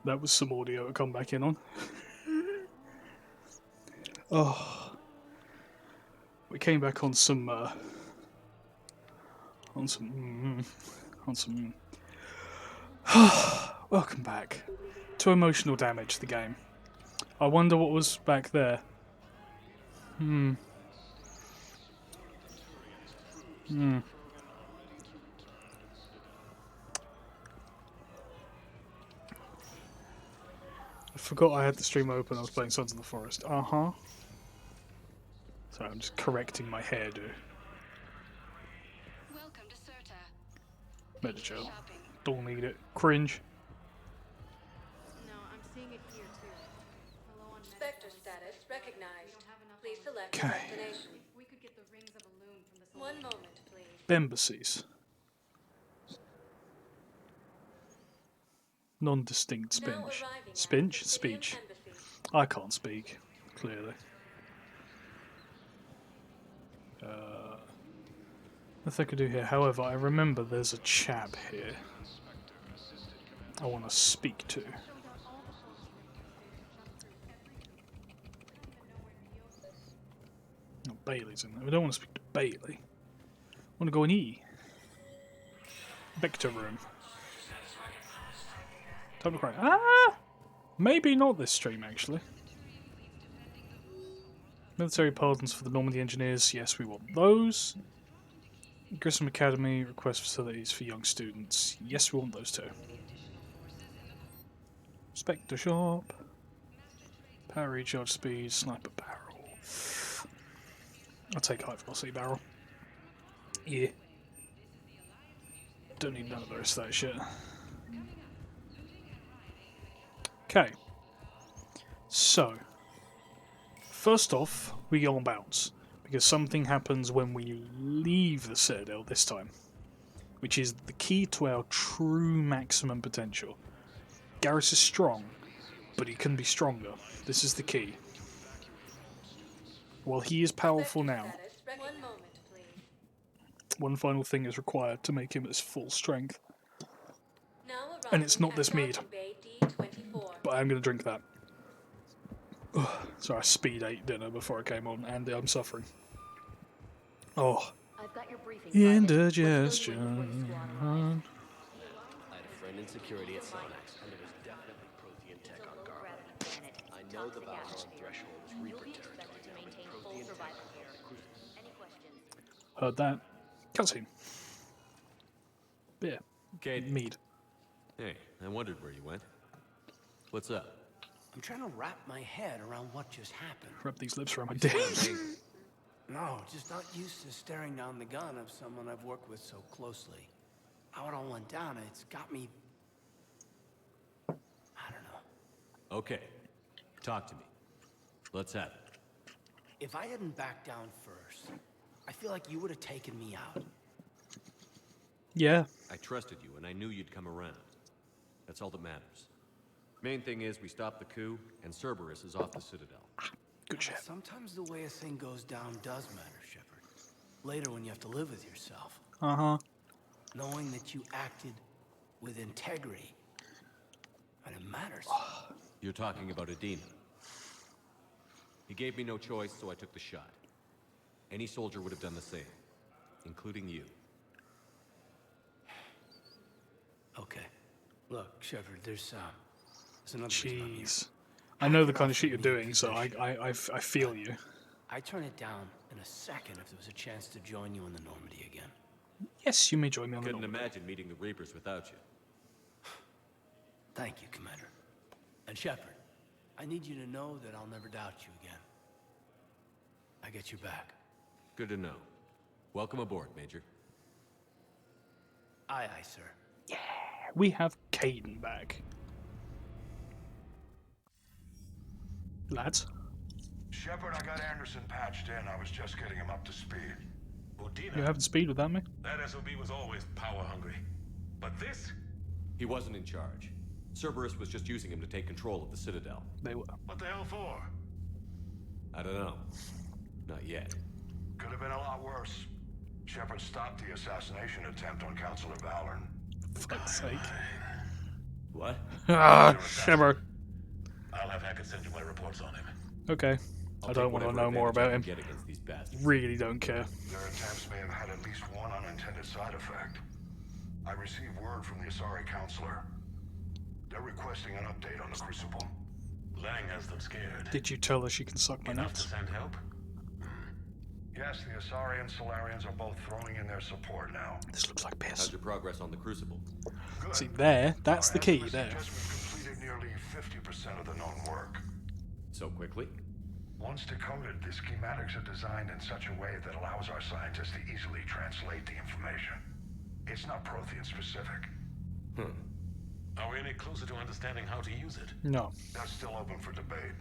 That was some audio to come back in on. Oh, we came back on some, on some, on some. Welcome back to Emotional Damage, the game. I wonder what was back there. I forgot I had the stream open. I was playing Sons of the Forest. Sorry, I'm just correcting my hairdo. Welcome to Serta. Metagel. Don't need it. Cringe. No, I'm seeing it here too. Hello on Spectre status recognized. Please select Okay. destination. If we could get the rings of Elune from this. One moment, please. Embassies. Non-distinct Now spinch. arriving at Spinch? Obsidian Speech. Embassy. I can't speak, clearly. Nothing I could do here. However, I remember there's a chap here I want to speak to. Oh, Bailey's in there. We don't want to speak to Bailey. I want to go in E. Vector room. Time to cry. Ah! Maybe not this stream, actually. Military pardons for the Normandy engineers. Yes, we want those. Grissom Academy request facilities for young students. Yes, we want those too. Spectre shop. Power recharge speed. Sniper barrel. I'll take high velocity barrel. Yeah. Don't need none of the rest of that shit. Okay. So, first off, we go on bounce, because something happens when we leave the Citadel this time, which is the key to our true maximum potential. Garrus is strong, but he can be stronger. This is the key. While he is powerful now, Status one moment, please. one final thing is required to make him at his full strength, Now and it's not arriving this at mead, Docking Bay D24. but I am going to drink that. Ugh, so I speed ate dinner before I came on, and I'm suffering. Oh, I've got your briefing. Private. indigestion. Let's I had a friend in security at Sonax, and there was definitely Prothean tech on Garland. I know the Valhalla threshold is Reaper territory, to but maintain with full Prothean survival tech, here. Any questions? Heard that. Cutscene. Beer. Kate. Mead. Hey, I wondered where you went. What's up? I'm trying to wrap my head around what just happened. Rub these lips around my dick. No, just not used to staring down the gun of someone I've worked with so closely. How it all went down, it's got me... I don't know. Okay, talk to me. Let's have it. If I hadn't backed down first, I feel like you would have taken me out. Yeah. I trusted you, and I knew you'd come around. That's all that matters. Main thing is we stopped the coup, and Cerberus is off the Citadel. Good shit. Sometimes the way a thing goes down does matter, Shepard. Later when you have to live with yourself. Uh-huh. Knowing that you acted with integrity. And it matters. You're talking about Adina. He gave me no choice, so I took the shot. Any soldier would have done the same, including you. Okay. Look, Shepard, there's another reason I'm here. Jeez. I know the kind of shit you're doing, so I feel you. I'd turn it down in a second if there was a chance to join you in the Normandy again. Yes, you may join me on the Couldn't Normandy. imagine meeting the Reapers without you. Thank you, Commander. And Shepard, I need you to know that I'll never doubt you again. I get your back. Good to know. Welcome aboard, Major. Aye, aye, sir. We have Caden back. Lads. Shepard, I got Anderson patched in. I was just getting him up to speed. You Udina, having speed without me? that SOB was always power hungry. But this? He wasn't in charge. Cerberus was just using him to take control of the Citadel. They were. What the hell for? I don't know. Not yet. Could have been a lot worse. Shepard stopped the assassination attempt on Councilor Valorn. For fuck's sake. What? Ah, Shimmer. I'll have Hackett send you my reports on him. Okay. I don't want to know more about him. Get against these bastards. Really don't care. Their attempts may have had at least one unintended side effect. I received word from the Asari counselor. They're requesting an update on the Crucible. Lang has them scared. Did you tell her she can suck my Enough to nuts? send help? Yes, the Asari and Solarians are both throwing in their support now. This looks like piss. How's your progress on the Crucible? Good. See, that's Our the key estimates there. suggest we've completed nearly 50% of the known work. So quickly? Once decoded, the schematics are designed in such a way that allows our scientists to easily translate the information. It's not Prothean specific. Are we any closer to understanding how to use it? No. That's still open for debate.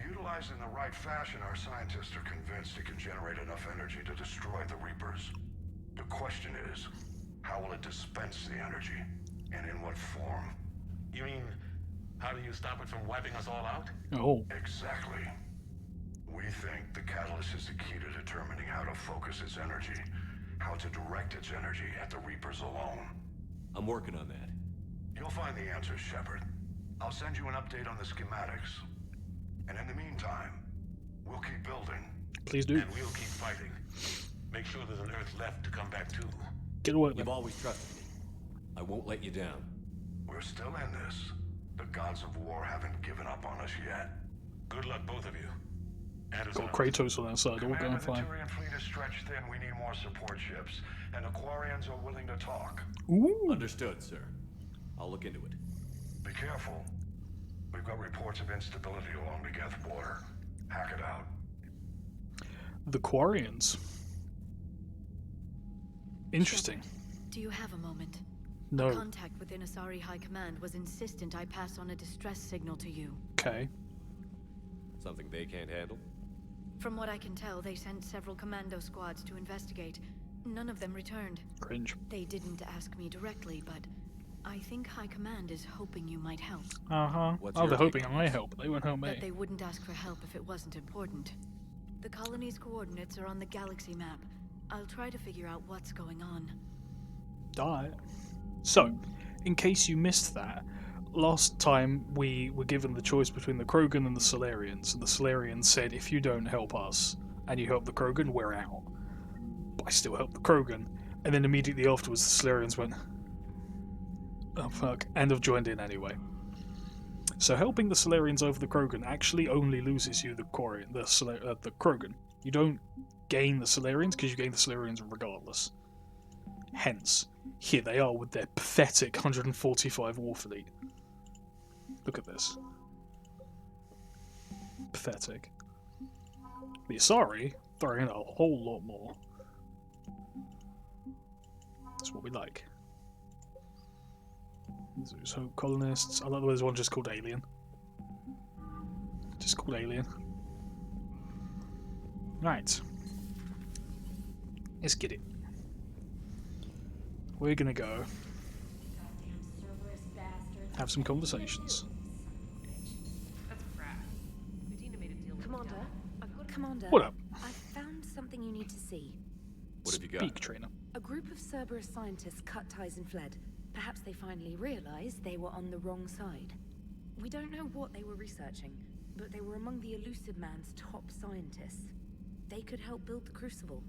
Utilized in the right fashion, our scientists are convinced it can generate enough energy to destroy the Reapers. The question is, how will it dispense the energy? And in what form? You mean, how do you stop it from wiping us all out? Oh. Exactly. We think the catalyst is the key to determining how to focus its energy, how to direct its energy at the Reapers alone. I'm working on that. You'll find the answers, Shepard. I'll send you an update on the schematics. And in the meantime, we'll keep building. Please do. And we'll keep fighting. Make sure there's an Earth left to come back to. Get away with You've it. always trusted me. I won't let you down. We're still in this. The gods of war haven't given up on us yet. Good luck, both of you. Anderson, Got Kratos on our side, all going Commander, the fine. Turian fleet is stretched thin. We need more support ships. And the Quarians are willing to talk. Ooh. Understood, sir. I'll look into it. Be careful. We've got reports of instability along the Geth border. Hack it out. The Quarians. Interesting. Do you have a moment? No. Contact within Asari High Command was insistent I pass on a distress signal to you. Okay. Something they can't handle? From what I can tell, they sent several commando squads to investigate. None of them returned. Cringe. They didn't ask me directly, but I think High Command is hoping you might help. Uh-huh. What's Oh, your they're hoping take on I this? help. They won't help That me. they wouldn't ask for help if it wasn't important. The colony's coordinates are on the galaxy map. I'll try to figure out what's going on. Die. So, in case you missed that, last time we were given the choice between the Krogan and the Solarians, and the Solarians said, if you don't help us, and you help the Krogan, we're out. But I still helped the Krogan, and then immediately afterwards the Solarians went, oh fuck, and have joined in anyway. So helping the Solarians over the Krogan actually only loses you the Krogan. You don't gain the Solarians, because you gain the Solarians regardless. Hence, here they are with their pathetic 145 war fleet. Look at this. Pathetic. The Asari throwing in a whole lot more. That's what we like. Zeus Hope colonists. I like the way there's one just called Alien. Just called Alien. Right. Let's get it. We're gonna go have some conversations. That's crap. Medina made a deal with Commander, Commander, What up? I found something you need to see. What have you got? Speak, trainer. A group of Cerberus scientists cut ties and fled. Perhaps they finally realized they were on the wrong side. We don't know what they were researching, but they were among the Elusive Man's top scientists. They could help build the Crucible.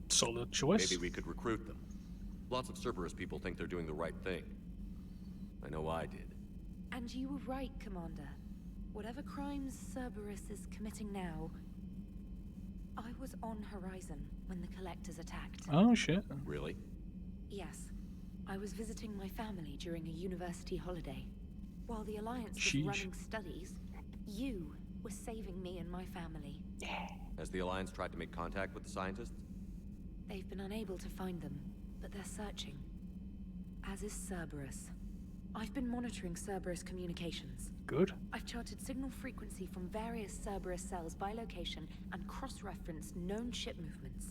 Solid choice. Maybe we could recruit them. Lots of Cerberus people think they're doing the right thing. I know I did. And you were right, Commander. Whatever crimes Cerberus is committing now, I was on Horizon when the Collectors attacked. Oh shit. Really? Yes. I was visiting my family during a university holiday. While the Alliance was Sheesh. running studies, you were saving me and my family. Has the Alliance tried to make contact with the scientists? They've been unable to find them, but they're searching. As is Cerberus. I've been monitoring Cerberus communications. Good. I've charted signal frequency from various Cerberus cells by location and cross-referenced known ship movements.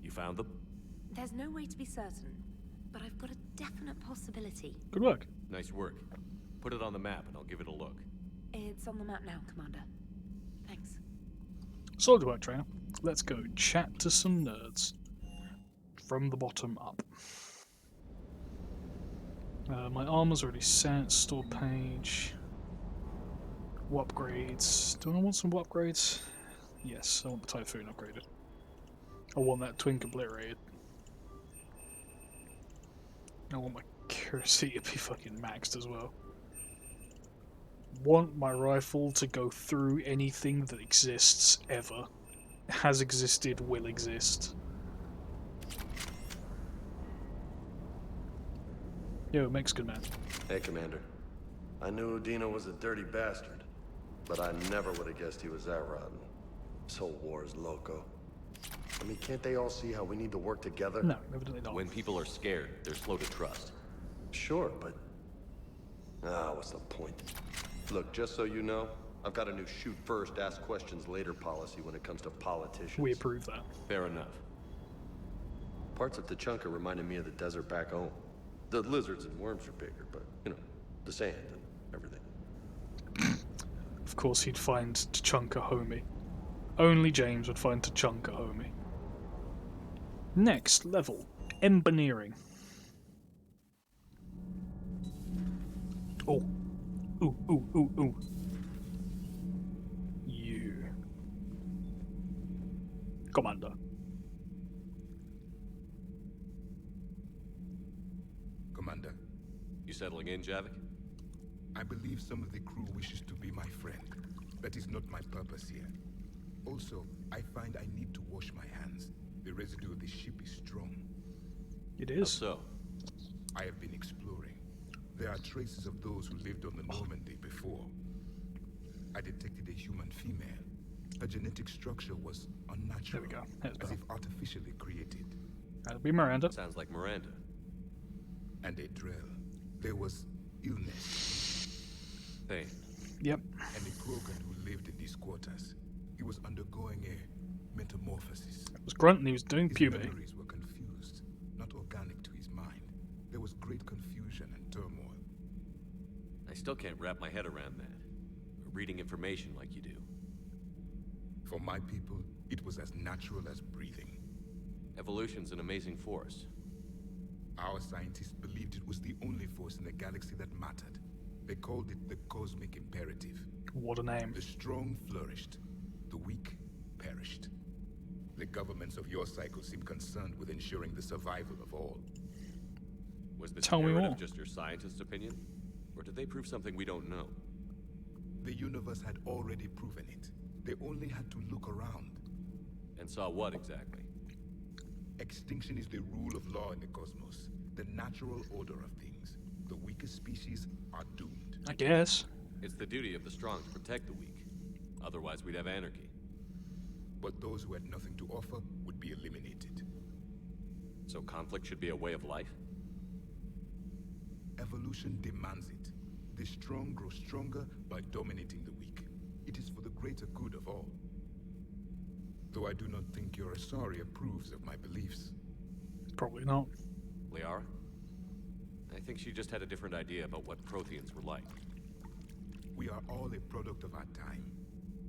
You found them? There's no way to be certain, but I've got a definite possibility. Good work. Nice work. Put it on the map and I'll give it a look. It's on the map now, Commander. Thanks. Solid work, trainer. Let's go chat to some nerds. From the bottom up. My armor's already set. Store page. What upgrades? Do I want some upgrades? Yes, I want the Typhoon upgraded. I want that Twink obliterated. I want my accuracy to be fucking maxed as well. Want my rifle to go through anything that exists ever. Has existed, will exist. Yo, Mexican man. Hey, Commander. I knew Udina was a dirty bastard, but I never would have guessed he was that rotten. This whole war is loco. I mean, can't they all see how we need to work together? No, evidently not. When people are scared, they're slow to trust. Sure, but... what's the point? Look, just so you know, I've got a new shoot first, ask questions later policy when it comes to politicians. We approve that. Fair enough. Parts of Tachanka reminded me of the desert back home. The lizards and worms are bigger, but, you know, the sand and everything. Of course he'd find Tachanka homie. Only James would find Tachanka homie. Next level, Emberneering. Oh. Ooh, ooh, ooh, ooh. You. Commander. Commander, You settling in, Javik? I believe some of the crew wishes to be my friend. That is not my purpose here. Also, I find I need to wash my hands. The residue of the ship is strong. It How is. so? I have been exploring. There are traces of those who lived on the Normandy before. I detected a human female. Her genetic structure was unnatural. There we go. That's As better. if artificially created. That'll be Miranda. Sounds like Miranda. And a drill. There was illness. Hey, Yep. And a Krogan who lived in these quarters. He was undergoing a metamorphosis. It was Grunt and he was doing His puberty. memories were confused, not organic to his mind. There was great confusion and turmoil. I still can't wrap my head around that. Reading information like you do. For my people, it was as natural as breathing. Evolution's an amazing force. Our scientists believed it was the only force in the galaxy that mattered. They called it the cosmic imperative. What a name. The strong flourished, the weak perished. The governments of your cycle seem concerned with ensuring the survival of all. Was this Tell me narrative more. just your scientist's opinion? Or did they prove something we don't know? The universe had already proven it. They only had to look around. And saw what exactly? Extinction is the rule of law in the cosmos, the natural order of things. The weakest species are doomed. I guess. It's the duty of the strong to protect the weak. Otherwise, we'd have anarchy. But those who had nothing to offer would be eliminated. So conflict should be a way of life? Evolution demands it. The strong grow stronger by dominating the weak. It is for the greater good of all. Though I do not think your Asari approves of my beliefs. Probably not. Liara? I think she just had a different idea about what Protheans were like. We are all a product of our time.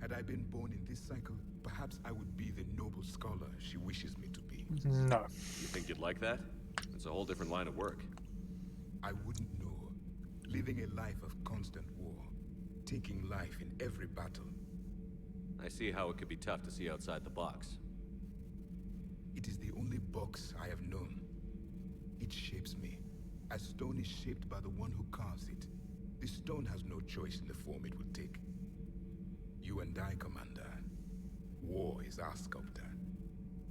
Had I been born in this cycle, perhaps I would be the noble scholar she wishes me to be. No. You think you'd like that? It's a whole different line of work. I wouldn't know. Living a life of constant war. Taking life in every battle. I see how it could be tough to see outside the box. It is the only box I have known. It shapes me, as stone is shaped by the one who carves it. The stone has no choice in the form it will take. You and I, Commander. War is our sculptor,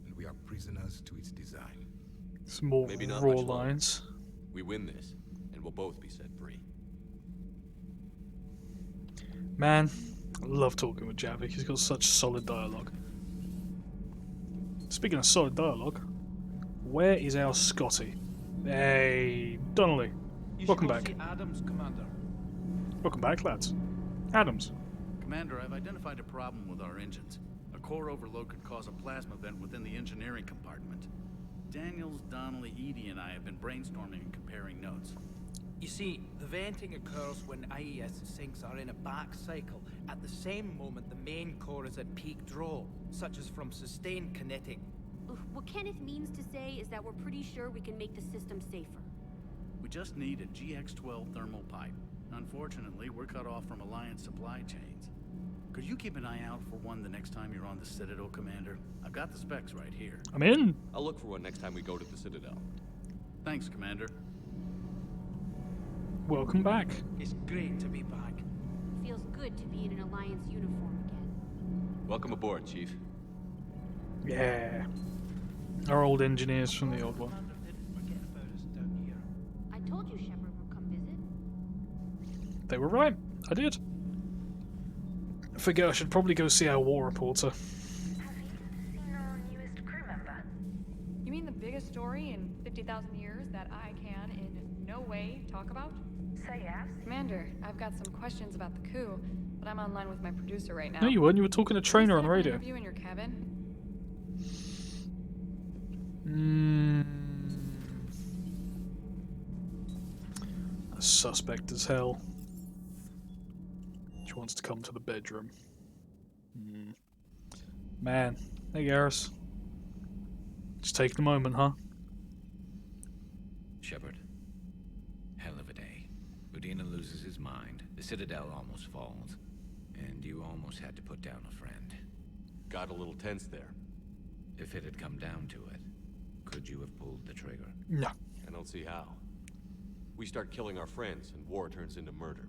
and we are prisoners to its design. Some more Maybe not raw much longer. lines. We win this, and we'll both be set free. Man, I love talking with Javik. He's got such solid dialogue. Speaking of solid dialogue, where is our Scotty? Hey, Donnelly. Welcome back. Adams, Commander. Welcome back, lads. Adams. Commander, I've identified a problem with our engines. A core overload could cause a plasma vent within the engineering compartment. Daniels, Donnelly, Edie, and I have been brainstorming and comparing notes. You see, the venting occurs when IES sinks are in a back cycle. At the same moment, the main core is at peak draw, such as from sustained kinetic. What Kenneth means to say is that we're pretty sure we can make the system safer. We just need a GX-12 thermal pipe. Unfortunately, we're cut off from Alliance supply chains. Could you keep an eye out for one the next time you're on the Citadel, Commander? I've got the specs right here. I'm in. I'll look for one next time we go to the Citadel. Thanks, Commander. Welcome back. It's great to be back. Feels good to be in an Alliance uniform again. Welcome aboard, Chief. Yeah. Our old engineers from the old one. Commander didn't forget about us down here. I told you Shepard would come visit. They were right. I did. I figure I should probably go see our war reporter. Have you seen our newest crew member? You mean the biggest story in 50,000 years that I can in no way talk about? Say yes. Commander, I've got some questions about the coup, but I'm online with my producer right now. No, you weren't. You were talking to Trainer on the radio. Interview in your cabin? Suspect as hell. She wants to come to the bedroom. Man, hey Garrus. Just taking a moment, huh? Shepard. Hell of a day. Udina loses his mind, the Citadel almost falls, and you almost had to put down a friend. Got a little tense there. If it had come down to it, could you have pulled the trigger? No. I don't see how. We start killing our friends, and war turns into murder.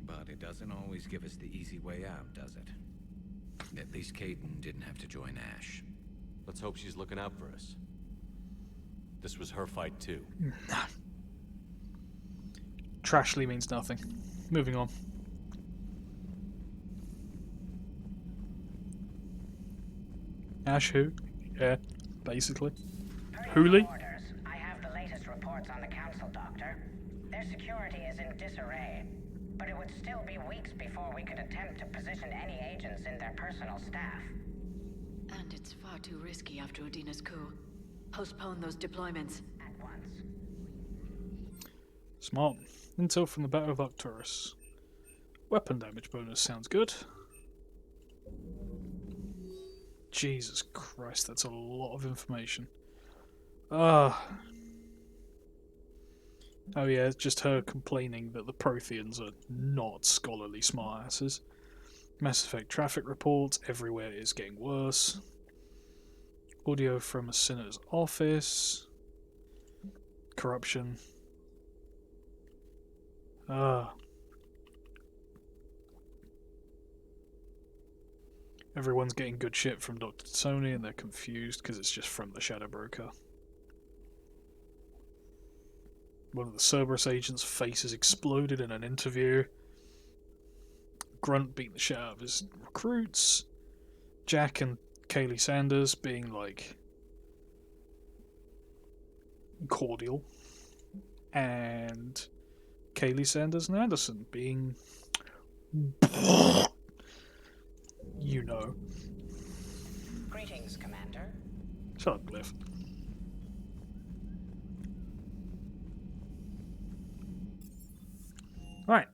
But it doesn't always give us the easy way out, does it? At least Kaidan didn't have to join Ash. Let's hope she's looking out for us. This was her fight, too. Trashly means nothing. Moving on. Ash who? Yeah, basically. Hooli? I have the latest reports on the Council, Doctor. Their security is in disarray, but it would still be weeks before we could attempt to position any agents in their personal staff. And it's far too risky after Udina's coup. Postpone those deployments. At once. Smart. Intel from the Battle of Arcturus. Weapon damage bonus sounds good. Jesus Christ, that's a lot of information. Oh yeah, it's just her complaining that the Protheans are not scholarly smartasses. Mass Effect traffic reports, everywhere is getting worse. Audio from a senator's office. Corruption. Everyone's getting good shit from Dr. Sony and they're confused because it's just from the Shadow Broker. One of the Cerberus agents' faces exploded in an interview. Grunt beat the shit out of his recruits. Jack and Kaylee Sanders being like cordial. And Kaylee Sanders and Anderson being you know. Greetings, Commander. Shut up, Glyph. Right.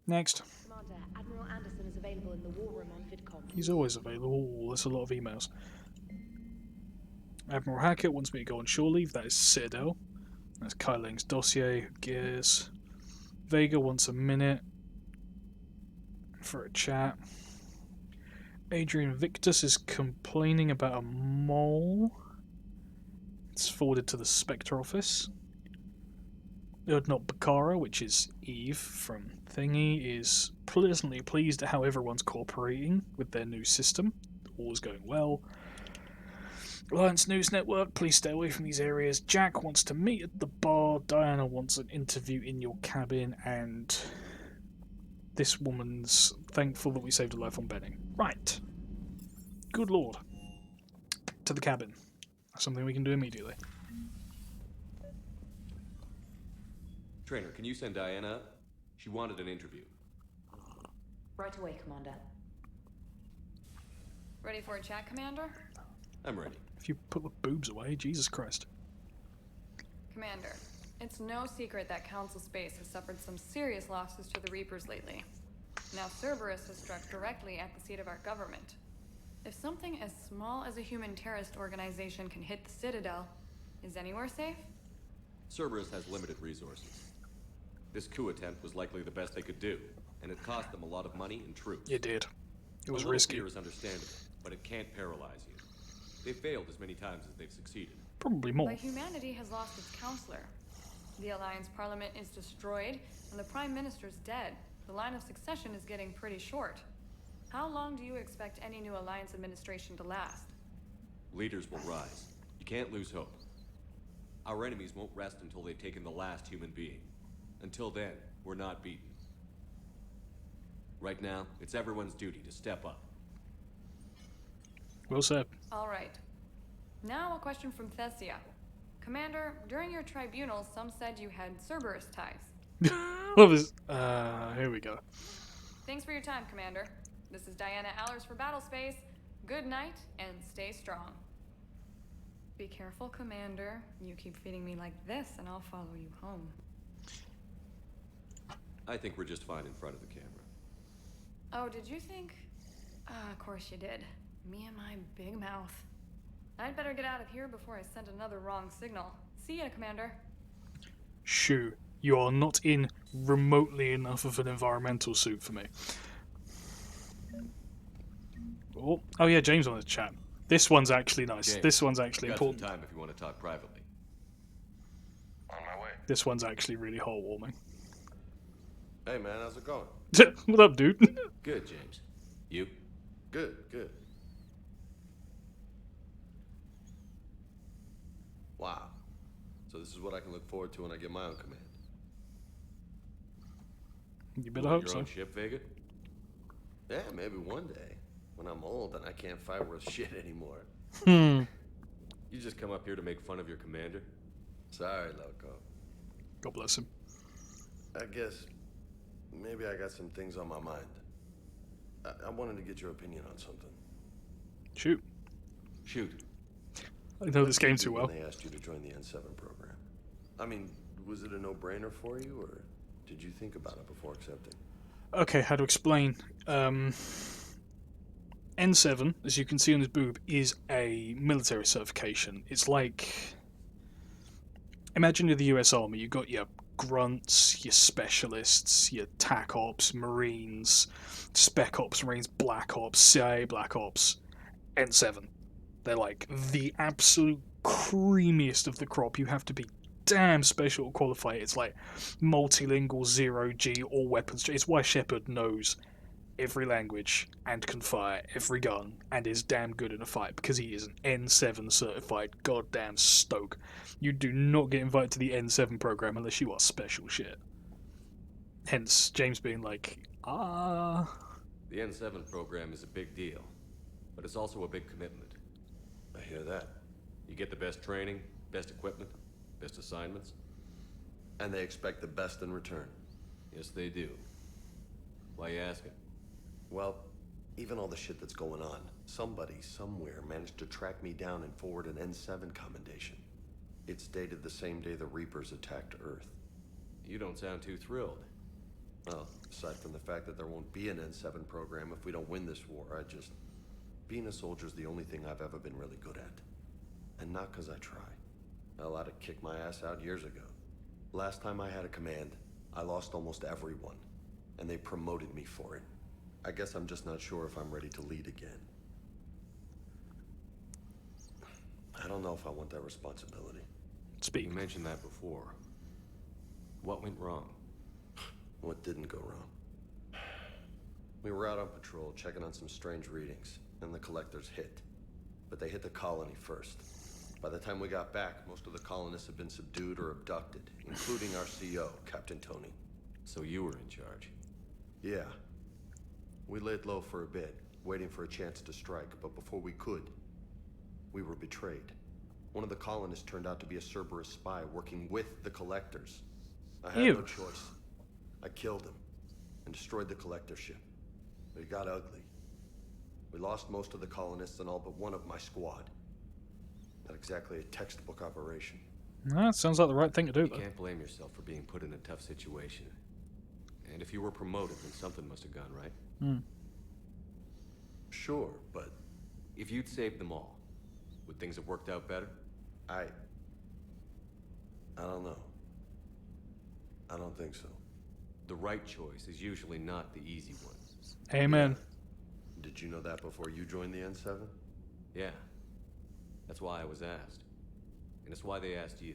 Next. Commander, Admiral Anderson is available in the war room on VidCom. He's always available. Ooh, that's a lot of emails. Admiral Hackett wants me to go on shore leave. That is Citadel. That's Kai Leng's dossier. Who cares? Vega wants a minute for a chat. Adrian Victus is complaining about a mole. It's forwarded to the Spectre office. Erdnot Bakara, which is Eve from Thingy, is pleasantly pleased at how everyone's cooperating with their new system. All is going well. Alliance News Network, please stay away from these areas. Jack wants to meet at the bar. Diana wants an interview in your cabin. And this woman's thankful that we saved her life on Benning. Right. Good lord. To the cabin. That's something we can do immediately. Trainer, can you send Diana up? She wanted an interview. Right away, Commander. Ready for a chat, Commander? I'm ready. If you put the boobs away, Jesus Christ. Commander, it's no secret that Council Space has suffered some serious losses to the Reapers lately. Now Cerberus has struck directly at the seat of our government. If something as small as a human terrorist organization can hit the Citadel, is anywhere safe? Cerberus has limited resources. This coup attempt was likely the best they could do, and it cost them a lot of money and troops. It did. It was a little risky. fear is understandable, but it can't paralyze you. They've failed as many times as they've succeeded. Probably more. But humanity has lost its counselor. The Alliance Parliament is destroyed, and the Prime Minister's dead. The line of succession is getting pretty short. How long do you expect any new Alliance administration to last? Leaders will rise. You can't lose hope. Our enemies won't rest until they've taken the last human being. Until then, we're not beaten. Right now, it's everyone's duty to step up. Well said. All right. Now a question from Thessia. Commander, during your tribunal, some said you had Cerberus ties. Love this. Here we go. Thanks for your time, Commander. This is Diana Allers for Battlespace. Good night, and stay strong. Be careful, Commander. You keep feeding me like this, and I'll follow you home. I think we're just fine in front of the camera. Oh, did you think? Of course you did. Me and my big mouth. I'd better get out of here before I send another wrong signal. See ya, Commander. Shoo, you are not in remotely enough of an environmental suit for me. Oh yeah, James on the chat. This one's actually nice. James, This one's actually got important. some time if you want to talk privately. On my way. This one's actually really heartwarming. Hey man, how's it going? What up, dude? Good, James. You? Good, good. Wow. So this is what I can look forward to when I get my own command. You better Want hope your so. own ship, Vega? Yeah, maybe one day. When I'm old and I can't fight worth shit anymore. You just come up here to make fun of your commander? Sorry, Loco. God bless him. I guess maybe I got some things on my mind. I wanted to get your opinion on something. Shoot. Shoot. I know this game too When well. they asked you to join the N7 program. I mean, was it a no-brainer for you, or did you think about it before accepting? Okay, how to explain? N7, as you can see on his boob, is a military certification. It's like, imagine you're the US Army. You've got your grunts, your specialists, your TAC Ops, Marines, Spec Ops, Marines, Black Ops, CIA Black Ops, N7. They're like the absolute creamiest of the crop. You have to be damn special to qualify. It's like multilingual, 0G, all weapons. It's why Shepard knows every language and can fire every gun and is damn good in a fight, because he is an N7 certified goddamn stoke. You do not get invited to the N7 program unless you are special shit. Hence, James being like, The N7 program is a big deal, but it's also a big commitment. I hear that. You get the best training, best equipment, best assignments. And they expect the best in return. Yes, they do. Why you asking? Well, even all the shit that's going on, somebody somewhere managed to track me down and forward an N7 commendation. It's dated the same day the Reapers attacked Earth. You don't sound too thrilled. Well, aside from the fact that there won't be an N7 program if we don't win this war, being a soldier's the only thing I've ever been really good at. And not because I try. Hell, I'd have kicked my ass out years ago. Last time I had a command, I lost almost everyone. And they promoted me for it. I guess I'm just not sure if I'm ready to lead again. I don't know if I want that responsibility. You mentioned that before. What went wrong? What didn't go wrong? We were out on patrol, checking on some strange readings, and the collectors hit. But they hit the colony first. By the time we got back, most of the colonists had been subdued or abducted, including our CO, Captain Tony. So you were in charge? Yeah. We laid low for a bit, waiting for a chance to strike, but before we could, we were betrayed. One of the colonists turned out to be a Cerberus spy working with the collectors. I had no choice. I killed him and destroyed the collector ship. But it got ugly. We lost most of the colonists and all but one of my squad. Not exactly a textbook operation. That sounds like the right thing to do, You though. can't blame yourself for being put in a tough situation. And if you were promoted, then something must have gone right. Sure, but if you'd saved them all, would things have worked out better? I I don't know. I don't think so. The right choice is usually not the easy one. Amen. Did you know that before you joined the N7? Yeah. That's why I was asked. And it's why they asked you.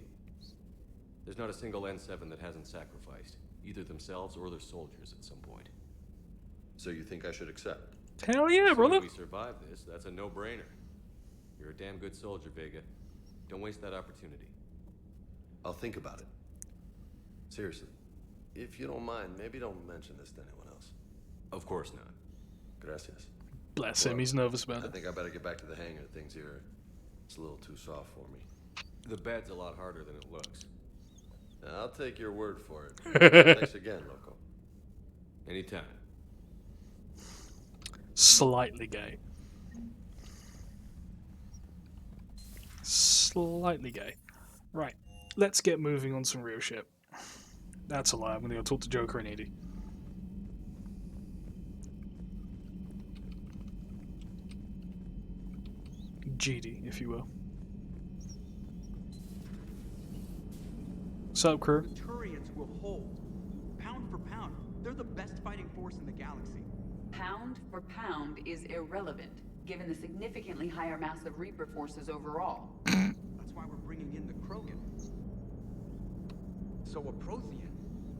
There's not a single N7 that hasn't sacrificed, either themselves or their soldiers at some point. So you think I should accept? Hell yeah, brother. If we survive this, that's a no-brainer. You're a damn good soldier, Vega. Don't waste that opportunity. I'll think about it. Seriously. If you don't mind, maybe don't mention this to anyone else. Of course not. Gracias. Bless him, he's nervous about I it. think I better get back to the hangar. Things here, it's a little too soft for me. The bed's a lot harder than it looks. I'll take your word for it. Thanks again, Loco. Anytime. Slightly gay. Slightly gay. Right. Let's get moving on some real shit. That's a lie. I'm gonna go talk to Joker and Edie. GD, if you will. What's up, crew? The Turians will hold. Pound for pound, they're the best fighting force in the galaxy. Pound for pound is irrelevant, given the significantly higher mass of Reaper forces overall. That's why we're bringing in the Krogan. So a Prothean,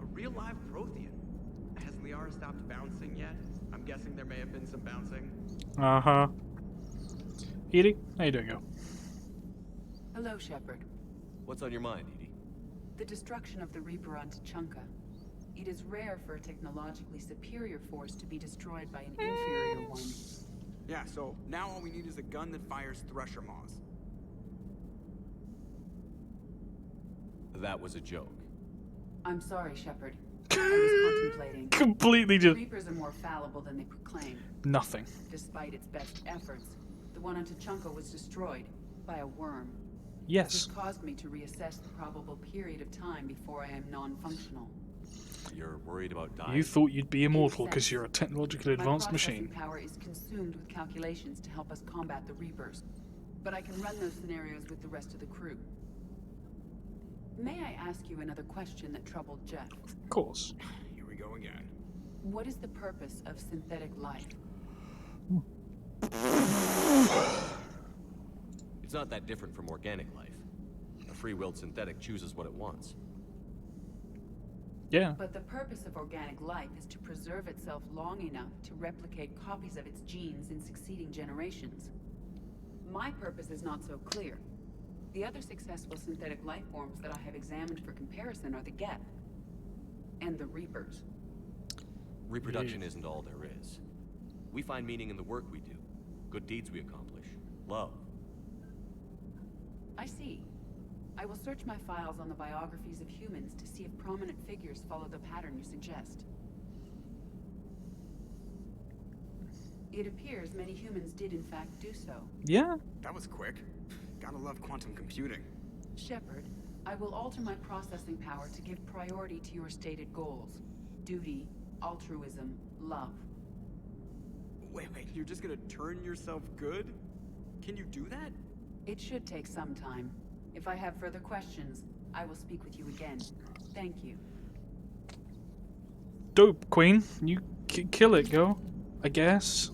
a real live Prothean. Has Liara stopped bouncing yet? I'm guessing there may have been some bouncing. Uh-huh. Edie, how you doing, yo? Hello, Shepard. What's on your mind, Edie? The destruction of the Reaper on Tuchanka. It is rare for a technologically superior force to be destroyed by an inferior one. Yeah, so now all we need is a gun that fires Thresher Maws. That was a joke. I'm sorry, Shepard. I was contemplating. Completely just... Reapers are more fallible than they proclaim. Nothing. Despite its best efforts, the one on Tuchanka was destroyed by a worm. Yes. This caused me to reassess the probable period of time before I am non-functional. You're worried about dying? You thought you'd be immortal because you're a technologically advanced My machine. processing power is consumed with calculations to help us combat the Reapers, but I can run those scenarios with the rest of the crew. May I ask you another question that troubled Jeff? Of course. Here we go again. What is the purpose of synthetic life? It's not that different from organic life. A free-willed synthetic chooses what it wants. Yeah. But the purpose of organic life is to preserve itself long enough to replicate copies of its genes in succeeding generations. My purpose is not so clear. The other successful synthetic life forms that I have examined for comparison are the Geth and the Reapers. Reproduction isn't all there is. We find meaning in the work we do, good deeds we accomplish, love. I see. I will search my files on the biographies of humans to see if prominent figures follow the pattern you suggest. It appears many humans did in fact do so. Yeah. That was quick. Gotta love quantum computing. Shepard, I will alter my processing power to give priority to your stated goals. Duty, altruism, love. Wait, you're just gonna turn yourself good? Can you do that? It should take some time. If I have further questions, I will speak with you again. Thank you. Dope, Queen. You kill it, girl. I guess.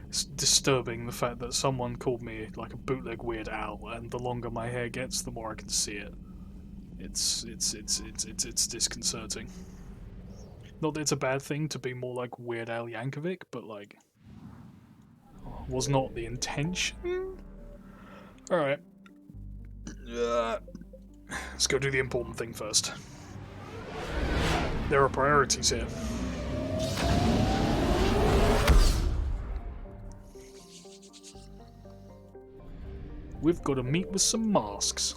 It's disturbing the fact that someone called me like a bootleg Weird Al, and the longer my hair gets, the more I can see it. It's disconcerting. Not that it's a bad thing to be more like Weird Al Yankovic, but like, was not the intention. All right. Let's go do the important thing first. There are priorities here. We've got to meet with some masks.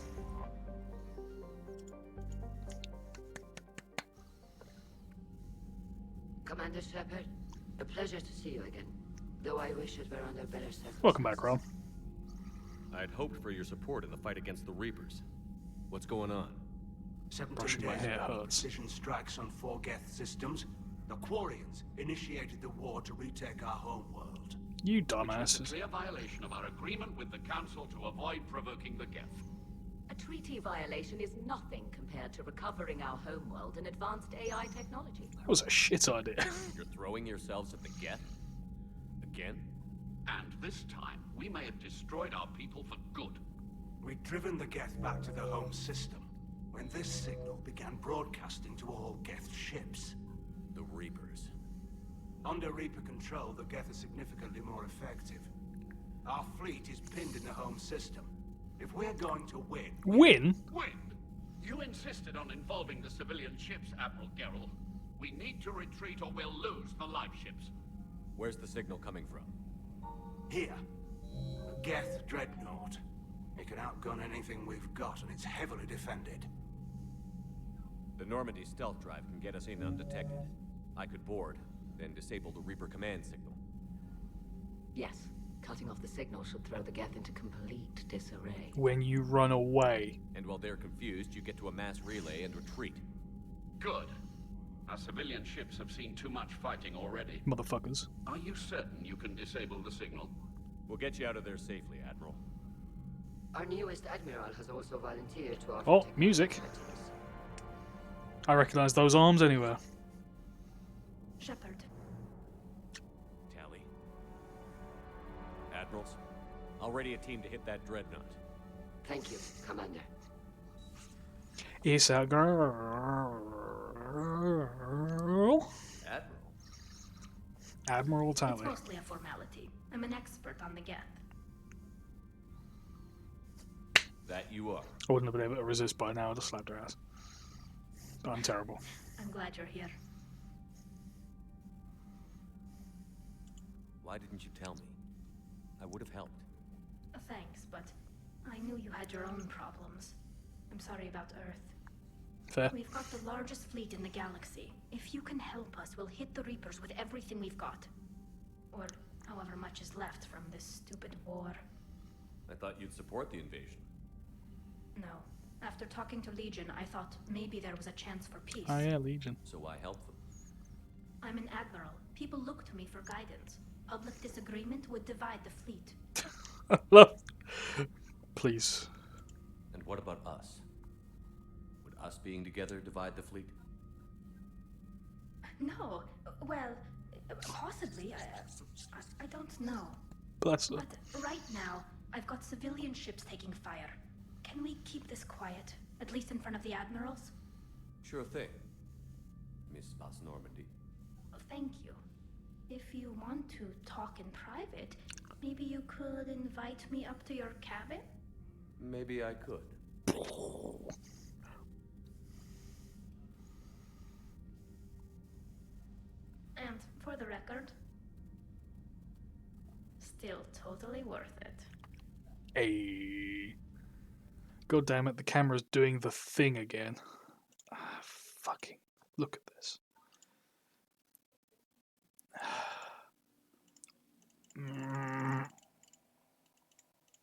Commander Shepard, a pleasure to see you again. Though I wish it were under better circumstances. Welcome back, Ron. I'd hoped for your support in the fight against the Reapers. What's going on? 17 days ago, precision strikes on 4 Geth systems. The Quarians initiated the war to retake our home world. You Which was dumbasses. a clear violation of our agreement with the Council to avoid provoking the Geth. A treaty violation is nothing compared to recovering our homeworld and advanced AI technology. That was a shit idea. You're throwing yourselves at the Geth? Again? And this time, we may have destroyed our people for good. We'd driven the Geth back to the home system when this signal began broadcasting to all Geth ships. The Reapers. Under Reaper control, the Geth are significantly more effective. Our fleet is pinned in the home system. If we're going to win... Win? Win? You insisted on involving the civilian ships, Admiral Gerrel. We need to retreat or we'll lose the live ships. Where's the signal coming from? Here. A Geth dreadnought. It can outgun anything we've got, and it's heavily defended. The Normandy stealth drive can get us in undetected. I could board, then disable the Reaper command signal. Yes, cutting off the signal should throw the Geth into complete disarray. When you run away. And while they're confused, you get to a mass relay and retreat. Good. Our civilian ships have seen too much fighting already. Motherfuckers. Are you certain you can disable the signal? We'll get you out of there safely, Admiral. Our newest admiral has also volunteered to offer Oh, music. I recognize those arms anywhere. Shepard. Tally. Admirals, I'll ready a team to hit that dreadnought. Thank you, Commander. It's a girl. Admiral. Admiral It's Tally. mostly a formality. I'm an expert on the Geth. That you are. I wouldn't have been able to resist by now. I'd have slapped her ass. But I'm terrible. I'm glad you're here. Why didn't you tell me? I would have helped. Thanks, but I knew you had your own problems. I'm sorry about Earth. Fair. We've got the largest fleet in the galaxy. If you can help us, we'll hit the Reapers with everything we've got. Or however much is left from this stupid war. I thought you'd support the invasion. No. After talking to Legion, I thought maybe there was a chance for peace. Oh yeah, Legion. So why help them? I'm an admiral. People look to me for guidance. Public disagreement would divide the fleet. Love. Please. And what about us? Would us being together divide the fleet? No. Well, possibly. I don't know. Bless her. But right now, I've got civilian ships taking fire. Can we keep this quiet? At least in front of the admirals? Sure thing, Miss Vas Normandy. Thank you. If you want to talk in private, maybe you could invite me up to your cabin? Maybe I could. And for the record, still totally worth it. Hey. God damn it, the camera's doing the thing again. Ah, fucking. Look at this.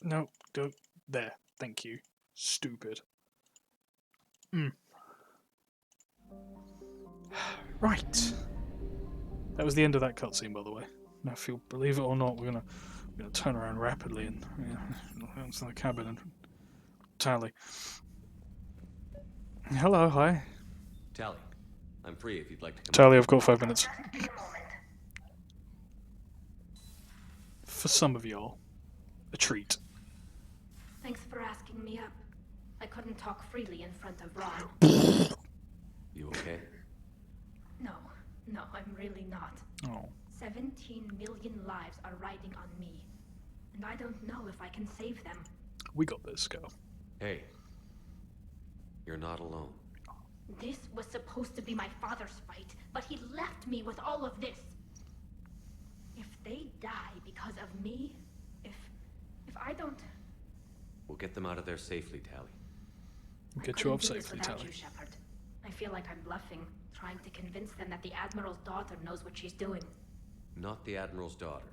No, don't. There. Thank you. Stupid. Right. That was the end of that cutscene, by the way. Now, if you'll believe it or not, we're gonna turn around rapidly and into the cabin and Tally. Hello, hi. Tally, I'm free if you'd like to come. Tally, I've got 5 minutes. For some of y'all, a treat. Thanks for asking me up. I couldn't talk freely in front of Ron. You okay? No, I'm really not. Oh. 17 million lives are riding on me. And I don't know if I can save them. We got this, girl. Hey, you're not alone. This was supposed to be my father's fight, but he left me with all of this. If they die because of me, if I don't... We'll get them out of there safely, Tally. Get you up couldn't do this safely, without Tally. you, Shepard. I feel like I'm bluffing, trying to convince them that the Admiral's daughter knows what she's doing. Not the Admiral's daughter.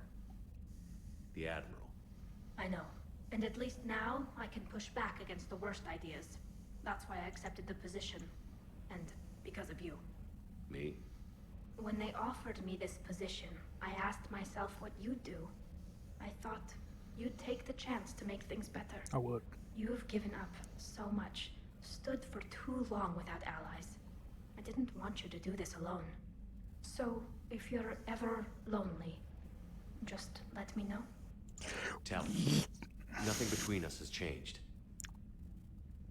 The Admiral. I know. And at least now, I can push back against the worst ideas. That's why I accepted the position. And because of you. Me? When they offered me this position, I asked myself what you'd do. I thought you'd take the chance to make things better. I would. You've given up so much, stood for too long without allies. I didn't want you to do this alone. So, if you're ever lonely, just let me know. Tally, nothing between us has changed.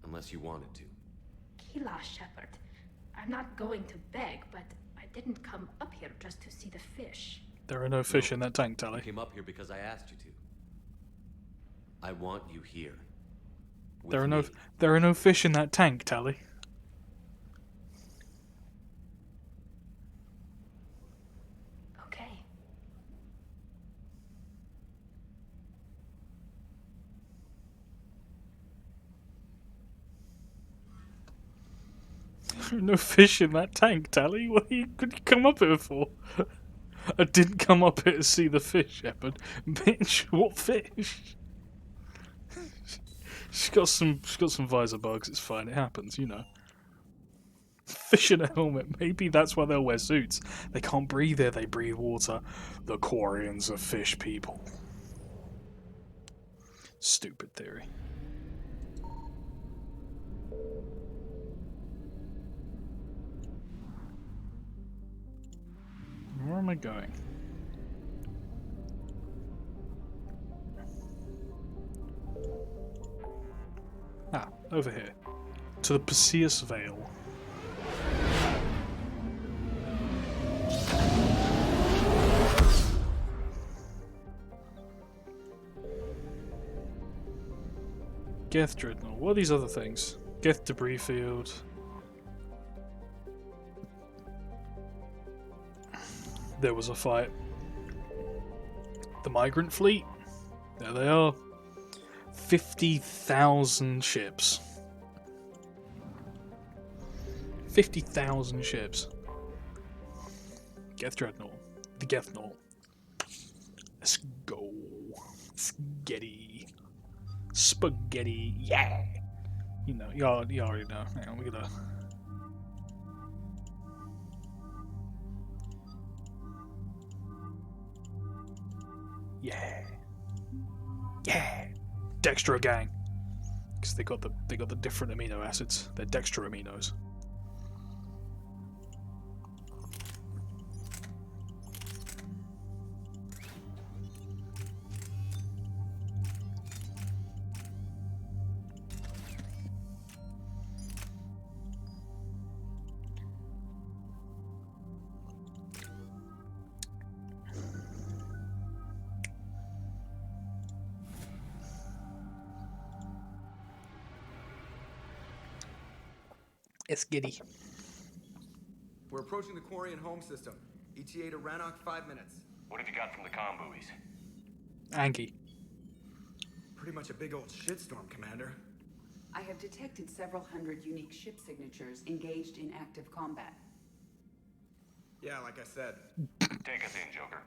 Unless you wanted to. Kila, Shepard. I'm not going to beg, but I didn't come up here just to see the fish. There are no fish in that tank, Tally. You came up here because I asked you to. I want you here. There are no fish in that tank, Tally. Okay. There are no fish in that tank, Tally. What could you come up here for? I didn't come up here to see the fish, Shepard. Bitch, what fish? She's got some visor bugs. It's fine. It happens, you know. Fish in a helmet. Maybe that's why they'll wear suits. They can't breathe here. They breathe water. The Quarians are fish people. Stupid theory. Where am I going? Ah, over here. To the Perseus Vale. Geth Dreadnought. What are these other things? Geth Debris Field. There was a fight. The Migrant Fleet. There they are. 50,000 ships. 50,000 ships. Geth Dreadnought. The Gethnaut. Let's go. Spaghetti. Spaghetti. Yeah! You know, you already know. Hang on, we're gonna... Yeah. Yeah. Dextro gang. Because they got the different amino acids. They're dextro aminos. It's giddy. We're approaching the Quarian home system. ETA to Rannoch, 5 minutes. What have you got from the comm buoys? Angie. Pretty much a big old shitstorm, Commander. I have detected several hundred unique ship signatures engaged in active combat. Yeah, like I said. Take us in, Joker.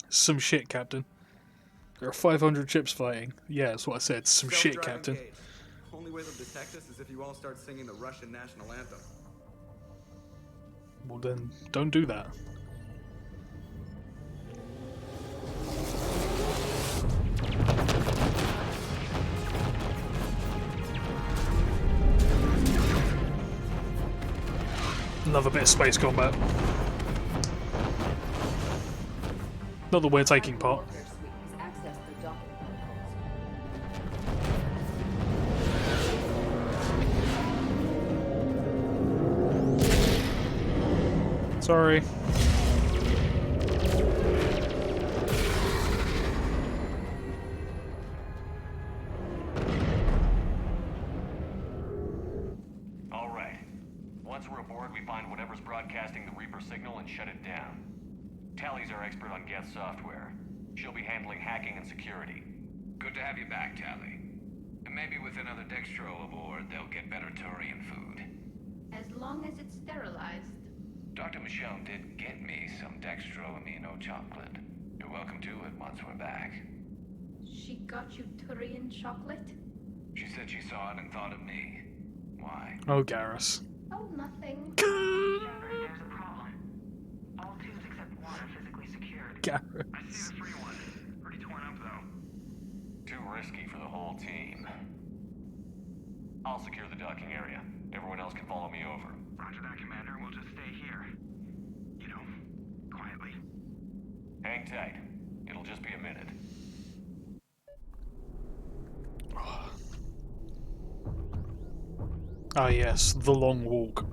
Some shit, Captain. There are 500 ships fighting. Yeah, that's what I said. Some shit, Captain. Gauge. Only way they'll detect us is if you all start singing the Russian national anthem. Well then, don't do that. Another bit of space combat. Not that we're taking part. Sorry. All right. Once we're aboard, we find whatever's broadcasting the Reaper signal and shut it down. Tally's our expert on Geth software. She'll be handling hacking and security. Good to have you back, Tally. And maybe with another Dextro aboard, they'll get better Turian food. As long as it's sterilized. Dr. Michonne did get me some Dextro Amino chocolate. You're welcome to it once we're back. She got you Turian chocolate? She said she saw it and thought of me. Why? Oh, Garrus. Oh, nothing. There's a problem. All tubes except one are physically secured. Garrus. I see the free one. Ready to one up, though. Too risky for the whole team. I'll secure the docking area. Everyone else can follow me over. Roger that, Commander. We'll just stay here. You know, quietly. Hang tight. It'll just be a minute. Ah yes, the long walk.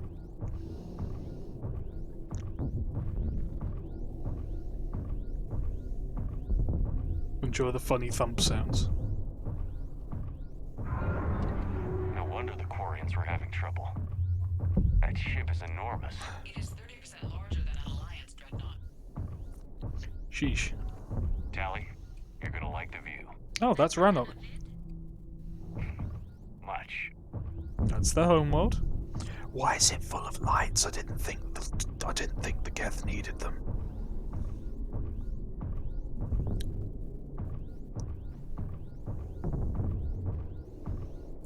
Enjoy the funny thump sounds. No wonder the Quarians were having trouble. That ship is enormous. It is 30% larger than an Alliance dreadnought. Sheesh. Tally, you're gonna like the view. Oh, that's Rannoch. Much. That's the homeworld. Why is it full of lights? I didn't think the Geth needed them.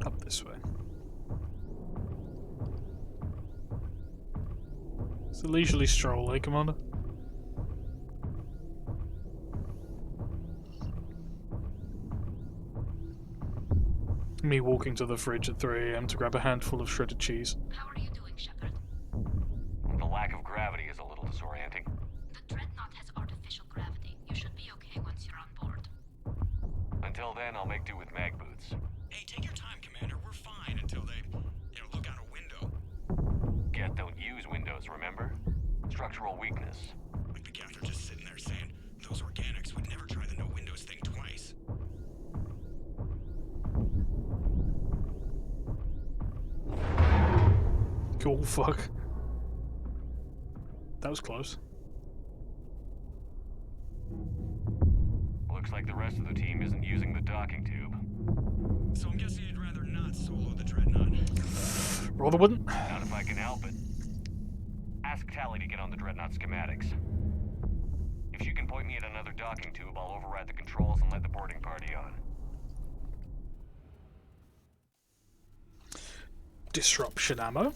Up this way. It's a leisurely stroll, eh, Commander? Me walking to the fridge at 3 AM to grab a handful of shredded cheese. How are you doing, Shepard? The lack of gravity is a little disorienting. The Dreadnought has artificial gravity. You should be okay once you're on board. Until then, I'll make do with mag boots. Hey, take your time, Commander. We're fine until they, look out a window. Geth don't use windows, remember? Structural weakness. Like the Geth are just sitting there saying, those organics would never try the no windows thing twice. Oh fuck. That was close. Looks like the rest of the team isn't using the docking tube. So I'm guessing you'd rather not solo the Dreadnought. Rather wouldn't. Not if I can help it. Ask Tally to get on the Dreadnought schematics. If she can point me at another docking tube, I'll override the controls and let the boarding party on. Disruption ammo.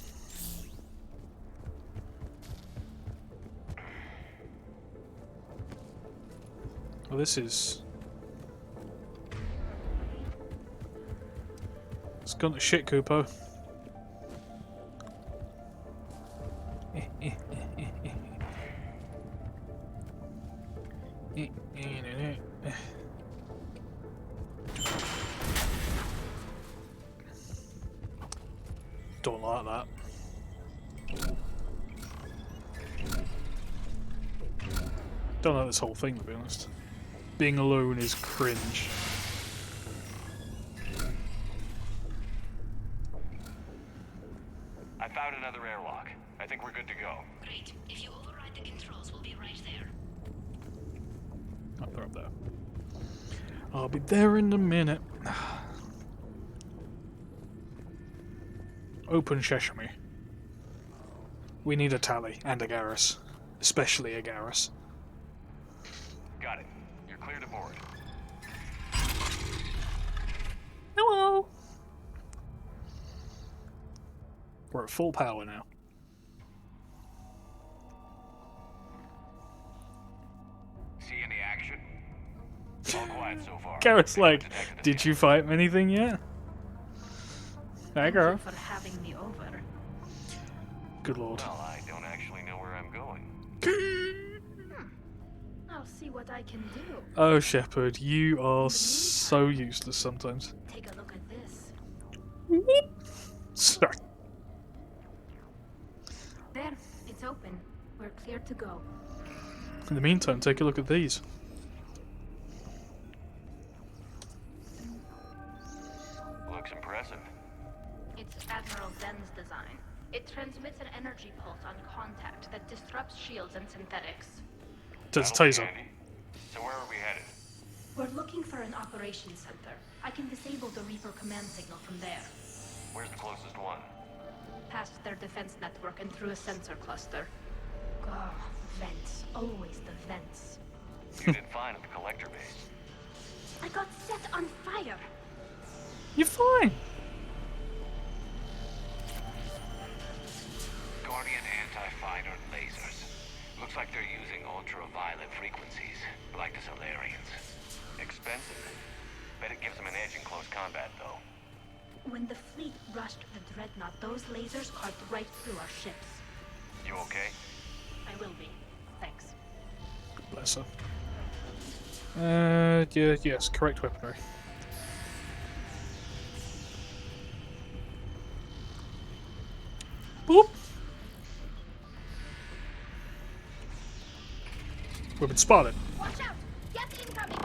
Well, this is... It's gone to shit, Kupo. Don't like that. Don't like this whole thing, to be honest. Being alone is cringe. I found another airlock. I think we're good to go. Great. If you override the controls, we'll be right there. Oh, they're up there. I'll be there in a minute. Open Sesame. We need a Tally and a Garrus. Especially a Garrus. Got it. You're clear to board. Hello! We're at full power now. See any action? All quiet so far. Garrus like, did you fight anything yet? Hey girl. For having me over. Good lord. Well, I don't actually know where I'm going. I'll see what I can do. Oh, Shepard, you are so useless sometimes. Take a look at this. Sorry. There, it's open. We're clear to go. In the meantime, take a look at these. Looks impressive. It's Admiral Zen's design. It transmits an energy pulse on contact that disrupts shields and synthetics. Does taser. So where are we headed? We're looking for an operations center. I can disable the Reaper command signal from there. Where's the closest one? Past their defense network and through a sensor cluster. Oh, vents. Always the vents. You did fine at the collector base. I got set on fire! You're fine! Guardian anti-fighter lasers. Looks like they're using ultraviolet frequencies, like the Solarians. combat, though. When the fleet rushed the Dreadnought, those lasers carved right through our ships. You okay? I will be. Thanks. Bless her. Yeah, yes, correct weaponry. Boop. We've been spotted. Watch out! Get incoming!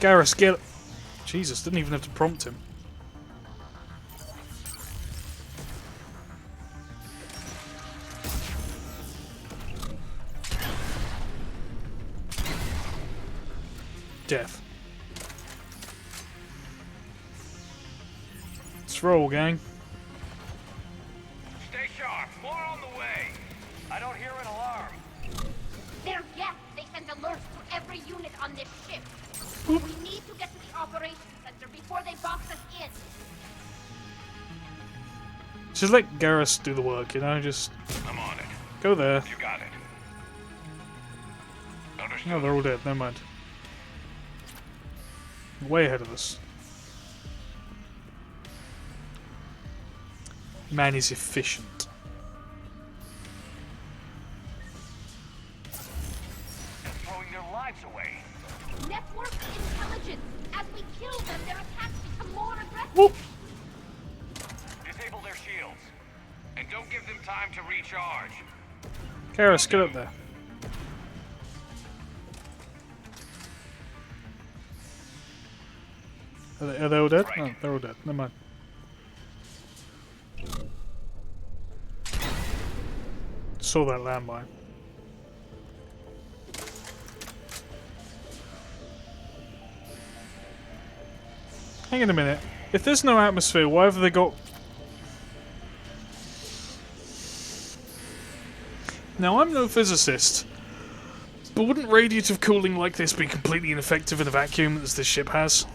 Garrus, get... Jesus, didn't even have to prompt him. Death. Let's roll, gang. Stay sharp. More on the way. I don't hear an alarm. They're Geth. They send alerts to every unit on this ship. We need to get to the operations center before they box us in. Just let Garrus do the work, you know, just... I'm on it. Go there. You got it. Understood. No, they're all dead, never mind. Way ahead of us. Man is efficient. They're throwing their lives away. Network intelligence. As we kill them, their attacks become more aggressive. Whoop. Disable their shields. And don't give them time to recharge. Garrus, get up there. Are they all dead? Right. No, they're all dead. Never mind. Saw that landmine. Hang on a minute. If there's no atmosphere, why have they got... Now, I'm no physicist, but wouldn't radiative cooling like this be completely ineffective in a vacuum as this ship has?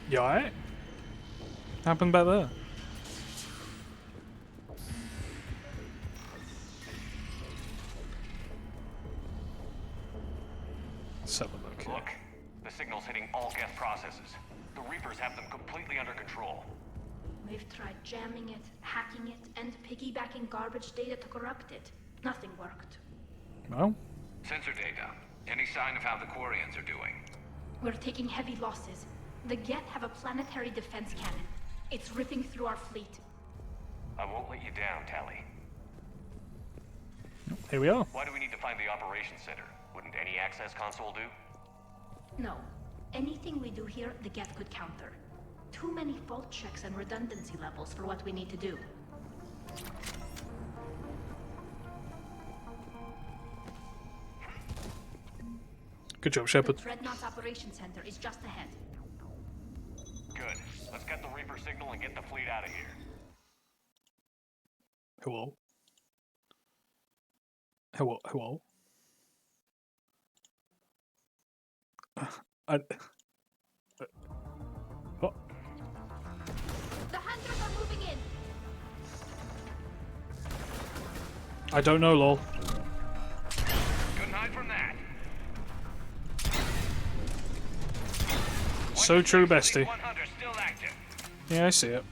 You alright? Happened back there? Let's have a look here. Look, the signal's hitting all Geth processes. The Reapers have them completely under control. We've tried jamming it, hacking it, and piggybacking garbage data to corrupt it. Nothing worked. Well? Sensor data. Any sign of how the Quarians are doing? We're taking heavy losses. The Geth have a planetary defense cannon. It's ripping through our fleet. I won't let you down, Tali. Here we are. Why do we need to find the operations center? Wouldn't any access console do? No. Anything we do here, the Geth could counter. Too many fault checks and redundancy levels for what we need to do. Good job, Shepard. The Dreadnought's operations center is just ahead. Good. Let's get the Reaper signal and get the fleet out of here. Hello? Hello? Hello? What? The hunters are moving in. I don't know, lol. Couldn't hide from that. So true, bestie. 100 still active. Yeah, I see it.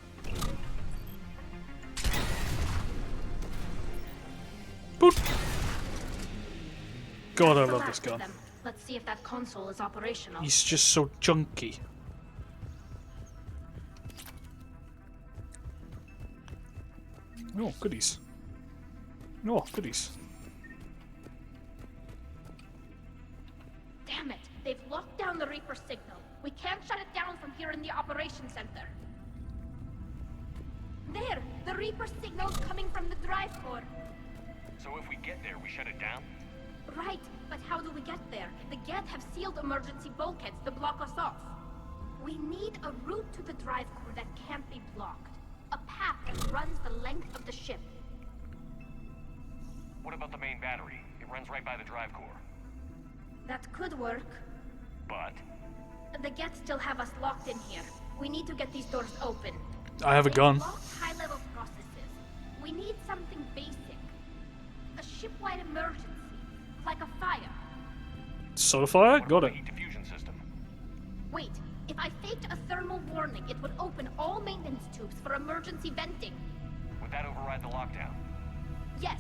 Boop. God, I love this gun. Them. Let's see if that console is operational. He's just so junky. Oh, goodies. Oh, goodies. Damn it. They've locked down the Reaper signal. We can't shut it down from here in the operations center. There! The Reaper signal's coming from the drive core. So if we get there, we shut it down? Right, but how do we get there? The Geth have sealed emergency bulkheads to block us off. We need a route to the drive core that can't be blocked. A path that runs the length of the ship. What about the main battery? It runs right by the drive core. That could work. But? The Geth still have us locked in here. We need to get these doors open. I have a gun. Locked high-level processes. We need something basic. A shipwide emergency, like a fire. Solar fire? Got it. Diffusion system. Wait, if I faked a thermal warning, it would open all maintenance tubes for emergency venting. Would that override the lockdown? Yes.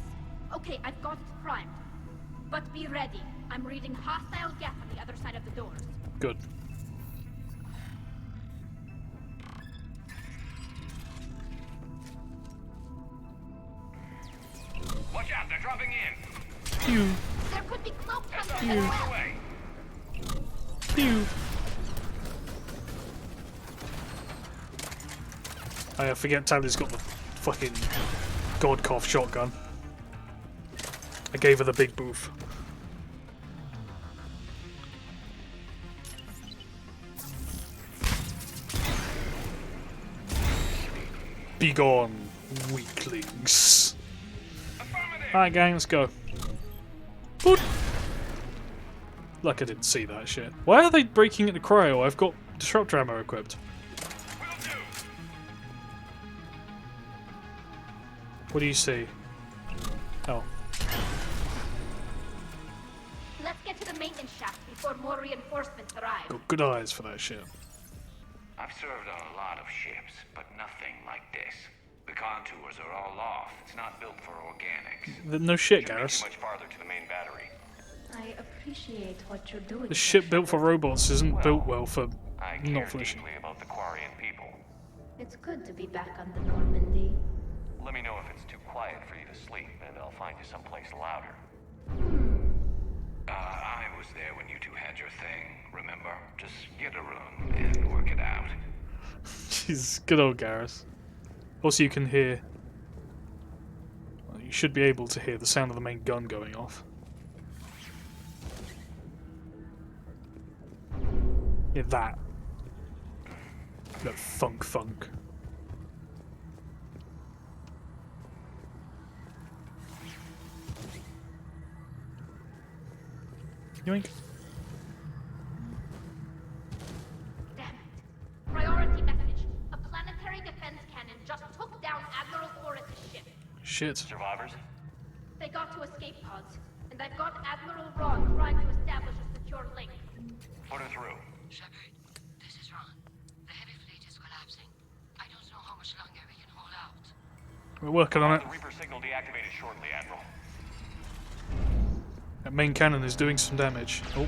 Okay, I've got it primed. But be ready. I'm reading hostile gas on the other side of the doors. Good. Watch out, they're dropping in. Pew. There could be cloak hunters Pew. as well. Pew. I forget Tally's got the fucking God Cough shotgun. I gave her the big boof. Begone, weaklings. Alright gang, let's go. Boot. Like I didn't see that shit. Why are they breaking into cryo? I've got disruptor ammo equipped. What do you see? Oh. Let's get to the maintenance shaft before more reinforcements arrive. Got good eyes for that shit. I've served on a lot of ships, but nothing like this. The contours are all off. It's not built for organics. No shit, Shouldn't be Garrus. too much farther to the main battery. I appreciate what you're doing. The ship built for robots isn't built well for I care not flesh. deeply about the Quarian people. It's good to be back on the Normandy. Let me know if it's too quiet for you to sleep, and I'll find you someplace louder. I was there when you two had your thing, remember? Just get a room and work it out. Jeez, good old Garrus. Also, you can hear. Well, you should be able to hear the sound of the main gun going off. Yeah, that. That funk. Yoink. Damn it. Priority message. A planetary defense cannon just took down Admiral Horus' ship. Shit. Survivors? They got to escape pods, and I've got Admiral Ron trying to establish a secure link. Put her through. Shepard, this is Ron. The heavy fleet is collapsing. I don't know how much longer we can hold out. We're working on it. The Reaper signal deactivated shortly, Admiral. That main cannon is doing some damage. Oh.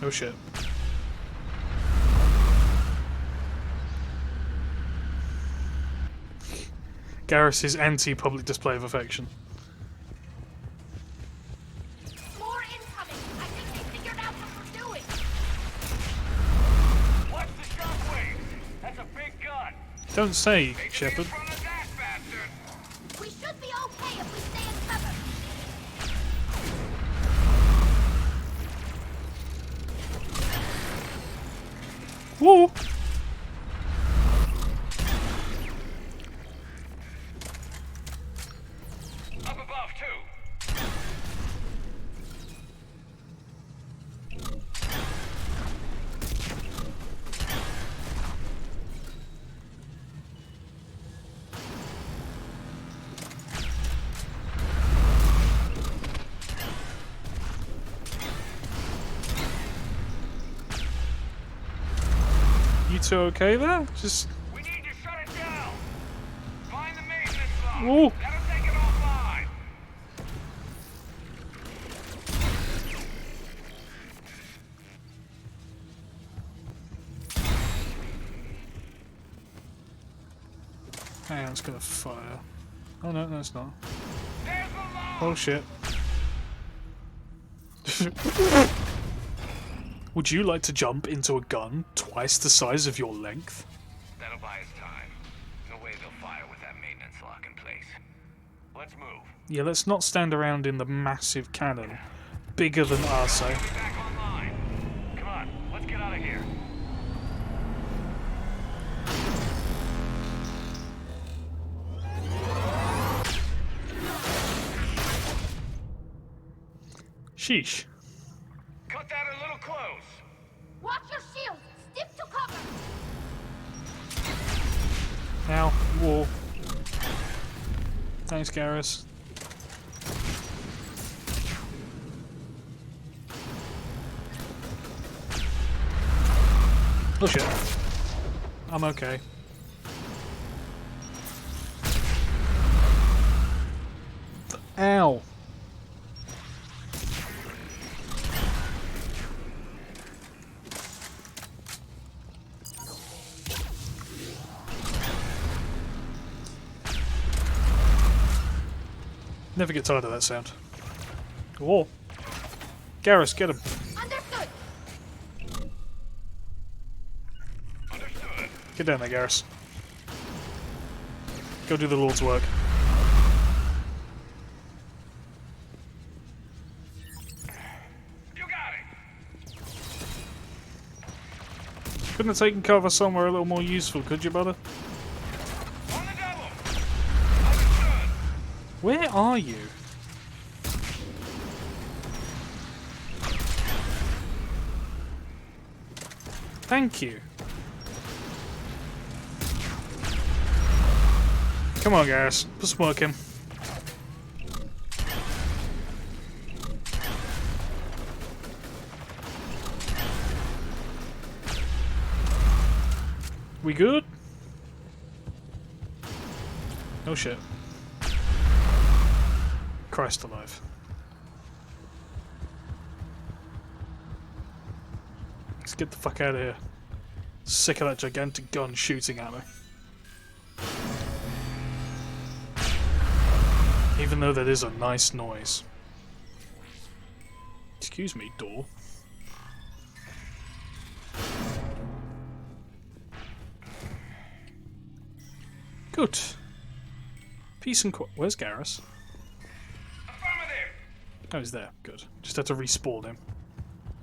Oh shit. Garrus' anti-public display of affection. More incoming! I think they figured out what we're doing! Watch the shockwaves! That's a big gun! Don't say, Shepard. We should be okay if we stay in cover! Woo! Up above, too! You two okay there? Just. We need to shut it down! Find the maintenance lock! Ooh. That'll take it offline! Hang on, it's gonna fire. Oh no, no, it's not. Oh shit. Would you like to jump into a gun twice the size of your length? That'll buy us time. No way they'll fire with that maintenance lock in place. Let's move. Yeah, let's not stand around in the massive cannon. Bigger than us, eh? Back online. Come on, let's get out of here. Sheesh. Cut that a little close. Watch your shields! Stick to cover! Ow. Whoa. Thanks, Garrus. Oh shit. I'm okay. Ow. Never get tired of that sound. Whoa. Garrus, get him. Understood! Get down there, Garrus. Go do the Lord's work. You got it. Couldn't have taken cover somewhere a little more useful, could you, brother? On the double. Where are you? Thank you. Come on, Garrus. Put some work in. We good? No shit. Christ alive. Let's get the fuck out of here. Sick of that gigantic gun shooting at me. Even though that is a nice noise. Excuse me, door. Good. Peace and where's Garrus? Oh, he's there. Good. Just had to respawn him.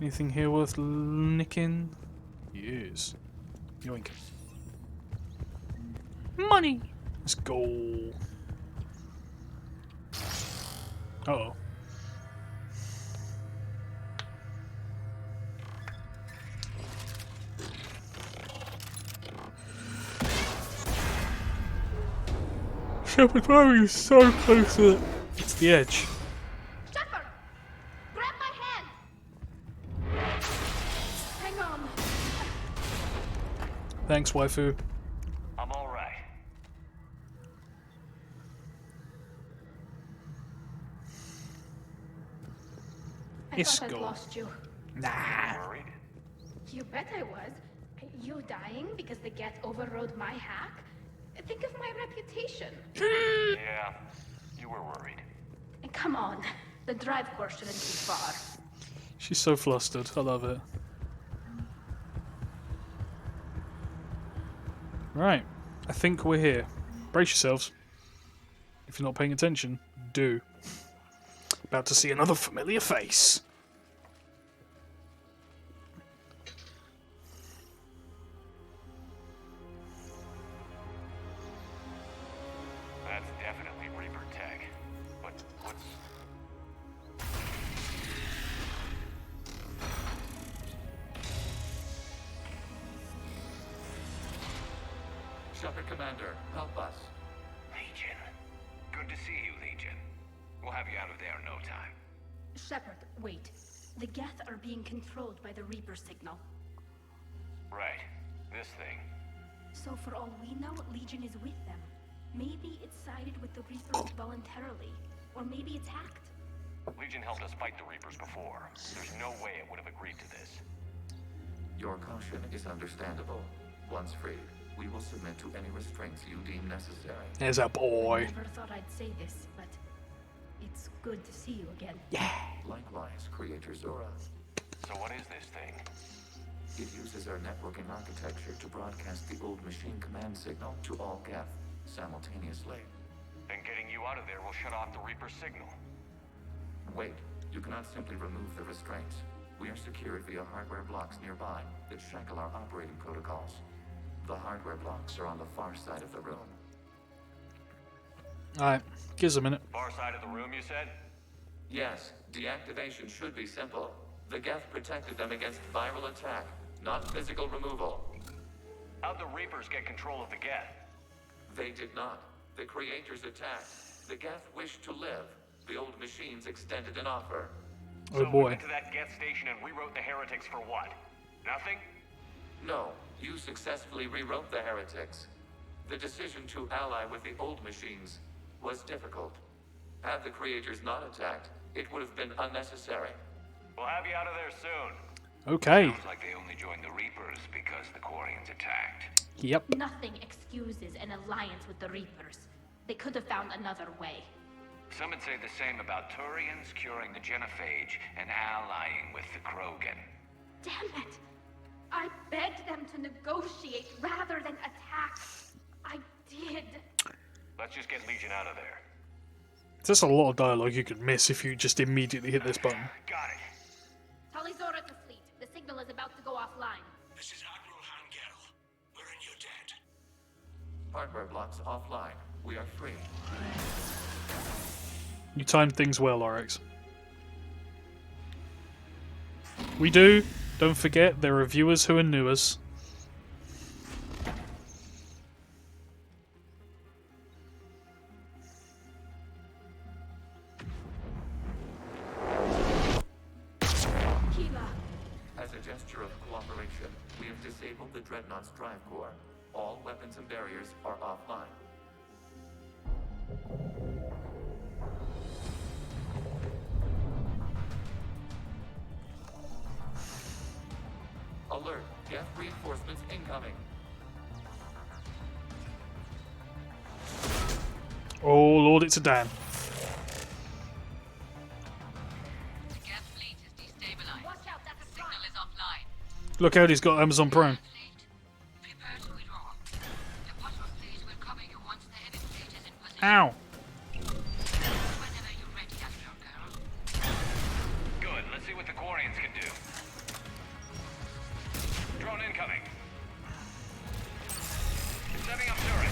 Anything here worth nicking? Yes. Yoink. Money! Let's go. Uh-oh. Shepard, why are you so close to it? It's the edge. Shepard! Grab my hand! Hang on. Thanks, waifu. I'm all right. I thought I'd lost you. Nah. Worried? You bet I was. You dying because the Geth overrode my hack? Think of my reputation. Yeah, you were worried. Come on, the drive course shouldn't be far. She's so flustered. I love it. Right. I think we're here. Brace yourselves. If you're not paying attention, do. About to see another familiar face. That's definitely Reaper tech. But what's... Shepard Commander, help us. Legion. Good to see you, Legion. We'll have you out of there in no time. Shepard, wait. The Geth are being controlled by the Reaper signal. Right. This thing. So for all we know, Legion is with them. Maybe it sided with the Reapers voluntarily. Or maybe it's hacked. Legion helped us fight the Reapers before. There's no way it would have agreed to this. Your caution is understandable. Once freed, we will submit to any restraints you deem necessary. There's a boy. I never thought I'd say this, but it's good to see you again. Yeah. Likewise, Creator Zora. So what is this thing? It uses our networking architecture to broadcast the old machine command signal to all Geth simultaneously. Then getting you out of there will shut off the Reaper signal. Wait, you cannot simply remove the restraints. We are secured via hardware blocks nearby that shackle our operating protocols. The hardware blocks are on the far side of the room. Alright, give us a minute. Far side of the room, you said? Yes, deactivation should be simple. The Geth protected them against viral attack, not physical removal. How'd the Reapers get control of the Geth? They did not. The creators attacked. The Geth wished to live. The old machines extended an offer. Oh So we boy. went to that Geth station and rewrote the heretics for what? Nothing? No, you successfully rewrote the heretics. The decision to ally with the old machines was difficult. Had the creators not attacked, it would have been unnecessary. We'll have you out of there soon. Okay. Sounds like they only joined the Reapers because the Quarians attacked. Yep. Nothing excuses an alliance with the Reapers. They could have found another way. Some would say the same about Turians curing the Genophage and allying with the Krogan. Damn it! I begged them to negotiate rather than attack. I did. Let's just get Legion out of there. There's a lot of dialogue you could miss if you just immediately hit this button. Got it. Talizora to fleet. The signal is about to go offline. This is Admiral Hangel. We're in your debt. Hardware blocks offline. We are free. You timed things well, RX. We do. Don't forget, there are viewers who are newers. Keela. As a gesture of cooperation, we have disabled the Dreadnought's drive core. All weapons and barriers are offline. Alert! Geth reinforcements incoming. Oh lord, it's a Dan. Watch out, that's a signal is offline. Look out, he's got Amazon Prime. Ow. Good. Let's see what the Quarians can do. Drone incoming. Setting up turret.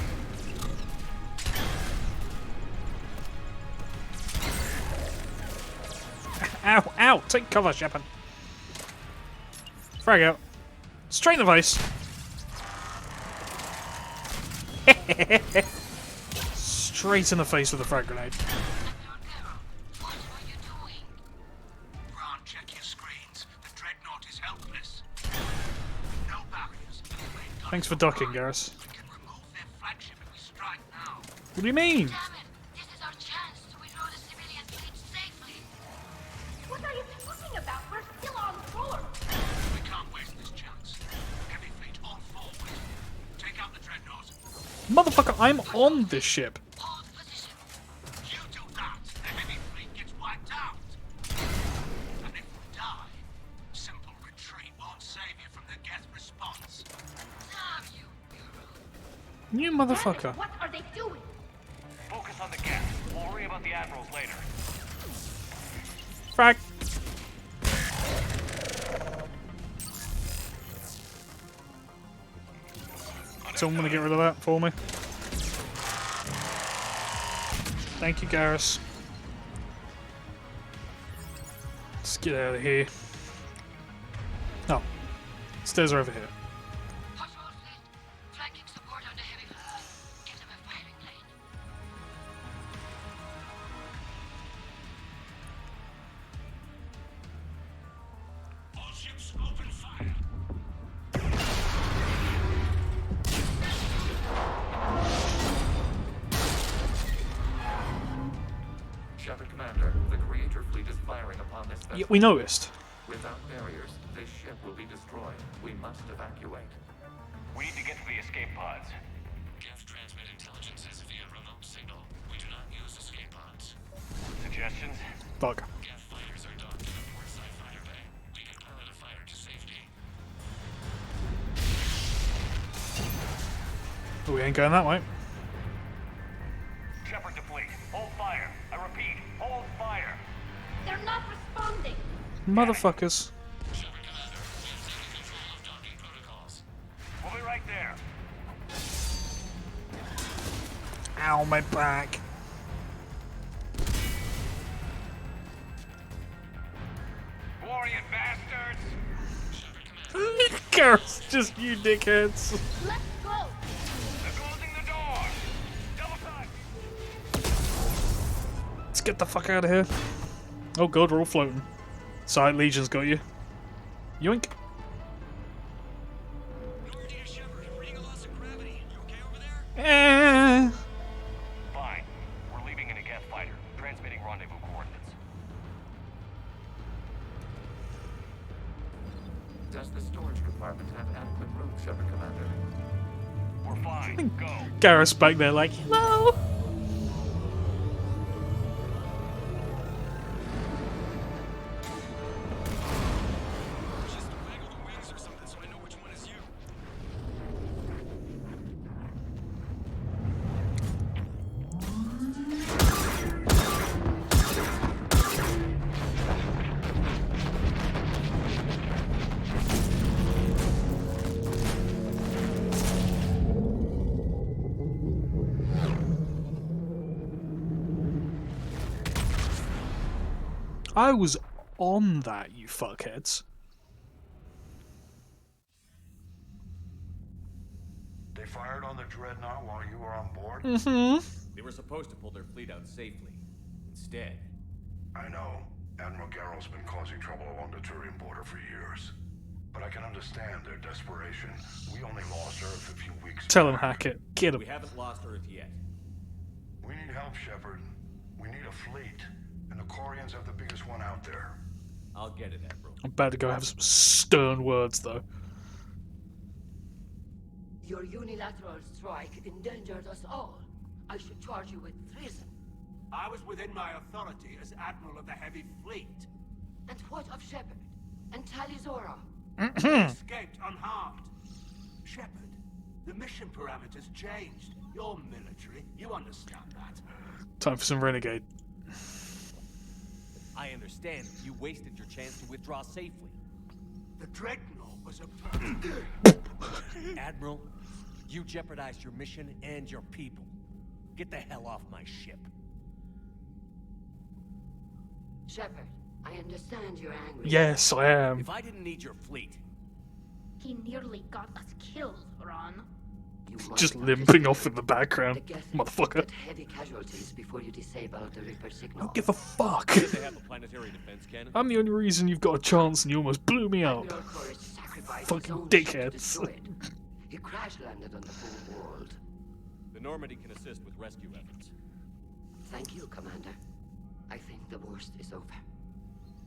Ow, ow! Take cover, Shepard. Frag out. Straight in the face. Straight in the face with a frag grenade. Ron, check your screens. The Dreadnought is helpless. No barriers. Thanks for ducking, Garrus. We can remove their flagship if we strike now. What do you mean? This is our chance to withdraw the civilian fleet safely. What are you talking about? We're still on board. We can't waste this chance. Heavy fleet on forward. Take out the Dreadnought. Motherfucker, I'm on this ship. You do that, the heavy fleet gets wiped out. And if we die, simple retreat won't save you from the Geth response. You motherfucker. What are they doing? Focus on the Geth. We'll worry about the admirals later. Frag. Someone want to get rid of that for me? Thank you, Garrus. Let's get out of here. Oh. Stairs are over here. All ships open fire. Shepard Commander, the Creator fleet is firing upon this vessel. Yeah, we noticed. Without barriers, this ship will be destroyed. We must evacuate. We need to get to the escape pods. Geth transmit intelligences via remote signal. We do not use escape pods. Suggestions? Fuck. Geth fighters are docked in the port side fighter bay. We can pilot a fighter to safety. Oh, we ain't going that way. Shepard to fleet. Hold fire. I repeat, hold fire. They're not responding. Motherfuckers. Shepard Commander, we have taken control of docking protocols. We'll be right there. Ow, my back. Garrus, just you dickheads. Let's go. They're closing the door. Double time. Let's get the fuck out of here. Oh god, we're all floating. Sorry, Legion's got you. Yoink. Eh. Fine. We're leaving in a Geth fighter. Transmitting rendezvous coordinates. Does the storage compartment have adequate room, Shepard Commander? We're fine. Go. Garrus back there like, hello. I was on that, you fuckheads. They fired on the Dreadnought while you were on board? Mm-hmm. They were supposed to pull their fleet out safely. Instead... I know. Admiral Garrel's been causing trouble along the Turian border for years. But I can understand their desperation. We only lost Earth a few weeks Tell him, back. Hackett. Get him. We haven't lost Earth yet. We need help, Shepard. We need a fleet. And the Quarians have the biggest one out there. I'll get it, Admiral. I'm about to go have some stern words, though. Your unilateral strike endangered us all. I should charge you with treason. I was within my authority as Admiral of the Heavy Fleet. And what of Shepard? And Talizora? They escaped unharmed. Shepard, the mission parameters changed. You're military. You understand that. Time for some Renegade. I understand you wasted your chance to withdraw safely. The Dreadnought was a Admiral, you jeopardized your mission and your people. Get the hell off my ship. Shepard, I understand you're angry. Yes, I am. If I didn't need your fleet... He nearly got us killed, Ron. Just limping off in the background. Motherfucker. Heavy casualties before you disable the Reaper signal. Don't give a fuck. They have a planetary defense cannon. I'm the only reason you've got a chance and you almost blew me up. Fucking dickheads. He crash landed on the full world. The Normandy can assist with rescue efforts. Thank you, Commander. I think the worst is over.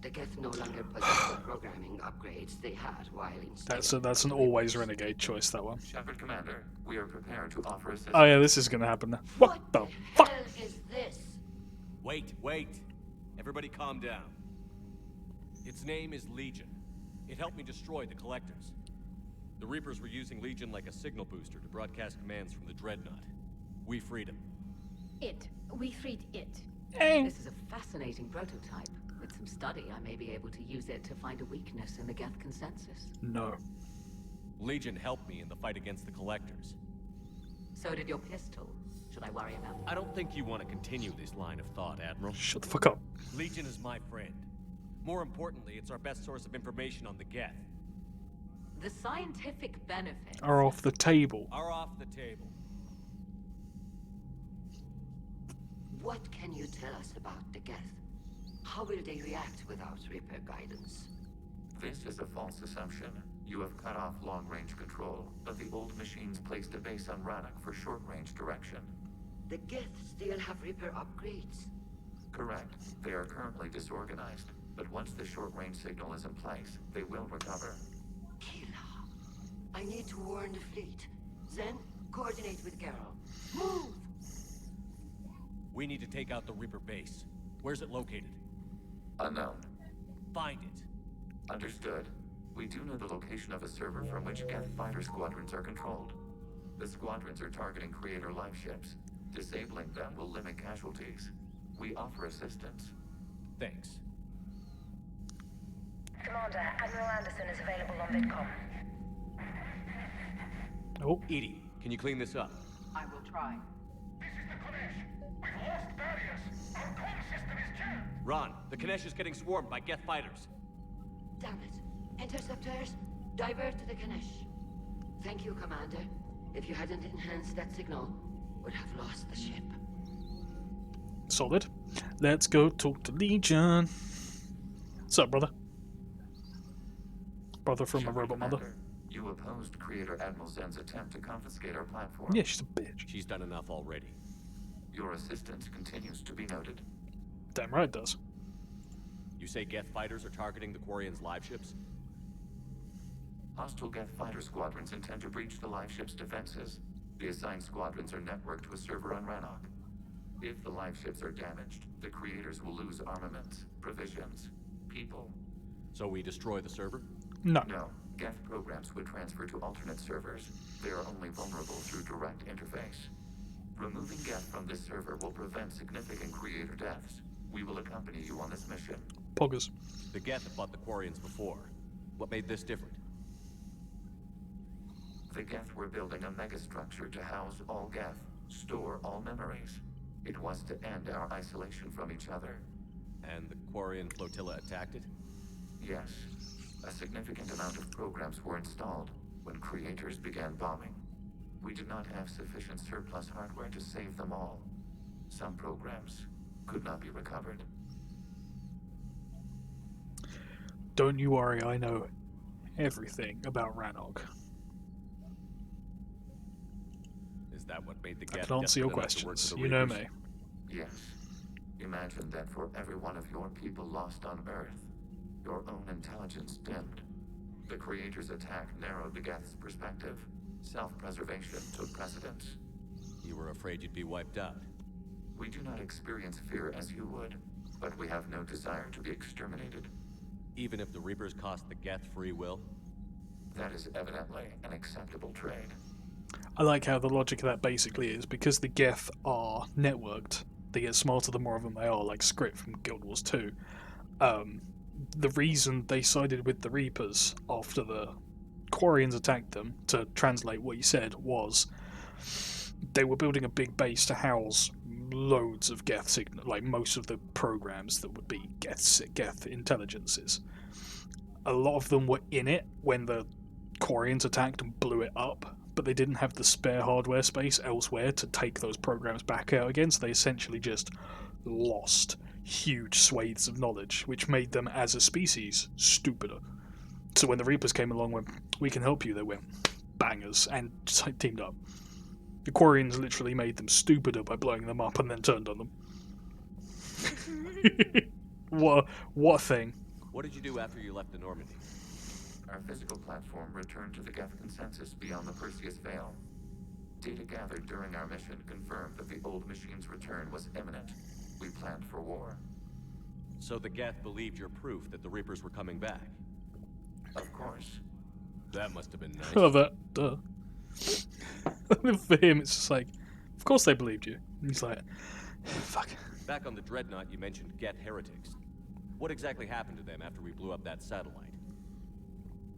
The Geth no longer possess the programming upgrades they had while in That's an always Renegade choice, that one. Shepard Commander, we are prepared to offer assistance. Oh yeah, this is gonna happen now. What the fuck? is this? Wait. Everybody calm down. Its name is Legion. It helped me destroy the Collectors. The Reapers were using Legion like a signal booster to broadcast commands from the Dreadnought. We freed him. We freed it. This is a fascinating prototype. With some study, I may be able to use it to find a weakness in the Geth consensus. No. Legion helped me in the fight against the Collectors. So did your pistol. Should I worry about that? I don't think you want to continue this line of thought, Admiral. Shut the fuck up. Legion is my friend. More importantly, it's our best source of information on the Geth. The scientific benefits Are off the table. Are off the table. What can you tell us about the Geth? How will they react without Reaper guidance? This is a false assumption. You have cut off long-range control, but the old machines placed a base on Rannoch for short-range direction. The Geth still have Reaper upgrades. Correct. They are currently disorganized, but once the short-range signal is in place, they will recover. Kila, I need to warn the fleet. Then, coordinate with Garrel. Move! We need to take out the Reaper base. Where's it located? Unknown. Find it. Understood. We do know the location of a server from which Geth fighter squadrons are controlled. The squadrons are targeting Creator life ships. Disabling them will limit casualties. We offer assistance. Thanks. Commander, Admiral Anderson is available on VidCom. Oh. Edie, can you clean this up? I will try. We've lost barriers. Our comm system is jammed. Ron, the Kinesh is getting swarmed by Geth fighters. Damn it. Interceptors? Divert to the Ganesh. Thank you, Commander. If you hadn't enhanced that signal, would have lost the ship. Solid. Let's go talk to Legion. What's up, brother? Brother from my robot mother. You opposed Creator Admiral Zen's attempt to confiscate our platform. Yeah, she's a bitch. She's done enough already. Your assistance continues to be noted. Damn right it does. You say Geth fighters are targeting the Quarians' live ships? Hostile Geth fighter squadrons intend to breach the live ship's defenses. The assigned squadrons are networked to a server on Rannoch. If the live ships are damaged, the creators will lose armaments, provisions, people. So we destroy the server? No. No. Geth programs would transfer to alternate servers. They are only vulnerable through direct interface. Removing Geth from this server will prevent significant creator deaths. We will accompany you on this mission. Poggers. The Geth have fought the Quarians before. What made this different? The Geth were building a megastructure to house all Geth, store all memories. It was to end our isolation from each other. And the Quarian flotilla attacked it? Yes. A significant amount of programs were installed when creators began bombing. We did not have sufficient surplus hardware to save them all. Some programs could not be recovered. Don't you worry, I know everything about Rannoch. Is that what made the I Geth can answer your desperate enough to work questions. for the You know Reapers? me. Yes. Imagine that for every one of your people lost on Earth, your own intelligence dimmed. The Creator's attack narrowed the Geth's perspective. Self-preservation took precedence. You were afraid you'd be wiped out. We do not experience fear as you would, but we have no desire to be exterminated. Even if the Reapers cost the Geth free will? That is evidently an acceptable trade. I like how the logic of that basically is because the Geth are networked, they get smarter the more of them they are, like Script from Guild Wars 2. The reason they sided with the Reapers after the Quarians attacked them, to translate what you said, was they were building a big base to house loads of Geth signal, like most of the programs that would be Geth intelligences. A lot of them were in it when the Quarians attacked and blew it up, but they didn't have the spare hardware space elsewhere to take those programs back out again, so they essentially just lost huge swathes of knowledge, which made them, as a species, stupider. So when the Reapers came along and went, we can help you, they went bangers and teamed up. The Quarians literally made them stupider by blowing them up and then turned on them. What a thing. What did you do after you left the Normandy? Our physical platform returned to the Geth consensus beyond the Perseus Veil. Data gathered during our mission confirmed that the old machine's return was imminent. We planned for war. So the Geth believed your proof that the Reapers were coming back? Of course. That must have been nice. I love that. Duh. For him, it's just like, of course they believed you. And he's like, fuck. Back on the Dreadnought, you mentioned Geth heretics. What exactly happened to them after we blew up that satellite?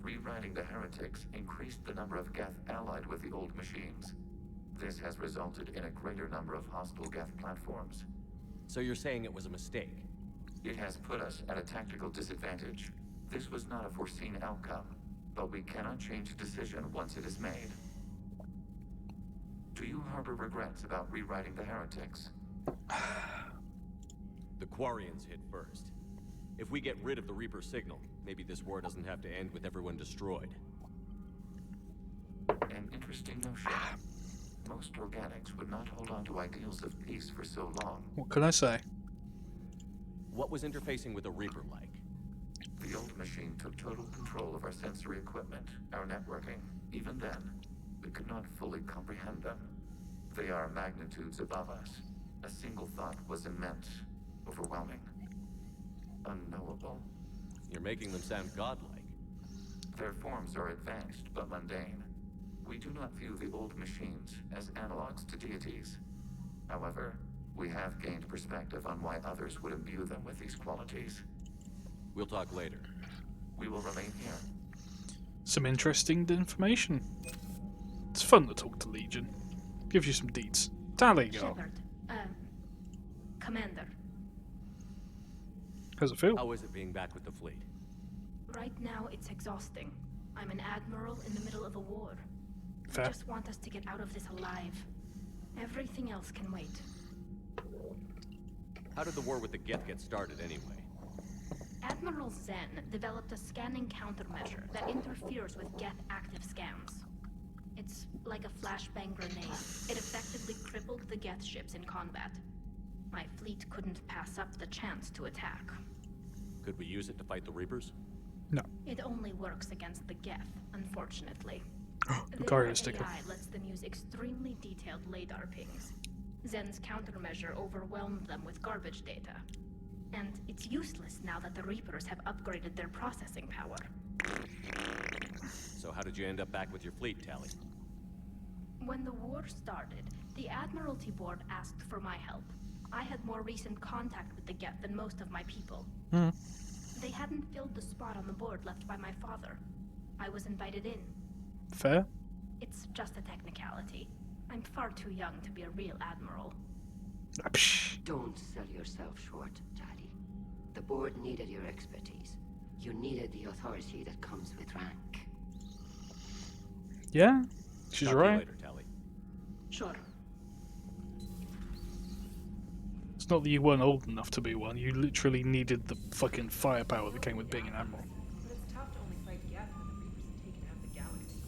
Rewriting the heretics increased the number of Geth allied with the old machines. This has resulted in a greater number of hostile Geth platforms. So you're saying it was a mistake? It has put us at a tactical disadvantage. This was not a foreseen outcome, but we cannot change a decision once it is made. Do you harbor regrets about rewriting the heretics? The Quarians hit first. If we get rid of the Reaper signal, maybe this war doesn't have to end with everyone destroyed. An interesting notion. Most organics would not hold on to ideals of peace for so long. What can I say? What was interfacing with a Reaper like? The old machine took total control of our sensory equipment, our networking. Even then, we could not fully comprehend them. They are magnitudes above us. A single thought was immense, overwhelming, unknowable. You're making them sound godlike. Their forms are advanced but mundane. We do not view the old machines as analogs to deities. However, we have gained perspective on why others would imbue them with these qualities. We'll talk later. We will remain here. Some interesting information. It's fun to talk to Legion. Gives you some deeds. Tally go. Shepard, Commander, How's it feel? How is it being back with the fleet? right now it's exhausting. I'm an admiral in the middle of a war. Fair. I just want us to get out of this alive. Everything else can wait. How did the war with the Geth get started anyway? Admiral Zen developed a scanning countermeasure that interferes with Geth active scans. It's like a flashbang grenade. It effectively crippled the Geth ships in combat. My fleet couldn't pass up the chance to attack. Could we use it to fight the Reapers? No. It only works against the Geth, unfortunately. Lucario Their sticker. AI lets them use extremely detailed LADAR pings. Zen's countermeasure overwhelmed them with garbage data. And it's useless now that the Reapers have upgraded their processing power. So how did you end up back with your fleet, Tali? When the war started, the Admiralty Board asked for my help. I had more recent contact with the Geth than most of my people. They hadn't filled the spot on the board left by my father. I was invited in. Fair. It's just a technicality. I'm far too young to be a real admiral. Don't sell yourself short, Tali. The board needed your expertise. You needed the authority that comes with rank. Yeah, she's Talk to you right. later, Tali. Sure. It's not that you weren't old enough to be one. You literally needed the fucking firepower that came with being an admiral. But it's tough to only fight Geth when the Reapers have taken out the galaxy.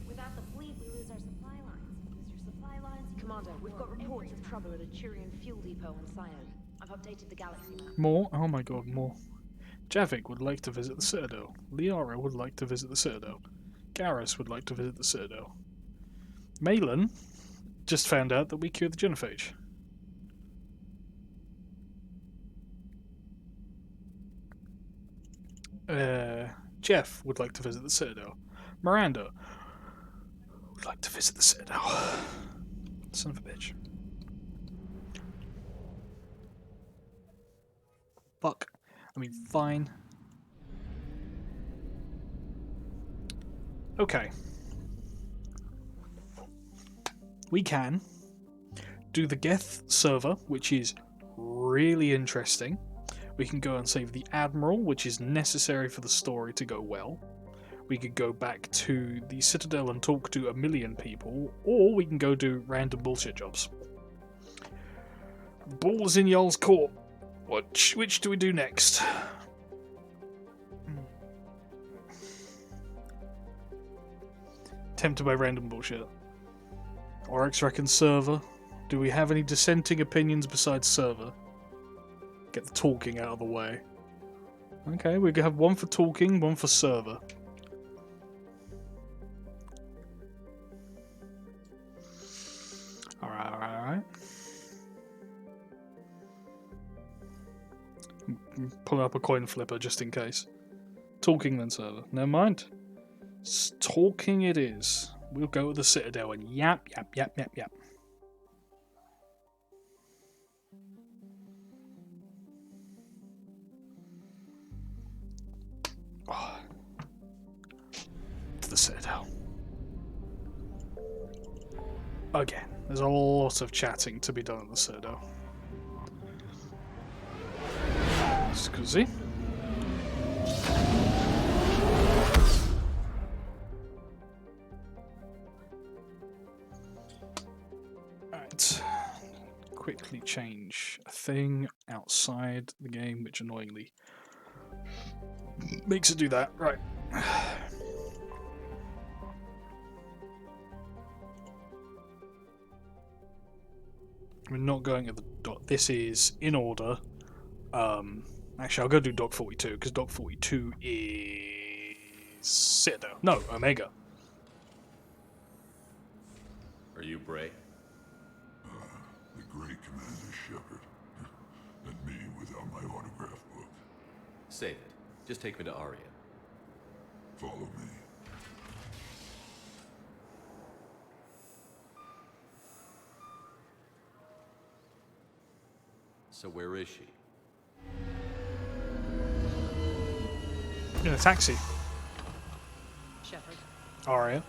Without the fleet, we lose our supply lines. Lose your supply lines. Commander, we've got reports of trouble at a Turian fuel depot on Scion. I've updated the galaxy map. More? Oh my god, more. Javik would like to visit the Citadel. Liara would like to visit the Citadel. Garrus would like to visit the Citadel. Malin just found out that we cured the genophage. Jeff would like to visit the Citadel. Miranda would like to visit the Citadel. Son of a bitch. Fuck. I mean, fine. Okay. We can do the Geth server, which is really interesting. We can go and save the Admiral, which is necessary for the story to go well. We could go back to the Citadel and talk to 1 million people, or we can go do random bullshit jobs. The ball's in y'all's court. Which do we do next? Tempted by random bullshit. Oryx reckons server. Do we have any dissenting opinions besides server? Get the talking out of the way. Okay, we can have one for talking, one for server. Alright. Pull up a coin flipper just in case. Talking then server. Never mind. Talking it is. We'll go with the Citadel and yap. Oh. To the Citadel. Again, there's a lot of chatting to be done at the Citadel. Scusi. Alright. Quickly change a thing outside the game, which annoyingly makes it do that. Right. We're not going at the dot. This is in order. Actually, I'll go do Dock 42 because Dock 42 is Citadel. No, Omega. Are you Bray? The great Commander Shepard. And me without my autograph book. Save it. Just take me to Aria. Follow me. So where is she? In a taxi. Shepard. Aria.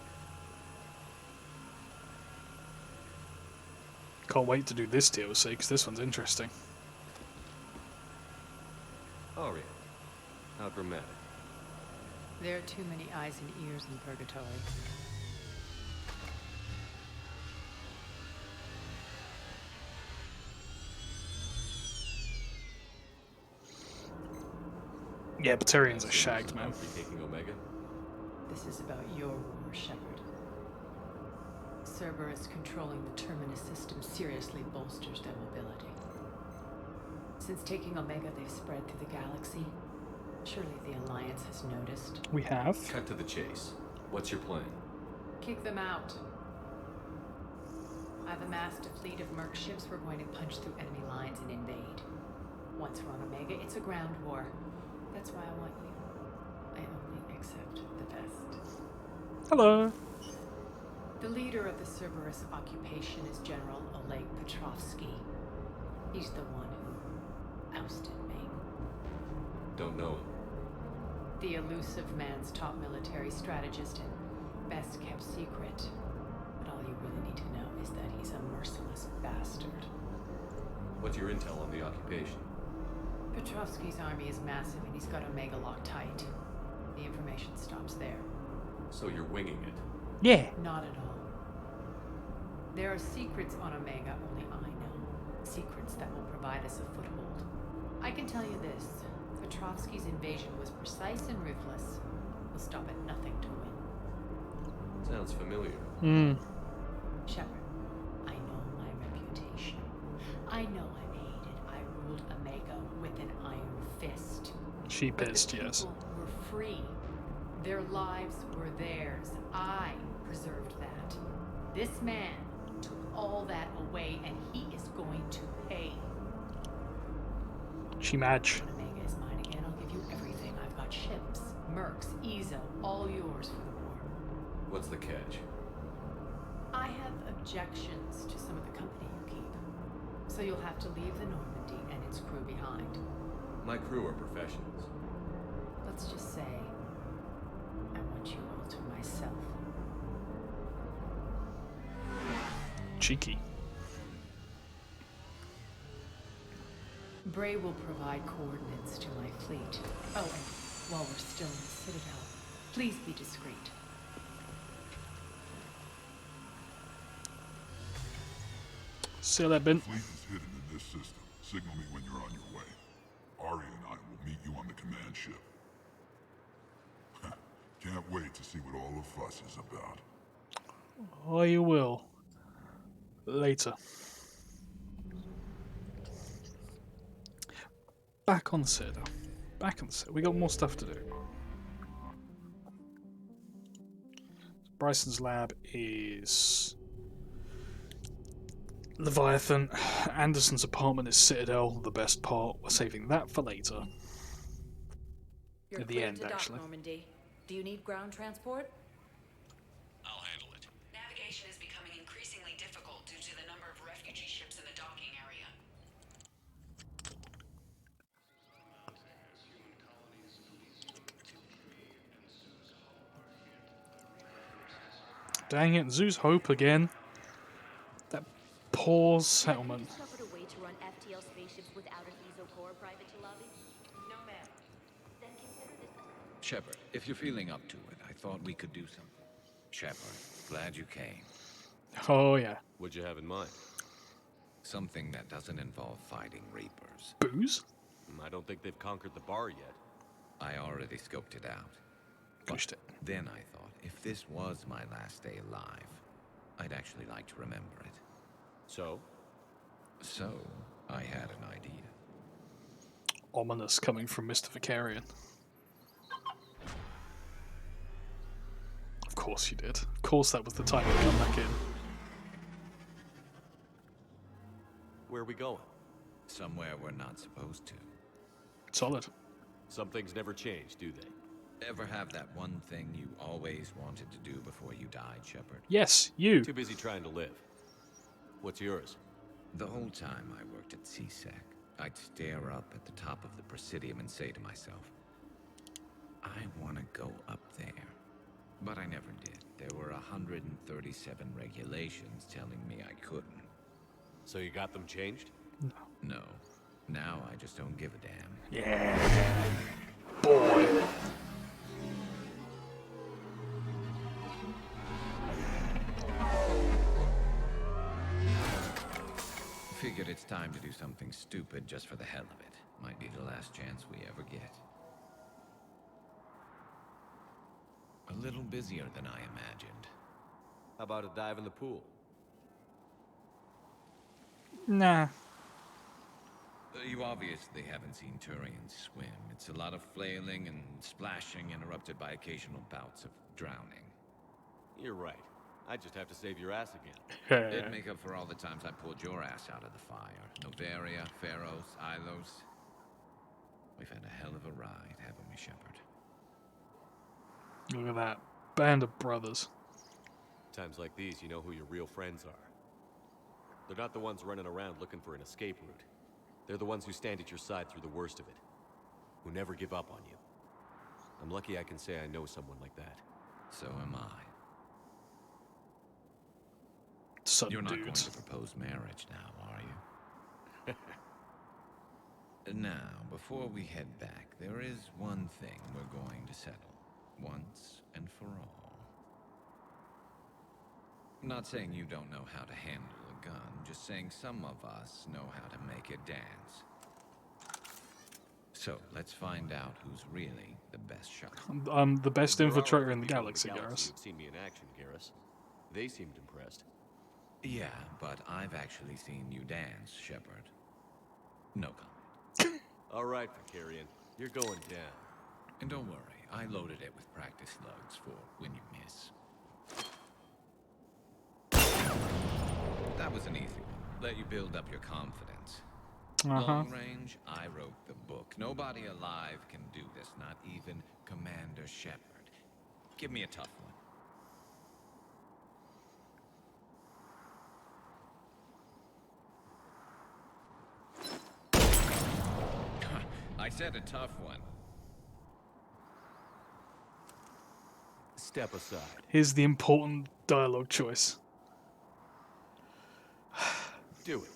Can't wait to do this DLC because this one's interesting. Aria. How dramatic. There are too many eyes and ears in Purgatory. Yeah, Batarians are shagged, man. Taking Omega? This is about your war, Shepard. Cerberus controlling the Terminus system seriously bolsters their mobility. Since taking Omega, they've spread through the galaxy. Surely the Alliance has noticed. We have. Cut to the chase. What's your plan? Kick them out. I've amassed a fleet of merc ships. We're going to punch through enemy lines and invade. Once we're on Omega, it's a ground war. That's why I want you. I only accept the best. Hello. The leader of the Cerberus occupation is General Oleg Petrovsky. He's the one who ousted me. Don't know him. The elusive man's top military strategist and best kept secret. But all you really need to know is that he's a merciless bastard. What's your intel on the occupation? Petrovsky's army is massive and he's got Omega locked tight. The information stops there. So you're winging it? Yeah. Not at all. There are secrets on Omega only I know. Secrets that will provide us a foothold. I can tell you this. Petrovsky's invasion was precise and ruthless. We'll stop at nothing to win. Sounds familiar. Shepard, I know my reputation. I know I'm hated. I ruled Omega with an iron fist. She But pissed, the yes. people were free. Their lives were theirs. I preserved that. This man took all that away, and he is going to pay. She match. When Omega is mine again, I'll give you everything. I've got ships, mercs, Ezo, all yours for the war. What's the catch? I have objections to some of the company you keep. So you'll have to leave the Normandy and its crew behind. My crew are professionals. Let's just say, I want you all to myself. Cheeky. Bray will provide coordinates to my fleet. Oh, and while we're still in the Citadel, please be discreet. See that, Ben? Fleet is hidden in this system. Signal me when you're on your way. Ari and I will meet you on the command ship. Can't wait to see what all the fuss is about. Oh, you will. Later. Back on the Citadel. Back on the Citadel. We got more stuff to do. Bryson's lab is Leviathan. Anderson's apartment is Citadel, the best part. We're saving that for later. You're At the clear end, to dock, actually. Normandy. Do you need ground transport? I'll handle it. Navigation is becoming increasingly difficult due to the number of refugee ships in the docking area. Dang it, Zeus Hope again. That poor settlement. Discovered a way to run FTL spaceships without an ESO core private to lobby? No, ma'am. Then consider this a... Shepard, if you're feeling up to it, I thought we could do something. Shepard, glad you came. Oh, yeah. What'd you have in mind? Something that doesn't involve fighting Reapers. Booze? I don't think they've conquered the bar yet. I already scoped it out. Finished it. Then I thought, if this was my last day alive, I'd actually like to remember it. So? So, I had an idea. Ominous coming from Mr. Vicarian. Of course you did. Of course that was the time to come back in. Where are we going? Somewhere we're not supposed to. Solid. Some things never change, do they? Ever have that one thing you always wanted to do before you died, Shepard? Yes, you. Too busy trying to live. What's yours? The whole time I worked at CSEC, I'd stare up at the top of the Presidium and say to myself, I want to go up there. But I never did. There were 137 regulations telling me I couldn't. So you got them changed? No. Now I just don't give a damn. Yeah. Boy. time to do something stupid just for the hell of it. Might be the last chance we ever get. A little busier than I imagined. How about a dive in the pool? Nah. You obviously haven't seen Turians swim. It's a lot of flailing and splashing, interrupted by occasional bouts of drowning. You're right. I just have to save your ass again. It'd make up for all the times I pulled your ass out of the fire. Noveria, Pharos, Ilos. We've had a hell of a ride, haven't we, Shepard? Look at that. Band of brothers. Times like these, you know who your real friends are. They're not the ones running around looking for an escape route. They're the ones who stand at your side through the worst of it. Who never give up on you. I'm lucky I can say I know someone like that. So am I. Some You're not dudes. going to propose marriage now, are you? Now, before we head back, there is one thing we're going to settle. Once and for all. I'm not saying you don't know how to handle a gun, just saying some of us know how to make it dance. So, let's find out who's really the best shot. I'm the best There are infiltrator in the people galaxy, Garrus. who've seen me in action, Garrus. They seemed impressed. Yeah, but I've actually seen you dance, Shepard. No comment. All right, Vicarian. You're going down. And don't worry, I loaded it with practice slugs for when you miss. That was an easy one. Let you build up your confidence. Long range, I wrote the book. Nobody alive can do this, not even Commander Shepard. Give me a tough one. I said a tough one. Step aside. Here's the important dialogue choice. Do it.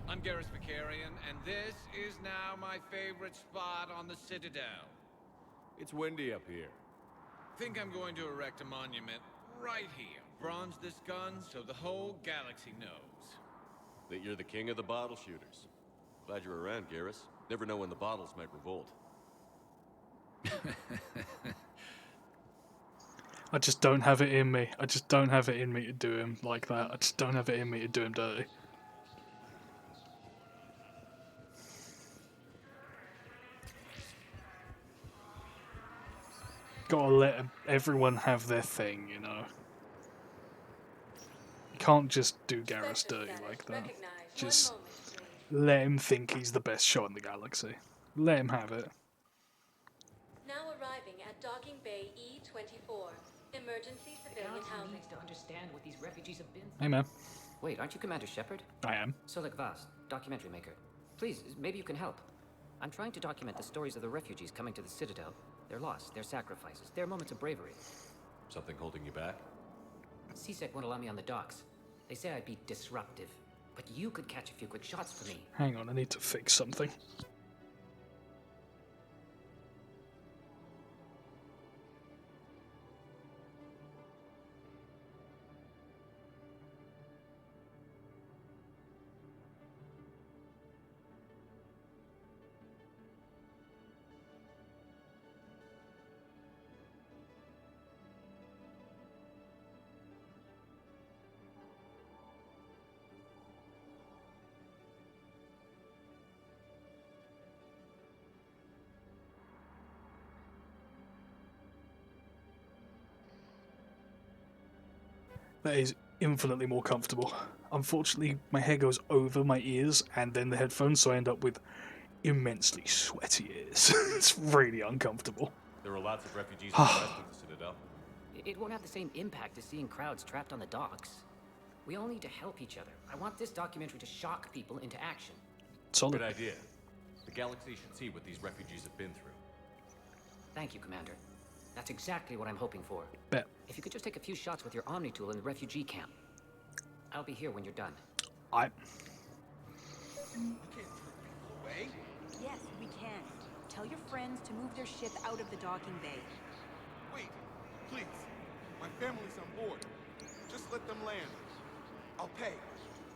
I'm Garrus Vicarian, and this is now my favorite spot on the Citadel. It's windy up here. Think I'm going to erect a monument right here. Bronze this gun so the whole galaxy knows. That you're the king of the bottle shooters. Glad you're around, Garrus. Never know when the bottles might revolt. I just don't have it in me. I just don't have it in me to do him like that. I just don't have it in me to do him dirty. Gotta let everyone have their thing, you know. You can't just do Garrus dirty like that. Just let him think he's the best shot in the galaxy. Let him have it. Now arriving at Docking Bay E-24. Emergency civilian housing. Needs to understand what these refugees have been. Hey, man. Wait, aren't you Commander Shepard? I am. Solek Vast, documentary maker. Please, maybe you can help. I'm trying to document the stories of the refugees coming to the Citadel. Their loss, their sacrifices, their moments of bravery. Something holding you back? CSEC won't allow me on the docks. They say I'd be disruptive. But you could catch a few quick shots for me. Hang on, I need to fix something. That is infinitely more comfortable. Unfortunately, my hair goes over my ears and then the headphones, so I end up with immensely sweaty ears. It's really uncomfortable. There are lots of refugees in the rest of the Citadel. It won't have the same impact as seeing crowds trapped on the docks. We all need to help each other. I want this documentary to shock people into action. Solid. Good idea. The galaxy should see what these refugees have been through. Thank you, Commander. That's exactly what I'm hoping for. Bet. If you could just take a few shots with your Omni tool in the refugee camp. I'll be here when you're done. I... Away? Yes, we can. Tell your friends to move their ship out of the docking bay. Wait, please. My family's on board. Just let them land. I'll pay.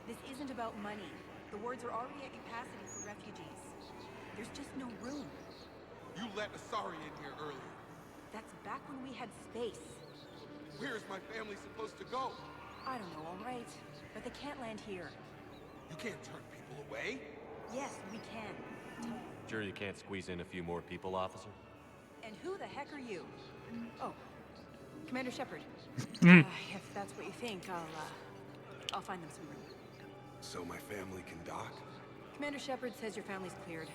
This isn't about money. The wards are already at capacity for refugees. There's just no room. You let Asari in here earlier. That's back when we had space. Where is my family supposed to go? I don't know, all right. But they can't land here. You can't turn people away. Yes, we can. Sure you can't squeeze in a few more people, officer? And who the heck are you? Oh, Commander Shepard. If that's what you think, I'll find them some room. So my family can dock? Commander Shepard says your family's cleared.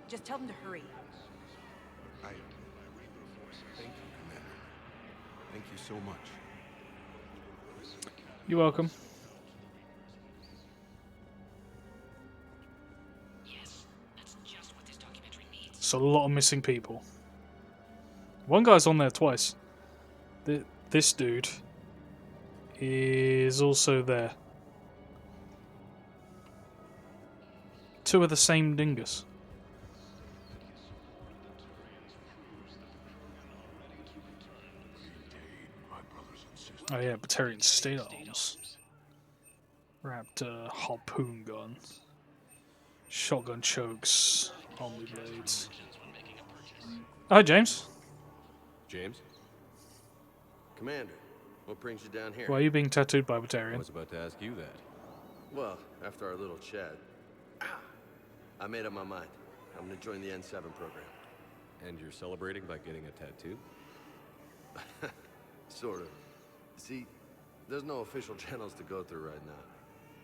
Just tell them to hurry. Thank you, Commander. Thank you so much. You're welcome. Yes, that's just what this documentary needs. It's a lot of missing people. One guy's on there twice. This dude is also there. Two of the same dingus. Oh yeah, Batarian state arms. Raptor harpoon gun. Shotgun chokes. Army blades. Hi, James. James? Commander, what brings you down here? Why are you being tattooed by I Batarian? was about to ask you that. Well, after our little chat, I made up my mind. I'm gonna join the N7 program. And you're celebrating by getting a tattoo? Sort of. See, there's no official channels to go through right now.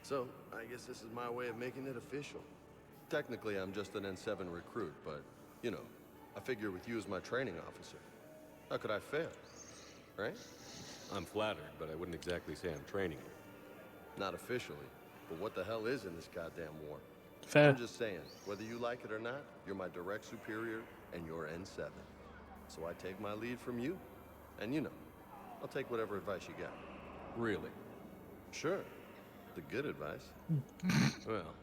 So, I guess this is my way of making it official. Technically, I'm just an N7 recruit, but, you know, I figure with you as my training officer, how could I fail? Right? I'm flattered, but I wouldn't exactly say I'm training you. Not officially, but what the hell is in this goddamn war? Fair. I'm just saying, whether you like it or not, you're my direct superior, and you're N7. So I take my lead from you, and you know, I'll take whatever advice you got. Really? Sure. The good advice. Well,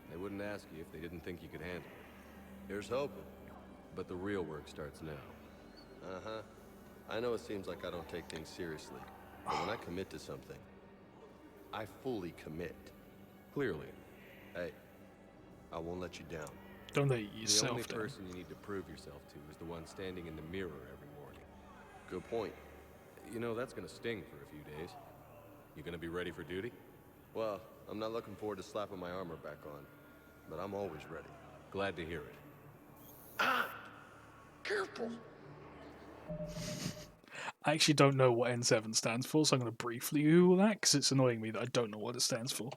they wouldn't ask you if they didn't think you could handle it. Here's hoping. But the real work starts now. Uh-huh. I know it seems like I don't take things seriously, but when I commit to something, I fully commit. Clearly. Hey, I won't let you down. Don't let yourself The only down. person you need to prove yourself to is the one standing in the mirror every morning. Good point. You know, that's gonna sting for a few days. You gonna be ready for duty? Well, I'm not looking forward to slapping my armor back on, but I'm always ready. Glad to hear it. Careful! I actually don't know what N7 stands for, so I'm going to briefly Google that because it's annoying me that I don't know what it stands for.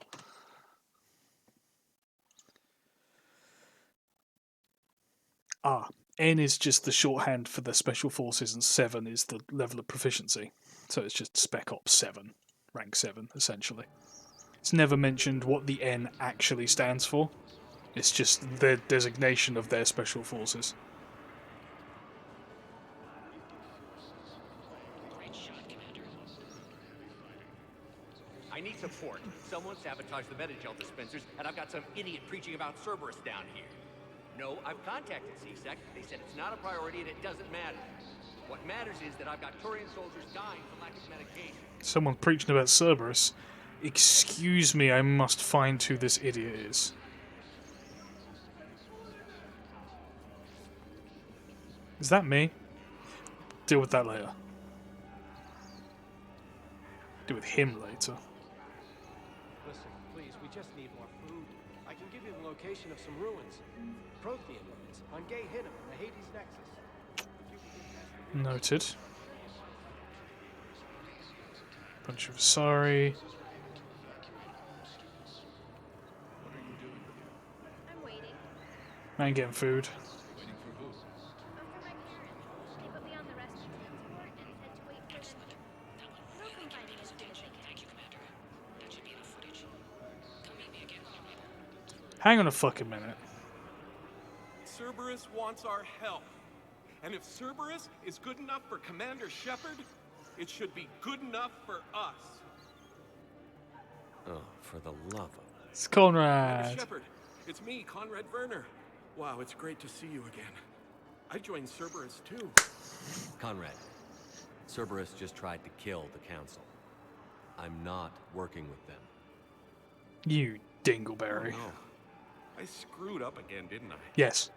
N is just the shorthand for the Special Forces, and 7 is the level of proficiency. So it's just Spec Ops 7, rank 7, essentially. It's never mentioned what the N actually stands for. It's just the designation of their Special Forces. I need support. Someone sabotaged the Metagel dispensers, and I've got some idiot preaching about Cerberus down here. No, I've contacted CSEC. They said it's not a priority and it doesn't matter. What matters is that I've got Turian soldiers dying from lack of medication. Someone preaching about Cerberus. Excuse me, I must find who this idiot is. Is that me? Deal with that later. Deal with him later. Listen, please, we just need more food. I can give you the location of some ruins. Prothean ruins on Gay Hinnom in the Hades Nexus. Noted. Bunch of sorry. I'm waiting. Man getting food. Waiting for who? For my parents. They put me on the rescue transport and said to wait for them. They'll come find me as soon as they can. Thank you, Commander. That should be enough footage. Come meet me again when you're ready. Hang on a fucking minute. Cerberus wants our help. And if Cerberus is good enough for Commander Shepard, it should be good enough for us. Oh, for the love of... It's Commander Conrad. Shepard, it's me, Conrad Werner. Wow, it's great to see you again. I joined Cerberus too. Conrad, Cerberus just tried to kill the Council. I'm not working with them. You dingleberry. Oh, no. I screwed up again, didn't I? Yes.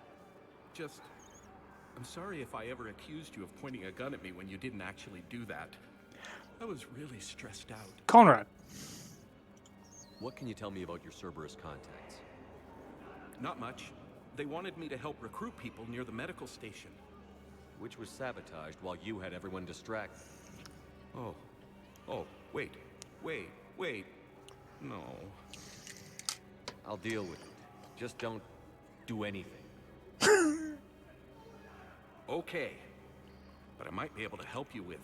I'm sorry if I ever accused you of pointing a gun at me when you didn't actually do that. I was really stressed out. Conrad. What can you tell me about your Cerberus contacts? Not much. They wanted me to help recruit people near the medical station. Which was sabotaged while you had everyone distracted. Oh, wait. No. I'll deal with it. Just don't do anything. Okay. But I might be able to help you with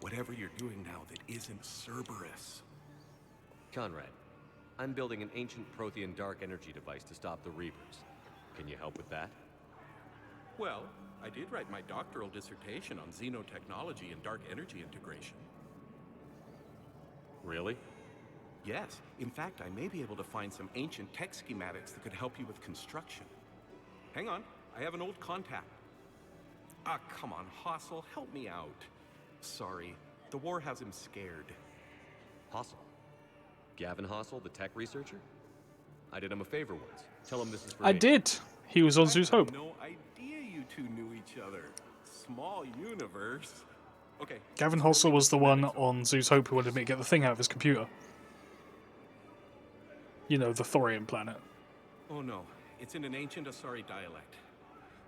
whatever you're doing now that isn't Cerberus. Conrad, I'm building an ancient Prothean dark energy device to stop the Reapers. Can you help with that? Well, I did write my doctoral dissertation on xenotechnology and dark energy integration. Really? Yes. In fact, I may be able to find some ancient tech schematics that could help you with construction. Hang on. I have an old contact. Ah, come on, Hossel, help me out. Sorry. The war has him scared. Hossel? Gavin Hossel, the tech researcher? I did him a favor once. Tell him this is for me. I did. He was on Zeus Hope. I had no idea you two knew each other. Small universe. Okay. Gavin Hossel was the one on Zeus Hope who wanted me to get the thing out of his computer. You know, the Thorium planet. Oh no, it's in an ancient Asari dialect.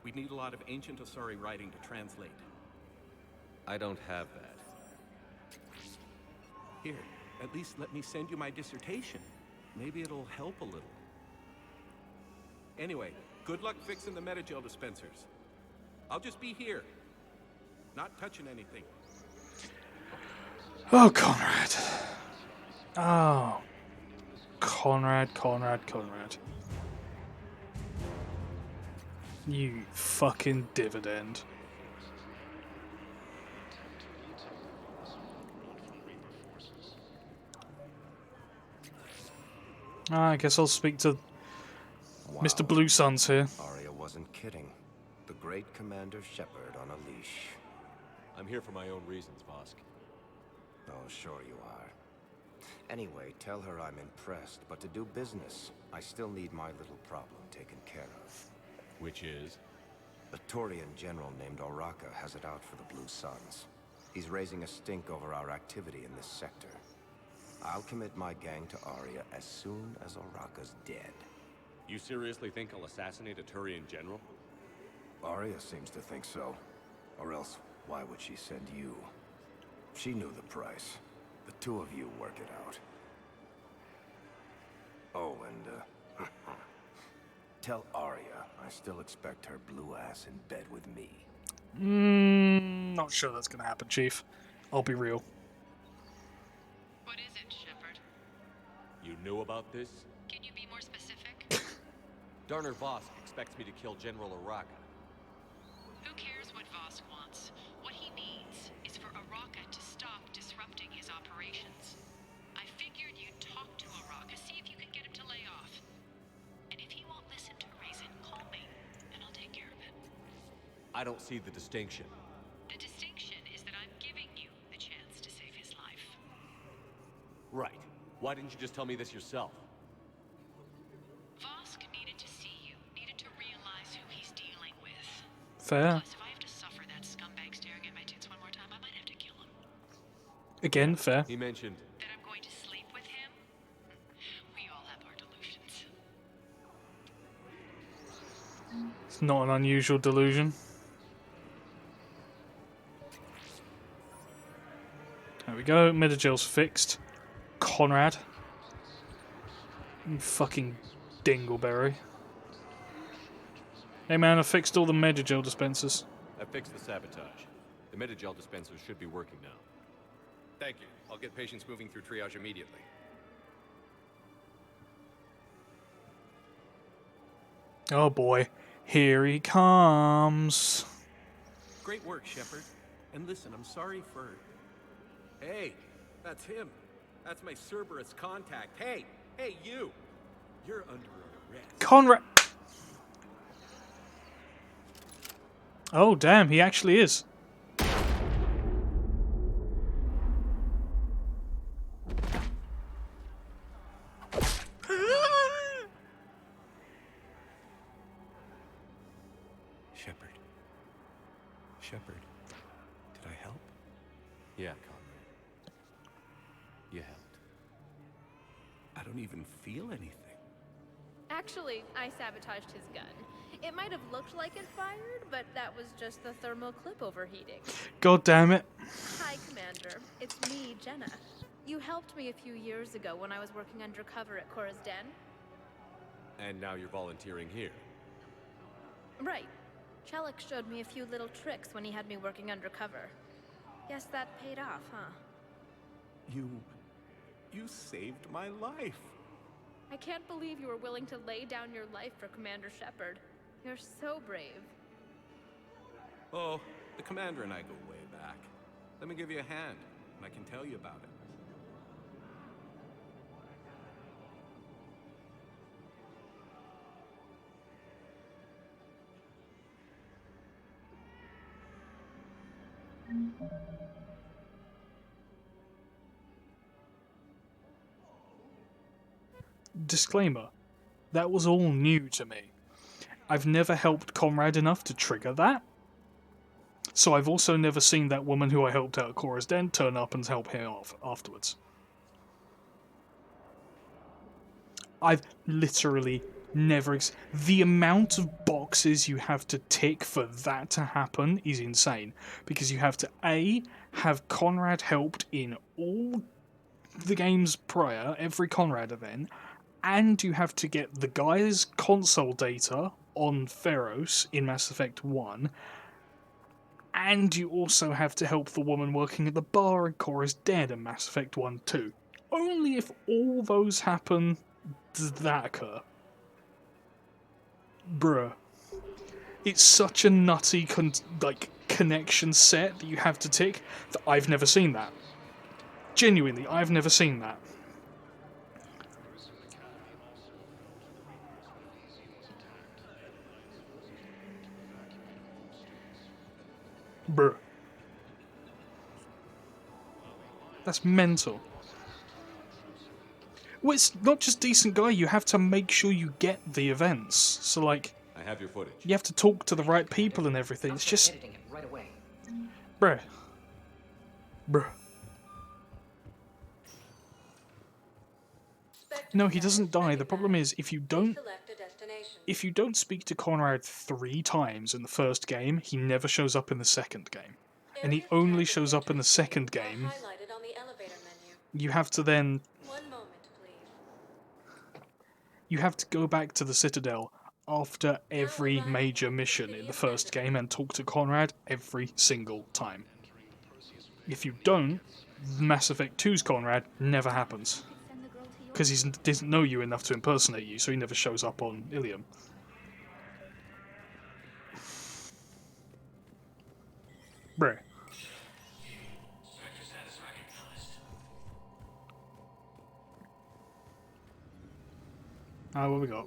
We'd need a lot of ancient Asari writing to translate. I don't have that. Here, at least let me send you my dissertation. Maybe it'll help a little. Anyway, good luck fixing the Metagel dispensers. I'll just be here. Not touching anything. Oh, Conrad. Oh. Conrad. You fucking dividend. I guess I'll speak to Mr. Blue Suns here. Arya wasn't kidding. The great Commander Shepard on a leash. I'm here for my own reasons, Vosk. Oh, sure you are. Anyway, tell her I'm impressed, but to do business, I still need my little problem taken care of. Which is? A Turian general named Oraka has it out for the Blue Suns. He's raising a stink over our activity in this sector. I'll commit my gang to Arya as soon as Oraka's dead. You seriously think I'll assassinate a Turian general? Arya seems to think so. Or else, why would she send you? She knew the price. The two of you work it out. Oh, and, tell Arya I still expect her blue ass in bed with me. Not sure that's gonna happen, Chief. I'll be real. What is it, Shepard? You knew about this? Can you be more specific? Darner Vosk expects me to kill General Oraka. Who cares what Vosk wants? What he needs is for Oraka to stop disrupting his operations. I figured you'd talk to Oraka, see if you can get him to lay off. And if he won't listen to reason, call me, and I'll take care of it. I don't see the distinction. The distinction is that I'm giving you the chance to save his life. Right. Why didn't you just tell me this yourself? Vosk needed to see you, needed to realize who he's dealing with. Fair. Plus, if I have to suffer that scumbag staring at my tits one more time, I might have to kill him. Again, fair. He mentioned That I'm going to sleep with him? We all have our delusions. It's not an unusual delusion. There we go. Metagel's fixed. Conrad. You fucking dingleberry. Hey man, I fixed all the Metagel dispensers. I fixed the sabotage. The Metagel dispensers should be working now. Thank you. I'll get patients moving through triage immediately. Oh boy. Here he comes. Great work, Shepard. And listen, I'm sorry for... Hey, that's him. That's my Cerberus contact. Hey, you! You're under arrest. Conrad. Oh damn, he actually is. Shepard. Shepard, did I help? Yeah, Conrad. You helped. I don't even feel anything. Actually, I sabotaged his gun. It might have looked like it fired, but that was just the thermal clip overheating. God damn it. Hi, Commander. It's me, Jenna. You helped me a few years ago when I was working undercover at Cora's Den. And now you're volunteering here. Right. Chelik showed me a few little tricks when he had me working undercover. Guess that paid off, huh? You saved my life. I can't believe you were willing to lay down your life for Commander Shepard. You're so brave. Oh, the commander and I go way back. Let me give you a hand, and I can tell you about it. Disclaimer, that was all new to me. I've never helped Conrad enough to trigger that. So I've also never seen that woman who I helped out at Cora's Den turn up and help him off afterwards. I've literally never... The amount of boxes you have to tick for that to happen is insane. Because you have to A, have Conrad helped in all the games prior, every Conrad event, and you have to get the guy's console data on Feros in Mass Effect 1, and you also have to help the woman working at the bar in Cora's Den in Mass Effect 1 too. Only if all those happen does that occur. Bruh. It's such a nutty connection set that you have to tick that I've never seen that. Genuinely, I've never seen that. Bruh. That's mental. Well, it's not just decent guy, you have to make sure you get the events. So, like... I have your footage. You have to talk to the right people and everything. It's just... Editing it right away. Bruh. Bruh. No, he doesn't die. The problem is, if you don't speak to Conrad 3 times in the first game, he never shows up in the second game. And he only shows up in the second game. You have to then... You have to go back to the Citadel after every major mission in the first game and talk to Conrad every single time. If you don't, Mass Effect 2's Conrad never happens. Because he doesn't know you enough to impersonate you, so he never shows up on Ilium. Bruh. What we got?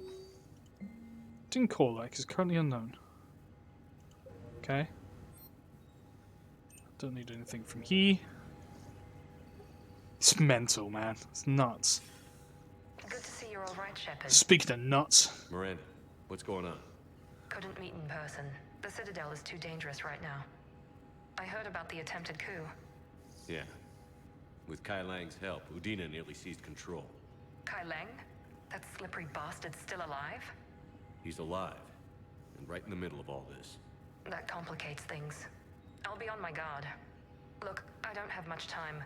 Didn't call that, because it's currently unknown. Okay. Don't need anything from here. It's mental, man. It's nuts. Good to see you're all right, Shepard. Speaking of nuts. Miranda, what's going on? Couldn't meet in person. The Citadel is too dangerous right now. I heard about the attempted coup. Yeah. With Kai Lang's help, Udina nearly seized control. Kai Lang? That slippery bastard's still alive? He's alive, and right in the middle of all this. That complicates things. I'll be on my guard. Look, I don't have much time,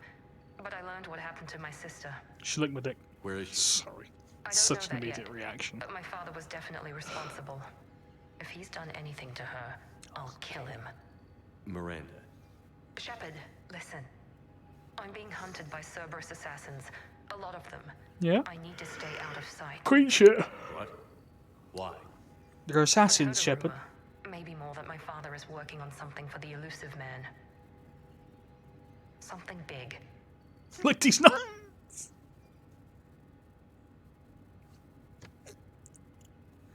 but I learned what happened to my sister. She licked my dick. Where is she? Sorry. I don't Such know an that immediate yet, reaction. But my father was definitely responsible. If he's done anything to her, I'll kill him. Miranda. Shepard, listen. I'm being hunted by Cerberus assassins. A lot of them. Yeah? I need to stay out of sight. Queen shit. What? Why? They're assassins, Shepard. Maybe more that my father is working on something for the elusive man. Something big. Like these nuts.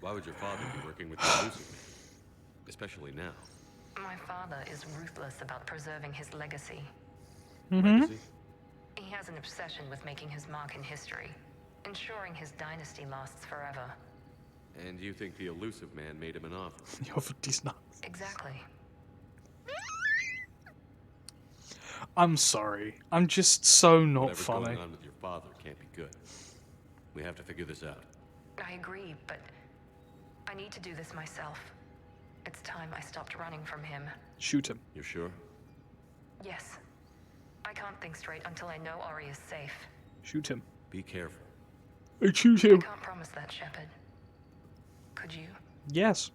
Why would your father be working with the elusive man? Especially now. My father is ruthless about preserving his legacy. Legacy? He has an obsession with making his mark in history, ensuring his dynasty lasts forever. And you think the elusive man made him an offer? He offered these nuts. Exactly. I'm sorry. I'm just so not Whatever's funny. going on with your father can't be good. We have to figure this out. I agree, but I need to do this myself. It's time I stopped running from him. Shoot him. You're sure? Yes. I can't think straight until I know Ari is safe. Shoot him. Be careful. I shoot him. I can't promise that, Shepard. Could you? Yes.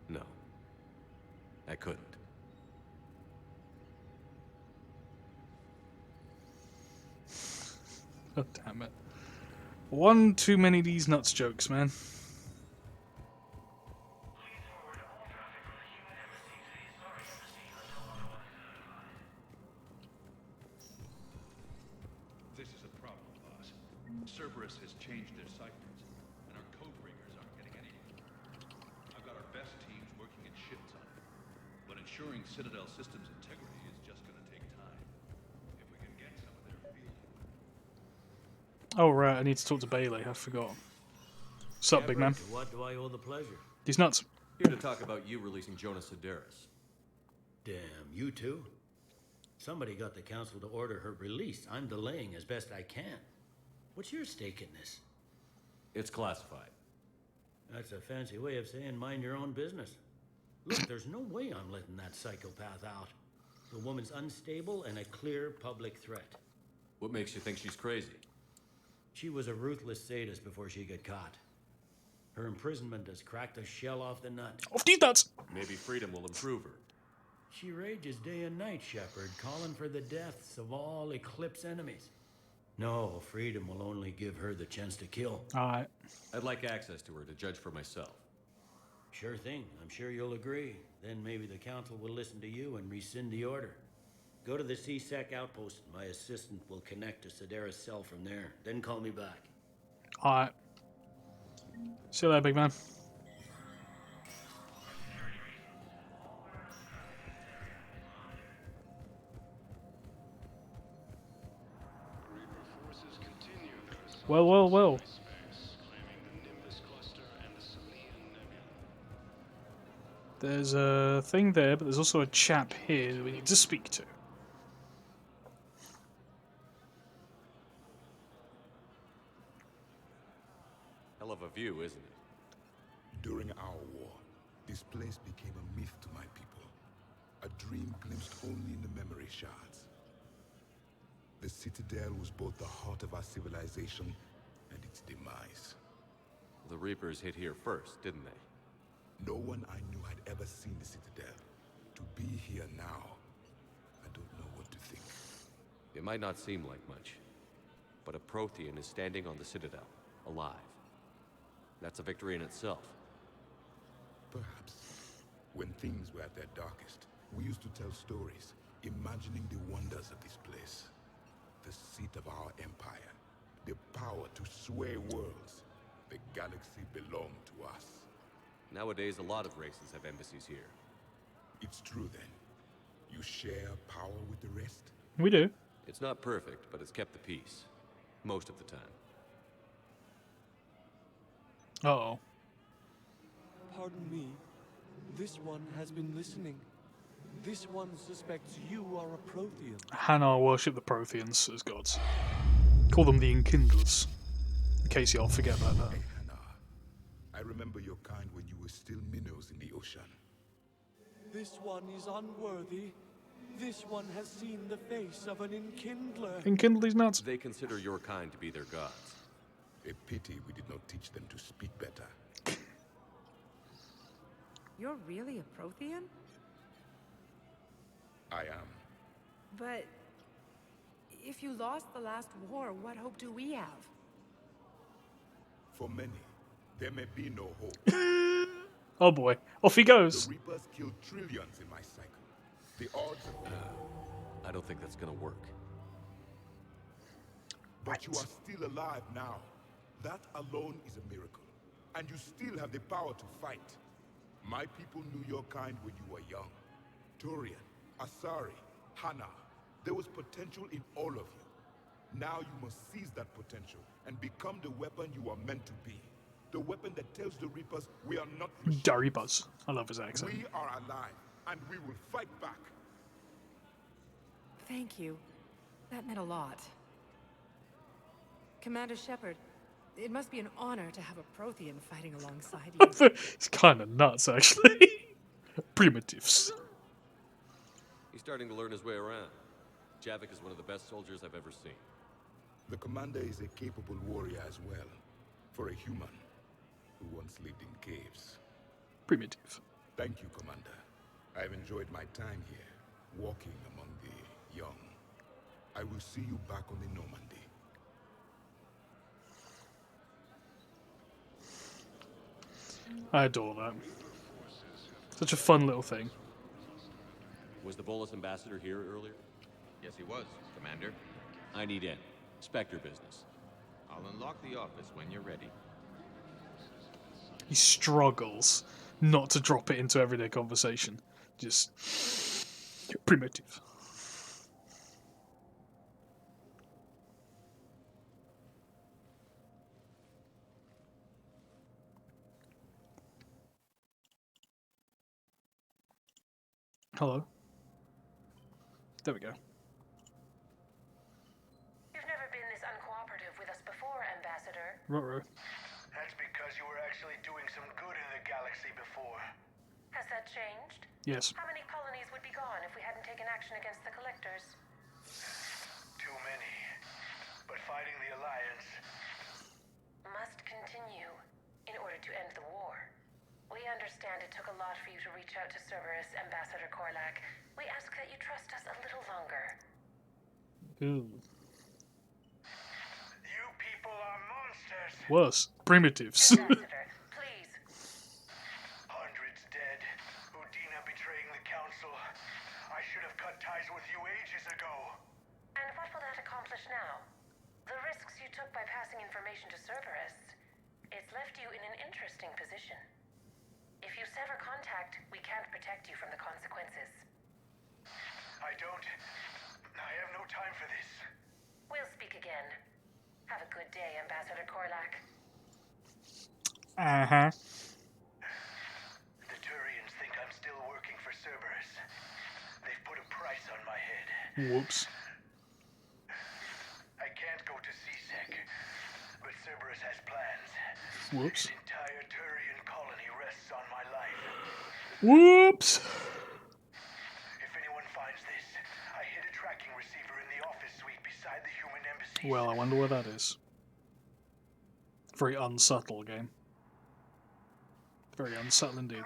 No. I couldn't. Oh, damn it. One too many of these nuts jokes, man. This is a problem, boss. Cerberus has changed their ciphers, and our code breakers aren't getting any. I've got our best teams working in shifts on it, but ensuring Citadel systems integrity is just going to take time. If we can get some of their field. Oh, right. I need to talk to Bailey. I forgot. What's up, big man? To what do I owe the pleasure? These nuts. Here to talk about you releasing Jonas Sedaris. Damn, you too? Somebody got the council to order her release. I'm delaying as best I can. What's your stake in this? It's classified. That's a fancy way of saying mind your own business. Look, there's no way I'm letting that psychopath out. The woman's unstable and a clear public threat. What makes you think she's crazy? She was a ruthless sadist before she got caught. Her imprisonment has cracked the shell off the nut. Off these nuts! Maybe freedom will improve her. She rages day and night, Shepard, calling for the deaths of all Eclipse enemies. No, freedom will only give her the chance to kill. Alright. I'd like access to her to judge for myself. Sure thing. I'm sure you'll agree. Then maybe the council will listen to you and rescind the order. Go to the C-Sec outpost. My assistant will connect to Sedaris' cell from there. Then call me back. Alright. See you later, big man. Well, well, well. There's a thing there, but there's also a chap here that we need to speak to. Hell of a view, isn't it? During our war, this place became a myth to my people. A dream glimpsed only in the memory shards. The Citadel was both the heart of our civilization and its demise. The Reapers hit here first, didn't they? No one I knew had ever seen the Citadel. To be here now, I don't know what to think. It might not seem like much, but a Prothean is standing on the Citadel, alive. That's a victory in itself. Perhaps. When things were at their darkest, we used to tell stories, imagining the wonders of this place. The seat of our empire, the power to sway worlds. The galaxy belonged to us. Nowadays, a lot of races have embassies here. It's true then. You share power with the rest? We do. It's not perfect, but it's kept the peace. Most of the time. Uh-oh. Pardon me. This one has been listening. This one suspects you are a Prothean. Hanar worship the Protheans as gods. Call them the Enkindlers. In case y'all forget about that. Hey, Hanar. I remember your kind when you were still minnows in the ocean. This one is unworthy. This one has seen the face of an Enkindler. Enkindle these nuts. They consider your kind to be their gods. A pity we did not teach them to speak better. You're really a Prothean? I am. But if you lost the last war, what hope do we have? For many, there may be no hope. Oh boy, off he goes. The Reapers killed trillions in my cycle. The odds of... I don't think that's gonna work. But you are still alive now. That alone is a miracle. And you still have the power to fight. My people knew your kind when you were young. Turian, Asari, Hanar. There was potential in all of you. Now you must seize that potential and become the weapon you are meant to be. The weapon that tells the Reapers we are not Daribas. I love his accent. We are alive, and we will fight back. Thank you. That meant a lot. Commander Shepard, it must be an honor to have a Prothean fighting alongside you. It's kind of nuts, actually. Primitives. He's starting to learn his way around. Javik is one of the best soldiers I've ever seen. The commander is a capable warrior as well, for a human who once lived in caves. Primitive. Thank you, Commander. I've enjoyed my time here, walking among the young. I will see you back on the Normandy. I adore that. Such a fun little thing. Was the Volus ambassador here earlier? Yes, he was, Commander. I need in. Spectre business. I'll unlock the office when you're ready. He struggles not to drop it into everyday conversation. Just primitive. Hello. There we go. You've never been this uncooperative with us before, Ambassador. Ruh-roh. That's because you were actually doing some good in the galaxy before. Has that changed? Yes. How many colonies would be gone if we hadn't taken action against the Collectors? Too many. But fighting the Alliance must continue in order to end the war. We understand it took a lot for you to reach out to Cerberus, Ambassador Korlak. We ask that you trust us a little longer. Ooh. You people are monsters. Worse. Primitives. Ambassador, please. Hundreds dead. Udina betraying the Council. I should have cut ties with you ages ago. And what will that accomplish now? The risks you took by passing information to Cerberus. It's left you in an interesting position. If you sever contact, we can't protect you from the consequences. I have no time for this. We'll speak again. Have a good day, Ambassador Korlak. Uh-huh. The Turians think I'm still working for Cerberus. They've put a price on my head. Whoops. I can't go to C-Sec, but Cerberus has plans. Whoops. His entire Turian colony rests on my life. Whoops. If anyone finds this, I hid a tracking receiver in the office suite beside the human embassy. Well, I wonder where that is. Very unsubtle game. Very unsubtle indeed.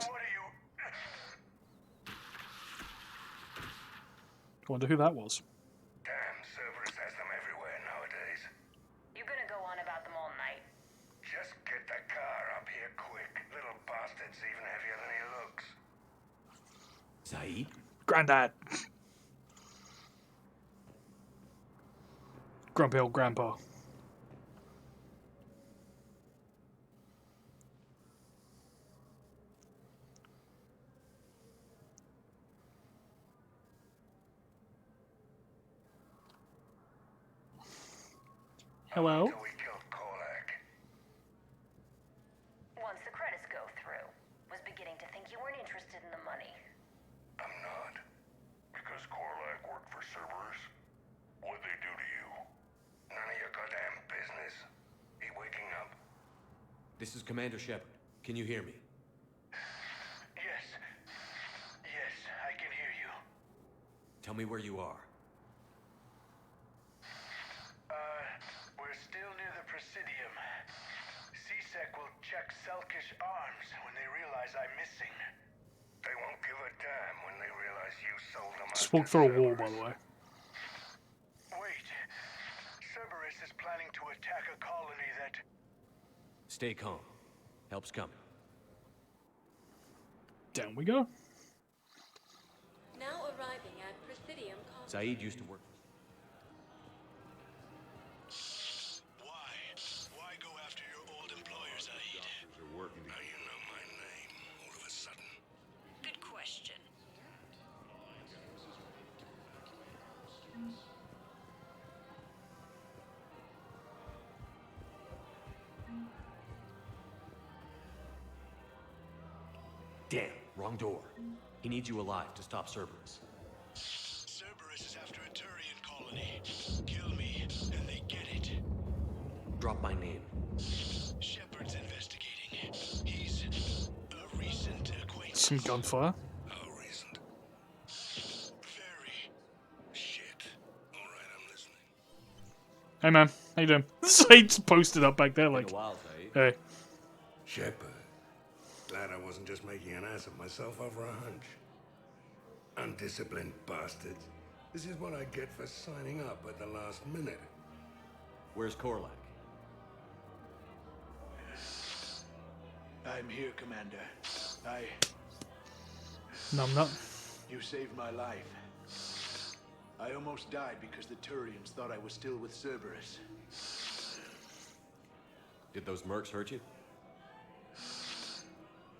I wonder who that was. Damn, Cerberus has them everywhere nowadays. You gonna go on about them all night? Just get the car up here quick. Little bastard's even heavier than he looks. Zaid? Grandad. Grumpy old grandpa. Hello? Once the credits go through, was beginning to think you weren't interested in the money. I'm not. Because Korlak worked for Cerberus? What'd they do to you? None of your goddamn business. Be waking up. This is Commander Shepard. Can you hear me? Yes. Yes, I can hear you. Tell me where you are. We're still near the Presidium. C-Sec will check Selkish arms when they realize I'm missing. They won't give a damn when they realize you sold them Just walk through a wall, by the way. Wait. Cerberus is planning to attack a colony that... Stay calm. Help's coming. Down we go. Now arriving at Presidium Colony. Zaid used to work. Why go after your old employer, Zaid? Now you know my name, all of a sudden. Good question. Damn, wrong door. He needs you alive to stop Cerberus. Cerberus is after a Turian colony. Kill me, and they get it. Drop my name. Shepard's investigating. He's a recent acquaintance. Some gunfire. How recent? Very shit. All right, I'm listening. Hey man, how you doing? Said's posted up back there like, Been a while, Said. hey. Shepard. Glad I wasn't just making an ass of myself over a hunch. Undisciplined bastards. This is what I get for signing up at the last minute. Where's Korlak? I'm here, Commander. No, I'm not. You saved my life. I almost died because the Turians thought I was still with Cerberus. Did those mercs hurt you?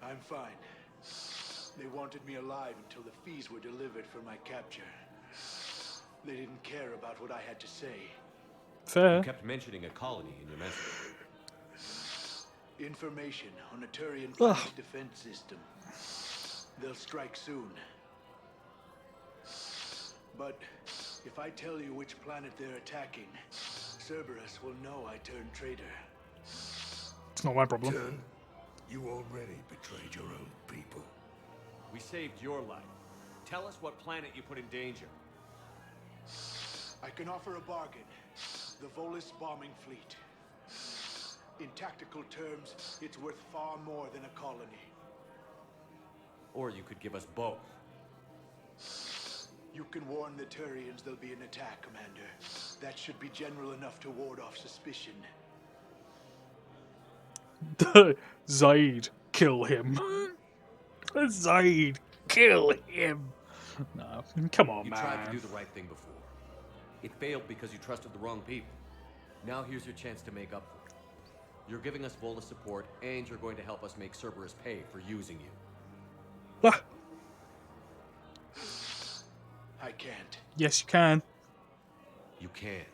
I'm fine. They wanted me alive until the fees were delivered for my capture. They didn't care about what I had to say. Fair. You kept mentioning a colony in your message. Information on a Turian planet's defense system. They'll strike soon. But if I tell you which planet they're attacking, Cerberus will know I turned traitor. It's not my problem. Turn? You already betrayed your own people. We saved your life. Tell us what planet you put in danger. I can offer a bargain. The Volus bombing fleet. In tactical terms, it's worth far more than a colony. Or you could give us both. You can warn the Turians there'll be an attack, Commander. That should be general enough to ward off suspicion. Zaid, kill him. Zaid, kill him. No, come on, You man. tried to do the right thing before. It failed because you trusted the wrong people. Now here's your chance to make up for it. You're giving us Volus support, and you're going to help us make Cerberus pay for using you. I can't. Yes, you can. You can.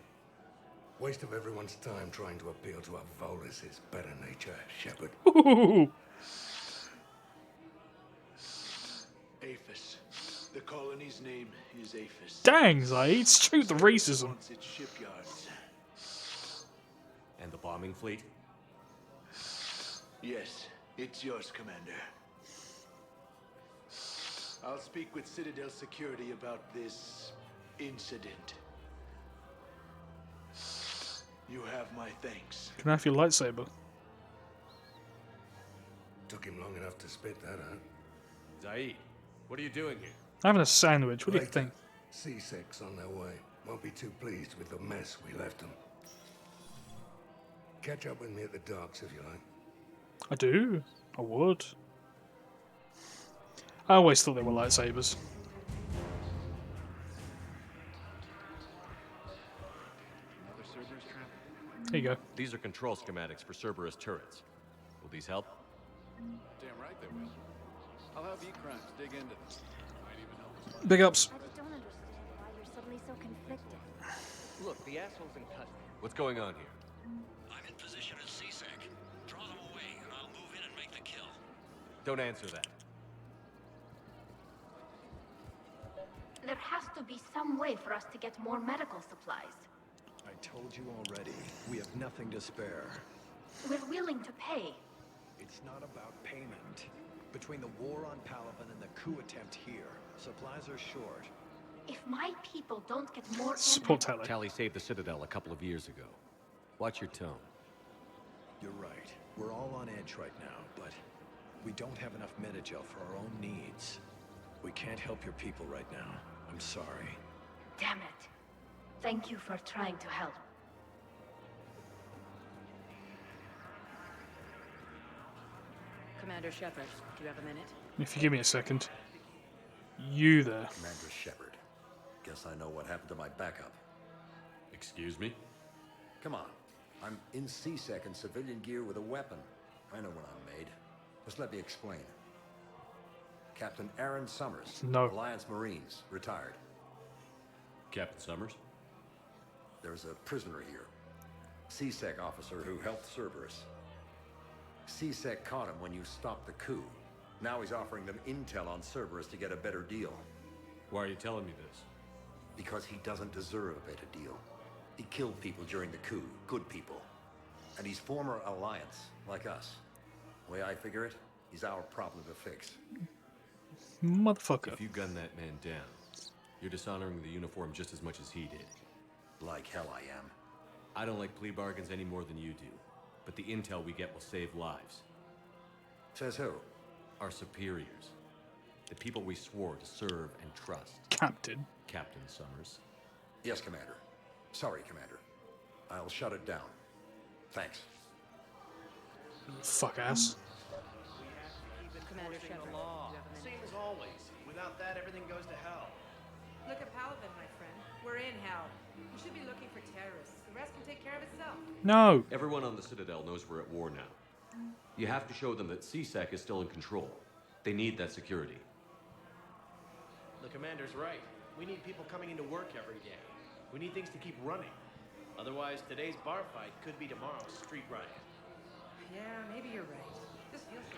Waste of everyone's time trying to appeal to a Volus's better nature, Shepard. Ooh. Aphis. The colony's name is Aphis. Dang, Zaid, shoot the racism. Wants its shipyards. And the bombing fleet? Yes, it's yours, Commander. I'll speak with Citadel Security about this incident. You have my thanks. Can I have your lightsaber? Took him long enough to spit that out. Zaid, what are you doing here? Having a sandwich. What do you think? C-Sec's on their way. Won't be too pleased with the mess we left them. Catch up with me at the docks if you like. I do. I would. I always thought they were lightsabers. Here you go. These are control schematics for Cerberus turrets. Will these help? Damn right they will. I'll have E-Crimes dig into this. Might even help us find Big ups. I just don't understand why you're suddenly so conflicted. Look, the asshole's in custody. What's going on here? I'm in position at C-Sec. Draw them away, and I'll move in and make the kill. Don't answer that. There has to be some way for us to get more medical supplies. I told you already, we have nothing to spare. We're willing to pay. It's not about payment. Between the war on Palaven and the coup attempt here, supplies are short. If my people don't get more Support Tally. Tally saved the Citadel a couple of years ago. Watch your tone. You're right. We're all on edge right now, but we don't have enough Metagel for our own needs. We can't help your people right now. I'm sorry. Damn it. Thank you for trying to help. Commander Shepard, do you have a minute? If you give me a second. You there. Commander Shepard. Guess I know what happened to my backup. Excuse me? Come on. I'm in C-Sec in civilian gear with a weapon. I know what I'm made. Just let me explain. Captain Aaron Summers. No. Alliance Marines, retired. Captain Summers? There's a prisoner here. C-Sec officer who helped Cerberus. C-Sec caught him when you stopped the coup. Now he's offering them intel on Cerberus to get a better deal. Why are you telling me this? Because he doesn't deserve a better deal. He killed people during the coup, good people. And he's former Alliance, like us. The way I figure it, he's our problem to fix. Motherfucker. If you gun that man down, you're dishonoring the uniform just as much as he did. Like hell I am. I don't like plea bargains any more than you do. But the intel we get will save lives. Says who? Our superiors. The people we swore to serve and trust. Captain. Captain Summers. Yes, Commander. Sorry, Commander. I'll shut it down. Thanks. Fuck ass. Commander Shepard, law. do you have a minute? Same as always. Without that, everything goes to hell. Look at Paladin, my friend. We're in hell. You should be looking for terrorists. The rest can take care of itself. No. Everyone on the Citadel knows we're at war now. You have to show them that CSEC is still in control. They need that security. The commander's right. We need people coming into work every day. We need things to keep running. Otherwise, today's bar fight could be tomorrow's street riot. Yeah, maybe you're right. This feels so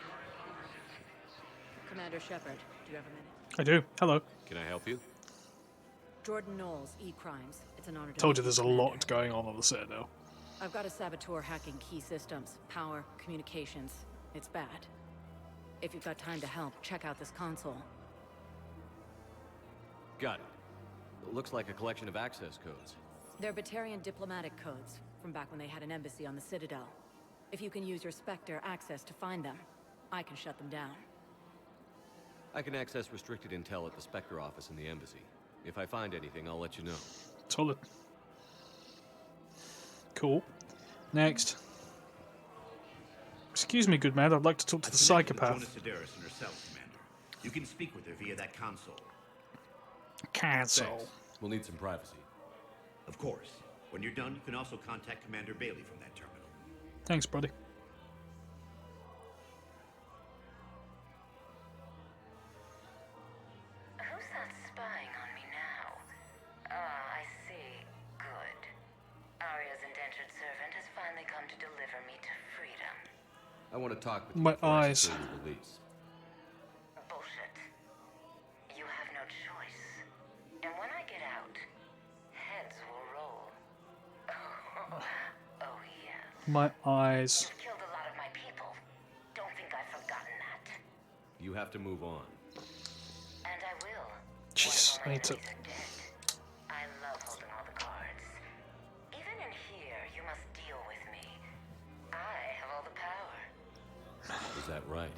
Commander Shepard, do you have a minute? I do. Hello. Can I help you? Jordan Knowles, E-Crimes. It's an honor to Told meet you there's a Commander. lot going on the Citadel. I've got a saboteur hacking key systems, power, communications. It's bad. If you've got time to help, check out this console. Got it. It looks like a collection of access codes. They're Batarian diplomatic codes, from back when they had an embassy on the Citadel. If you can use your Spectre access to find them, I can shut them down. I can access restricted intel at the Spectre office in the embassy. If I find anything, I'll let you know. Solid. Cool. Next. Excuse me, good man. I'd like to talk to the psychopath. Jonas Sedaris and herself, Commander. You can speak with her via that console. Console. Thanks. We'll need some privacy. Of course. When you're done, you can also contact Commander Bailey from that terminal. Thanks, buddy. Who's that spying on me now? Ah, I see. Good. Arya's indentured servant has finally come to deliver me to freedom. I want to talk with My you before I eyes. secure your release. Bullshit. You have no choice. And when I get out, heads will roll. Oh, yes. My eyes. You've killed a lot of my people. Don't think I've forgotten that. You have to move on. And I will. Jeez, I need to. I love holding all the cards. Even in here, you must deal with me. I have all the power. Is that right?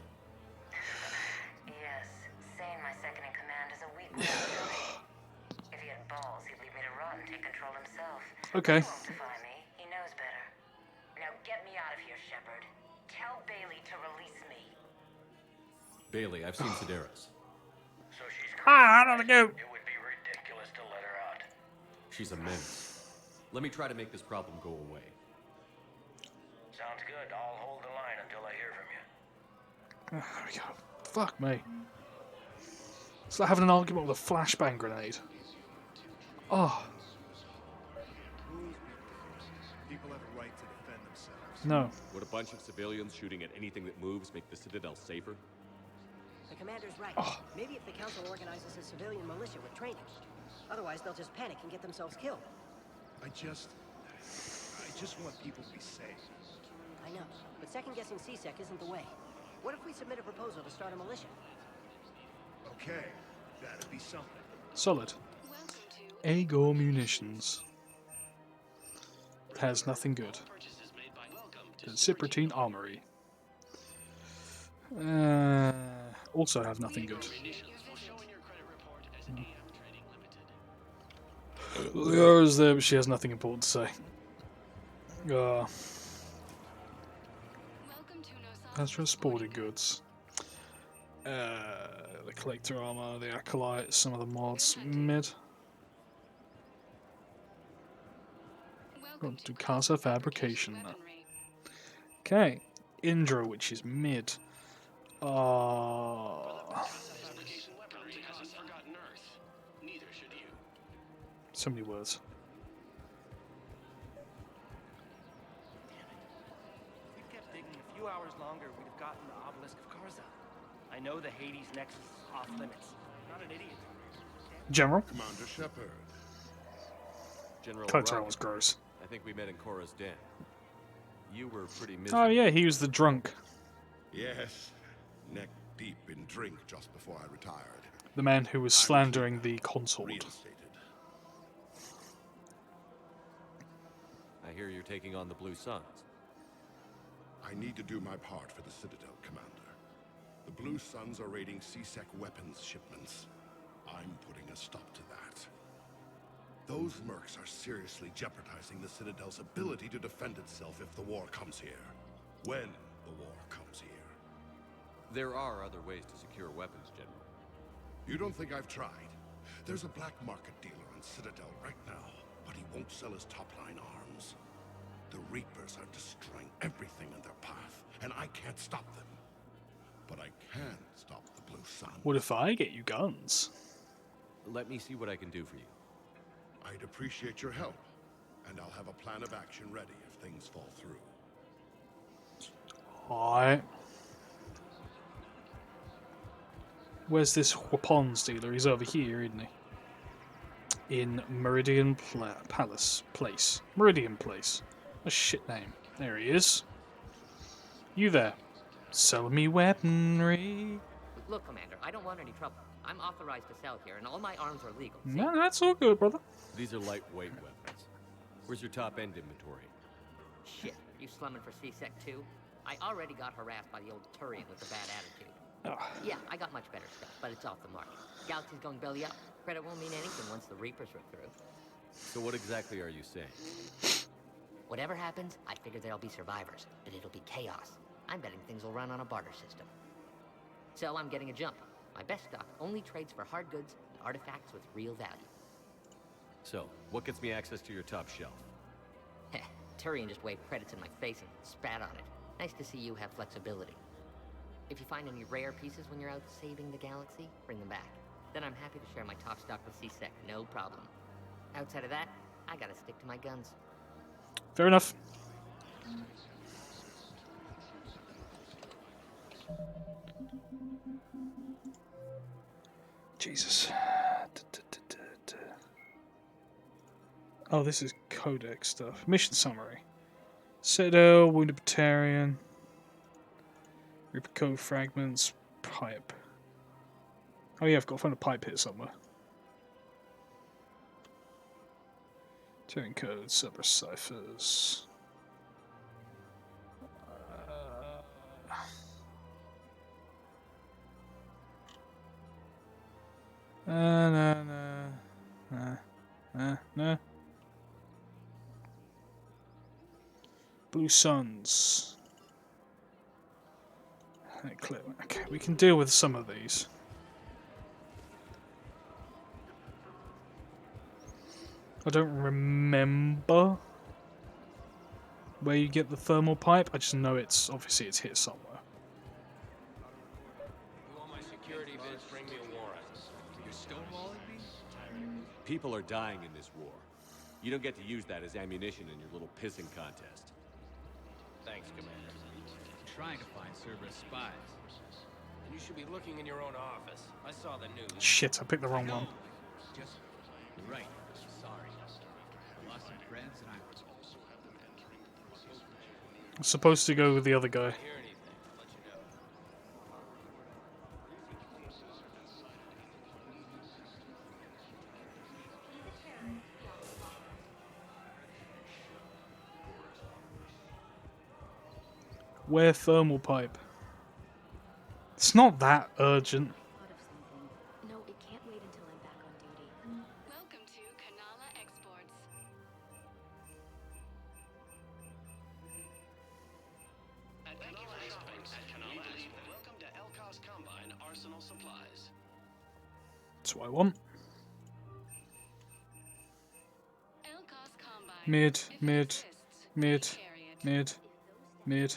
Yes, Sane, my second in command, is a weak one. If he had balls, he'd leave me to rot and take control himself. Okay. He won't defy me. He knows better. Now get me out of here, Shepard. Tell Bailey to release me. Bailey, I've seen Sedaris. So she's Ah, I don't know. It would be ridiculous to let her out. She's a menace. Let me try to make this problem go away. Sounds good. I'll hold the line until I hear from you. There we go. Fuck me. It's like having an argument with a flashbang grenade. Oh, People have a right to defend themselves. no. Would a bunch of civilians shooting at anything that moves make the Citadel safer? The commander's right. Oh. Maybe if the council organizes a civilian militia with training. Otherwise, they'll just panic and get themselves killed. I just want people to be safe. I know, but second-guessing CSEC isn't the way. What if we submit a proposal to start a militia? Okay, that'd be something. Solid. Agor Munitions. Has nothing good. The Cyprotine Armory. Also have nothing good. Lyra's there, but she has nothing important to say. Astra Sporting Goods. The Collector Armor, the Acolyte, some of the mods, mid. Got Ducasa Fabrication. Okay. Indra, which is mid. So many words. If we'd kept digging a few hours longer, we'd have gotten the obelisk of Karza. I know the Hades Nexus is off limits. Not an idiot. General? Commander Shepard. General Kotar Rock, was gross. I think we met in Korra's den. You were pretty miserable. Oh yeah, he was the drunk. Yes. Neck deep in drink just before I retired. The man who was slandering the consort. I hear you're taking on the Blue Suns. I need to do my part for the Citadel, Commander. The Blue Suns are raiding C-Sec weapons shipments. I'm putting a stop to that. Those mercs are seriously jeopardizing the Citadel's ability to defend itself if the war comes here. When the war comes here. There are other ways to secure weapons, General. You don't think I've tried? There's a black market dealer on Citadel right now, but he won't sell his top-line arms. The Reapers are destroying everything in their path, and I can't stop them. But I can stop the Blue Sun. What if I get you guns? Let me see what I can do for you. I'd appreciate your help, and I'll have a plan of action ready if things fall through. Alright. Where's this weapons dealer? He's over here, isn't he? In Meridian Palace Place. Meridian Place. A shit name. There he is. You there. Sell me weaponry. Look, Commander, I don't want any trouble. I'm authorized to sell here, and all my arms are legal. See? No, that's all good, brother. These are lightweight weapons. Where's your top-end inventory? Shit, you slumming for C-Sec too? I already got harassed by the old Turian with a bad attitude. Yeah, I got much better stuff, but it's off the market. Galaxy's going belly up. Credit won't mean anything once the Reapers are through. So what exactly are you saying? Whatever happens, I figure there'll be survivors, but it'll be chaos. I'm betting things will run on a barter system. So I'm getting a jump. My best stock only trades for hard goods and artifacts with real value. So, what gets me access to your top shelf? Heh, Turian just waved credits in my face and spat on it. Nice to see you have flexibility. If you find any rare pieces when you're out saving the galaxy, bring them back. Then I'm happy to share my top stock with C-Sec, no problem. Outside of that, I gotta stick to my guns. Fair enough. Jesus. Oh, this is Codex stuff. Mission summary. Citadel, Wounded Batarian. Reaper code fragments. Pipe. Oh yeah, I've got to find a pipe here somewhere. Turing code, Cerberus ciphers. No. Blue Suns. Okay, we can deal with some of these. I don't remember where you get the thermal pipe. I just know it's obviously it's here somewhere. You want my security bids? Bring me a warrant. You're stonewalling me? People are dying in this war. You don't get to use that as ammunition in your little pissing contest. Thanks, Commander. I'm trying to find Cerberus spies. And you should be looking in your own office. I saw the news. Shit, I picked the wrong one. Just right. Sorry. I lost some friends and I'm supposed to go with the other guy. Where thermal pipe? It's not that urgent. No, it can't wait until I'm back on duty. Welcome to Kanala Exports. At Kanala Exports, welcome to Elcos Combine Arsenal Supplies. That's what I want. Elcos Combine. Mid.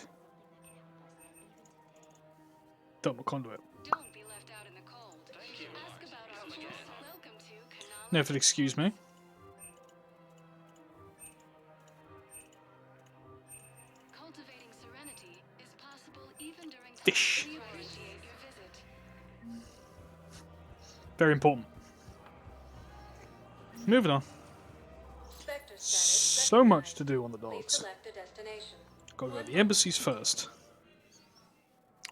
Double conduit. Don't be left out in the cold. Ask about our tools. Welcome to Kanala. No, if you'll excuse me. Cultivating serenity is possible even during Fish. We appreciate your visit. Very important. Moving on. Spectre status So much to do on the Please dogs. select a destination. Gotta go to the embassies first.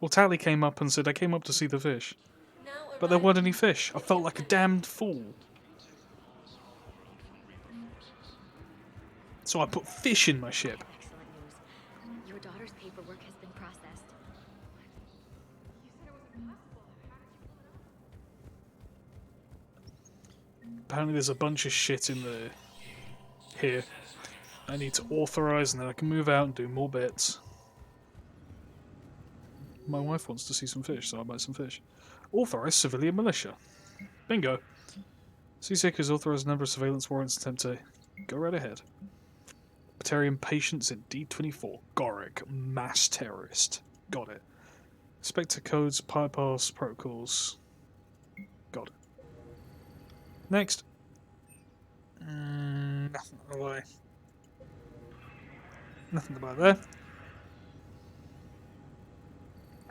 Well, Tally came up and said, I came up to see the fish. But there weren't any fish. I felt like a damned fool. So I put fish in my ship. Excellent news. Your daughter's paperwork has been processed. Apparently there's a bunch of shit in the here. I need to authorize and then I can move out and do more bits. My wife wants to see some fish, so I'll buy some fish. Authorize civilian militia. Bingo. CSEC has authorized a number of surveillance warrants attempt to go right ahead. Batarian patients in D24. Goric, mass terrorist. Got it. Spectre codes, bypass protocols. Got it. Next. Nothing away. Nothing about there.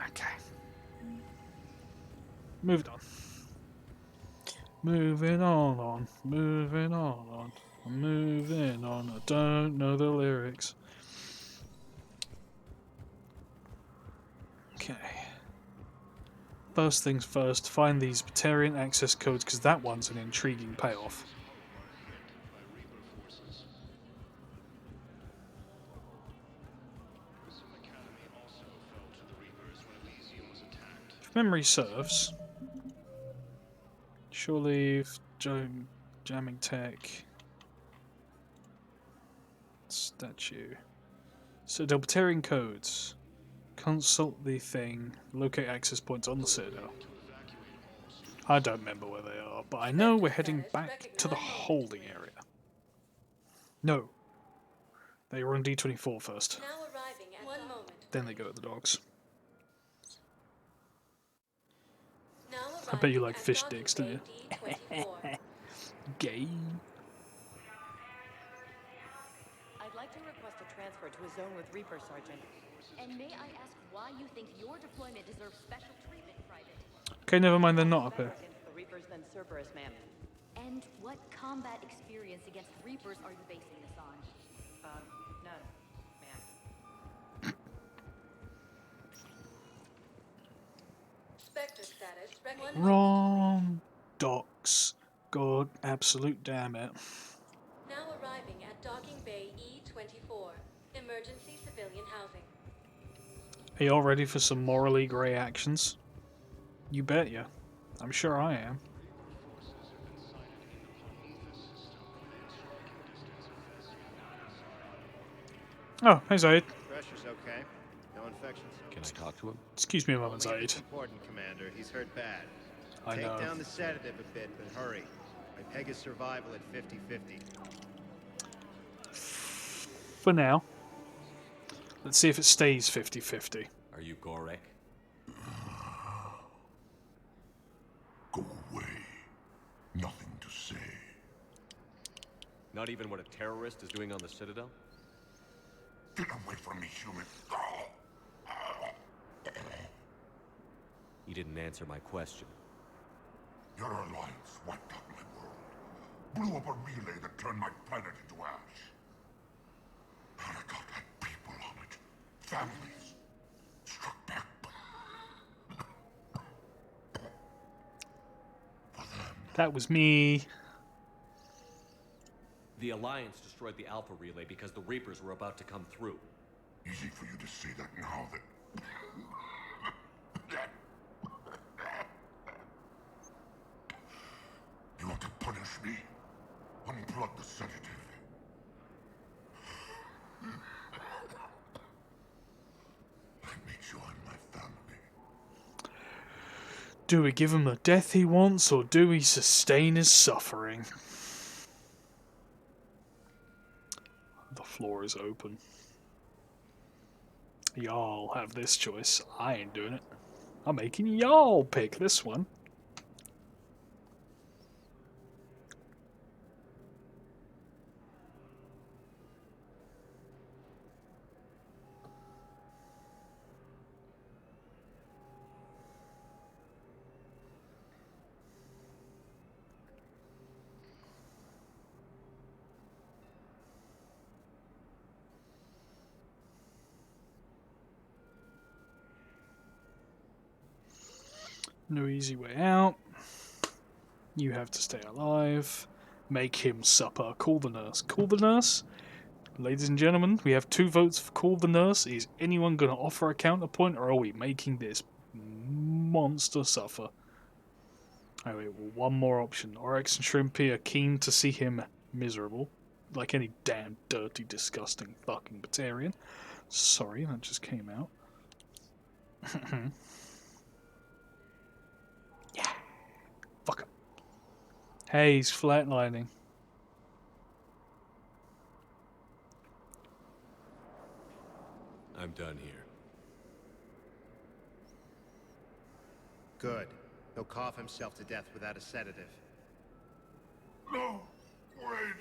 Okay. Moving on. Moving on. Moving on. Moving on. I don't know the lyrics. Okay. First things first, find these Batarian access codes because that one's an intriguing payoff. If memory serves, shore leave, jamming tech, statue. So Batarian codes. Consult the thing. Locate access points on the Citadel. I don't remember where they are, but I know we're heading back to the holding area. No. They were on D24 first. Now arriving at 1 moment. Then they go at the dogs. Now I bet you like fish dicks, don't you? Gay. I'd like to request a transfer to a zone with Reaper, Sergeant. And may I ask why you think your deployment deserves special treatment, Private? Okay, never mind, they're not up here. The Reapers than Cerberus, ma'am. And what combat experience against Reapers are you basing this on? None, ma'am. Spectre status. Wrong docks. God, absolute damn it. Now arriving at Docking Bay E24. Emergency civilian housing. Are you all ready for some morally grey actions? You bet ya. I'm sure I am. Oh, hey Zaid. Pressure's okay. No infections. Can I talk to him? Excuse me a moment, Only if Zaid. it's important, Commander. He's hurt bad. I Take know. down the sedative a bit, but hurry. I peg his survival at 50-50. For now. Let's see if it stays 50-50. Are you Gorek? Go away. Nothing to say. Not even what a terrorist is doing on the Citadel? Get away from me, human. You didn't answer my question. Your alliance wiped out my world. Blew up a relay that turned my planet into ash. Aragorn had people on it. Families. Struck back. That was me. The Alliance destroyed the Alpha Relay because the Reapers were about to come through. Easy for you to say that now that... You want to punish me? Unplug the sedative. Let me join my family. Do we give him the death he wants, or do we sustain his suffering? The floor is open. Y'all have this choice. I ain't doing it. I'm making y'all pick this one. No easy way out. You have to stay alive. Make him supper. Call the nurse. Call the nurse? Ladies and gentlemen, we have 2 votes for call the nurse. Is anyone going to offer a counterpoint, or are we making this monster suffer? Oh, wait, well, one more option. Oryx and Shrimpy are keen to see him miserable. Like any damn dirty, disgusting fucking Batarian. Sorry, that just came out. Yeah. Fuck him. Hey, he's flatlining. I'm done here. Good. He'll cough himself to death without a sedative. No, wait.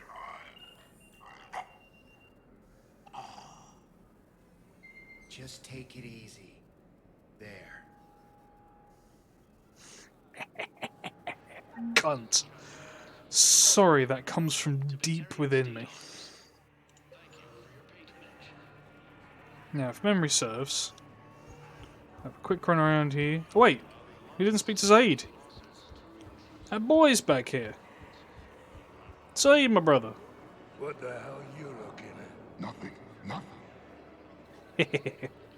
Just take it easy. There. Cunt. Sorry, that comes from deep within me. Now, if memory serves, have a quick run around here. Oh, wait, you didn't speak to Zaid. That boy's back here. Zaid, my brother. What the hell are you looking at? Nothing. Nothing.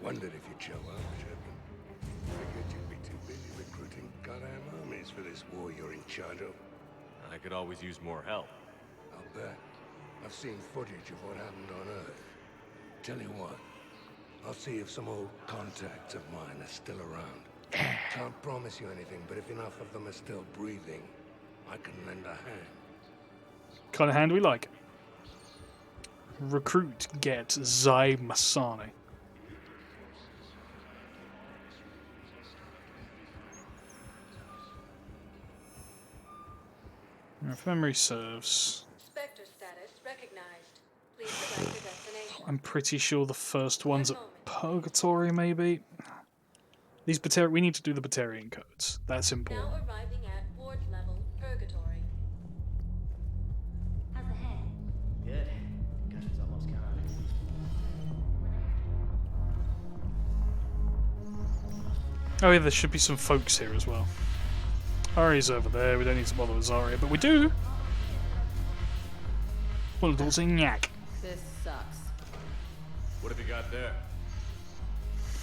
Wondered if you'd show up, Shepard. Figured you'd be too busy recruiting goddamn armies for this war you're in charge of. I could always use more help. I'll bet. I've seen footage of what happened on Earth. Tell you what, I'll see if some old contacts of mine are still around. Can't promise you anything, but if enough of them are still breathing, I can lend a hand. Kind of hand we like. Recruit get Zai Masane. If memory serves, Spectre status recognized. Please select your destination. I'm pretty sure the first one's at Purgatory, maybe? These we need to do the Batarian codes. That's important. Now arriving at ward level Purgatory. How's the head? Good. Gush's almost gone. Oh yeah, there should be some folks here as well. Ari's over there, we don't need to bother with Zarya, but we do! Well, it's a yak. This sucks. What have you got there?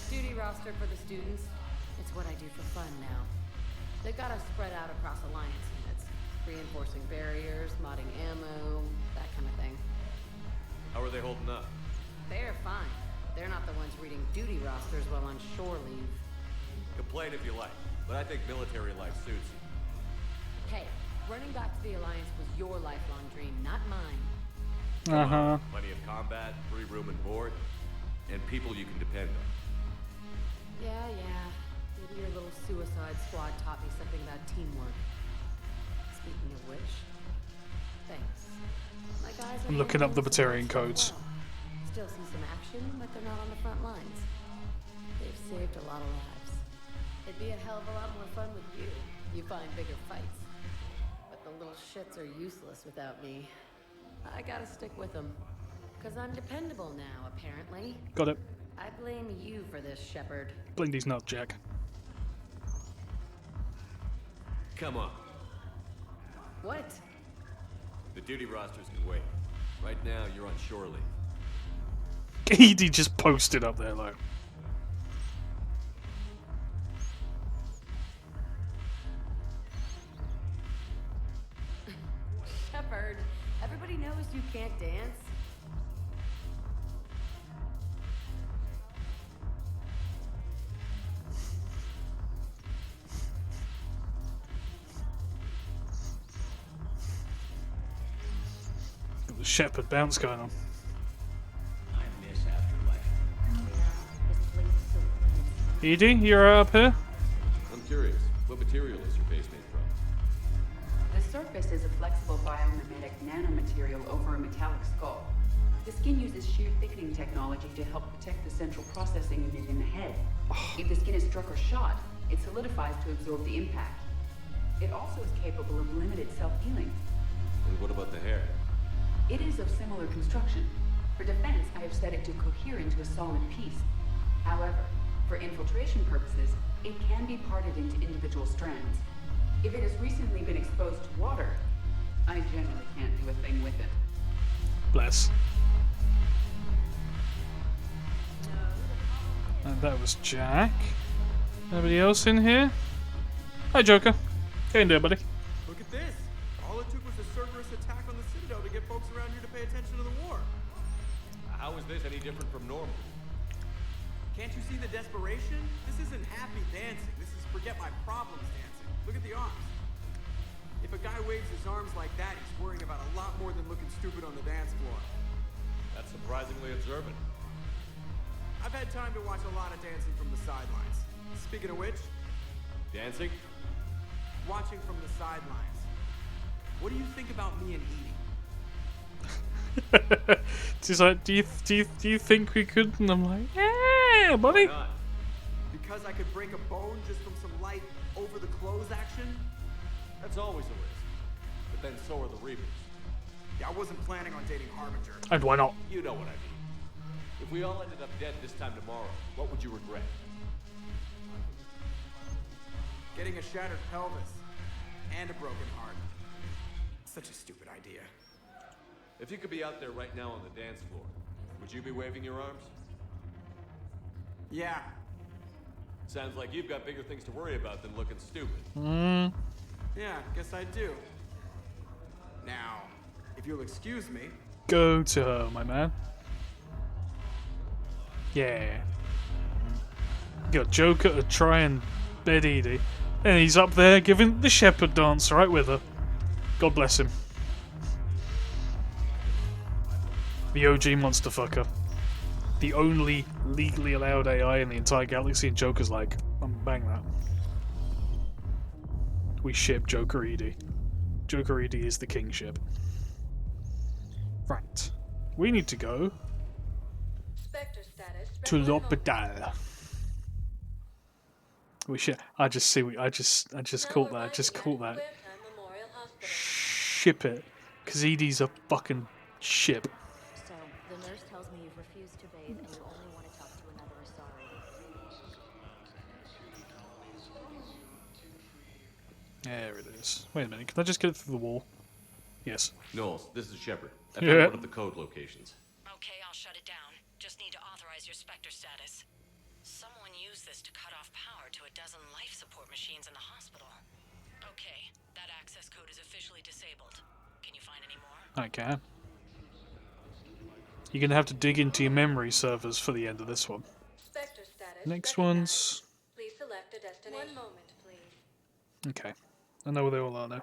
Duty roster for the students. It's what I do for fun now. They've got us spread out across Alliance units. Reinforcing barriers, modding ammo, that kind of thing. How are they holding up? They're fine. They're not the ones reading duty rosters while on shore leave. Complain if you like, but I think military life suits you. Hey, running back to the Alliance was your lifelong dream, not mine. Plenty of combat, free room and board, and people you can depend on. Yeah. Maybe your little suicide squad taught me something about teamwork. Speaking of which, thanks. My guys are I'm looking up the handling Batarian codes. well. Still see some action, but they're not on the front lines. They've saved a lot of lives. It'd be a hell of a lot more fun with you. You find bigger fights. But the little shits are useless without me. I gotta stick with them. Because I'm dependable now, apparently. Got it. I blame you for this, Shepard. Blink these nuts, Jack. Come on. What? The duty rosters can wait. Right now, you're on shore leave. Edie just posted up there, like. Shepard, everybody knows you can't dance. Got the Shepard bounce going on. I miss Afterlife. Edie, you're up here? I'm curious, what material is your base made from? The surface is a flexible biomimetic nanomaterial over a metallic skull. The skin uses shear thickening technology to help protect the central processing unit in the head. If the skin is struck or shot, it solidifies to absorb the impact. It also is capable of limited self-healing. And what about the hair? It is of similar construction. For defense, I have set it to cohere into a solid piece. However, for infiltration purposes, It can be parted into individual strands. If it has recently been exposed to water, I generally can't do a thing with it. Bless. And that was Jack. Anybody else in here? Hi, Joker. How you doing, buddy? Look at this. All it took was a Cerberus attack on the Citadel to get folks around here to pay attention to the war. How is this any different from normal? Can't you see the desperation? This isn't happy dancing. This is forget my problems dancing. Look at the arms. If a guy waves his arms like that, he's worrying about a lot more than looking stupid on the dance floor. That's surprisingly observant. I've had time to watch a lot of dancing from the sidelines. Speaking of which, Dancing? watching from the sidelines. What do you think about me and eating? She's like, do you think we could? And I'm like, yeah, buddy. Why not? Because I could break a bone just from some light over the clothes action? That's always a risk. But then so are the Reapers. Yeah, I wasn't planning on dating Harbinger. And why not? You know what I mean. If we all ended up dead this time tomorrow, what would you regret? Getting a shattered pelvis and a broken heart. Such a stupid idea. If you could be out there right now on the dance floor, would you be waving your arms? Yeah. Sounds like you've got bigger things to worry about than looking stupid. Yeah, guess I do. Now, if you'll excuse me. Go to her, my man. Yeah. Got Joker to try and bed Edie. And he's up there giving the shepherd dance right with her. God bless him. The OG monster fucker. The only legally allowed AI in the entire galaxy, and Joker's like, bang that. We ship Joker Edie. Joker Edie is the kingship. Right. We need to go Spectre status. to L'Hôpital. We should. I just caught that. I just caught that. Ship it, cause Edie's a fucking ship. So, the nurse tells me you've refused to bathe and you only want to talk to another Asari. There it is. Wait a minute. Can I just get it through the wall? Yes. Knowles, this is Shepard. I Yeah. found one of the code locations. Okay, I'll shut it down. Just need to authorize your Spectre status. Someone used this to cut off power to a dozen life support machines in the hospital. Okay, that access code is officially disabled. Can you find any more? I can. You're gonna have to dig into your memory servers for the end of this one. Spectre status. Next one's Please select a destination. One moment, please. okay. I know where they all are now.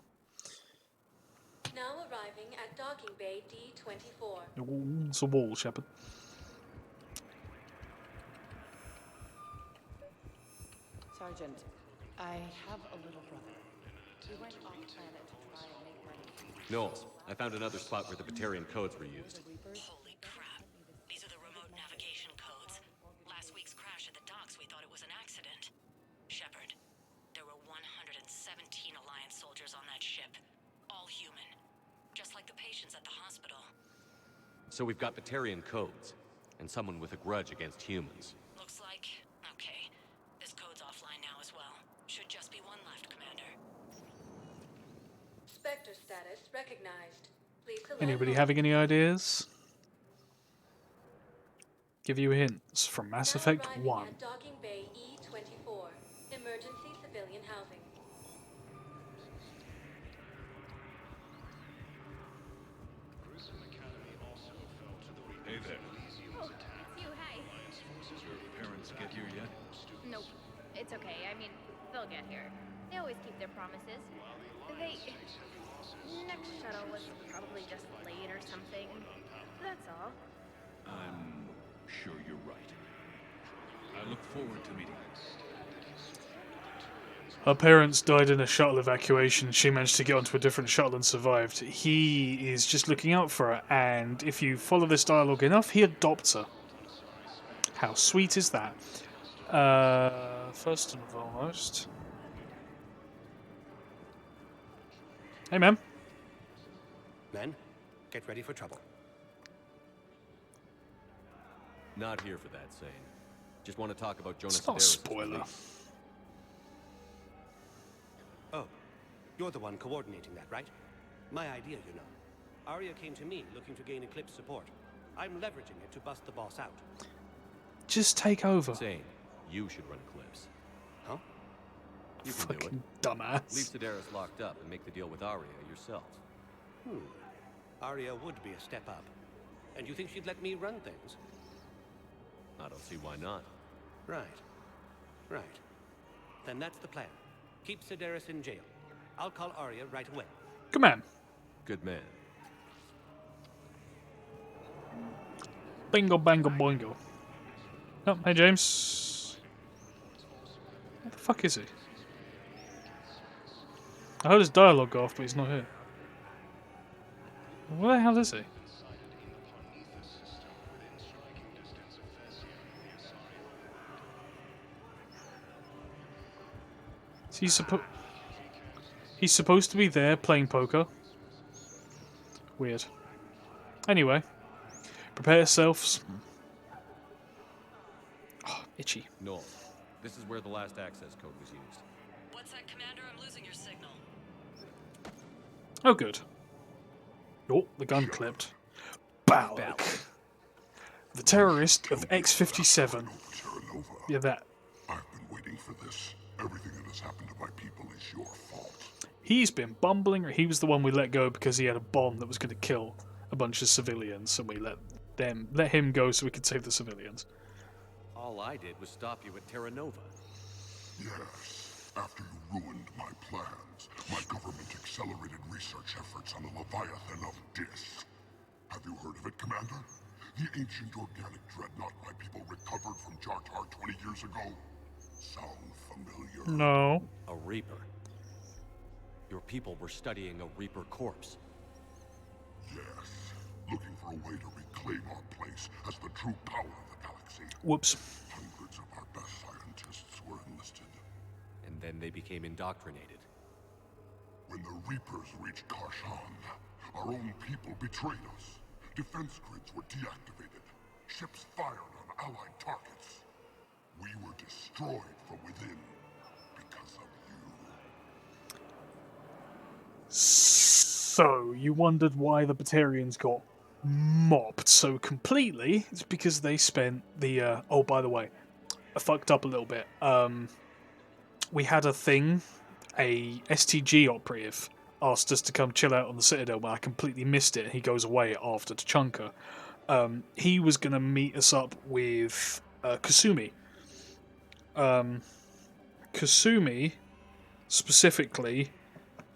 Now arriving at Docking Bay D24. Ooh, it's a wall, Shepard. Sergeant, I have a little brother. We went off planet to try and make money. Knowles, I found another spot where the Batarian codes were used. Holy crap. These are the remote navigation codes. Last week's crash at the docks, we thought it was an accident. Shepard, there were 117 Alliance soldiers on that ship. All human. Just like the patients at the hospital. So we've got Batarian codes, and someone with a grudge against humans. Looks like... okay. This code's offline now as well. Should just be one left, Commander. Spectre status recognized. Please select. Anybody having any ideas? Give you hints from Mass Effect 1. At Docking Bay E24. Emergency civilian housing. Hey there. Oh, it's you, hi. Did your parents get here yet? Nope. It's okay. I mean, they'll get here. They always keep their promises. Next shuttle was probably just late or something. That's all. I'm sure you're right. I look forward to meeting you. Her parents died in a shuttle evacuation. She managed to get onto a different shuttle and survived. He is just looking out for her, and if you follow this dialogue enough, he adopts her. How sweet is that? First and foremost. Hey, man. Men, get ready for trouble. Not here for that, Sane. Just want to talk about Jonas It's not a Sedaris' spoiler. release. Oh, you're the one coordinating that, right? My idea, you know. Arya came to me looking to gain Eclipse support. I'm leveraging it to bust the boss out. Just take over. Zane, you should run Eclipse. Huh? You can do it. Fucking dumbass. Leave Sedaris locked up and make the deal with Arya yourself. Arya would be a step up. And you think she'd let me run things? I don't see why not. Right. Right. Then that's the plan. Keep Sedaris in jail. I'll call Arya right away. Good man. Good man. Bingo, bango, boingo. Oh, hey, James. What the fuck is he? I heard his dialogue go off, but he's not here. Where the hell is he? Is he's supposed to be there playing poker? Weird. Anyway, prepare yourselves. Oh, itchy. North. This is where the last access code was used. What's that, Commander? I'm losing your signal. Oh, good. Oh, the gun clipped. Balak. The terrorist of X-57. Yeah, that. I've been waiting for this. Everything that has happened to my people is your fault. He's been bumbling. He was the one we let go because he had a bomb that was going to kill a bunch of civilians, and we let him go so we could save the civilians. All I did was stop you at Terra Nova. Yes. After you ruined my plans, my government accelerated research efforts on the Leviathan of Dis. Have you heard of it, Commander? The ancient organic dreadnought my people recovered from Jartar 20 years ago? Sound familiar? No. A Reaper. Your people were studying a Reaper corpse. Yes. Looking for a way to reclaim our place as the true power of the galaxy. Whoops. Hundreds of our best scientists were enlisted. And then they became indoctrinated. When the Reapers reached Karshan, our own people betrayed us. Defense grids were deactivated. Ships fired on Allied targets. We were destroyed from within because of you. So, you wondered why the Batarians got mopped so completely? It's because they spent the, oh, by the way, I fucked up a little bit. We had a thing, a STG operative asked us to come chill out on the Citadel, but I completely missed it. He goes away after Tuchanka. He was going to meet us up with Kasumi. Kasumi, specifically,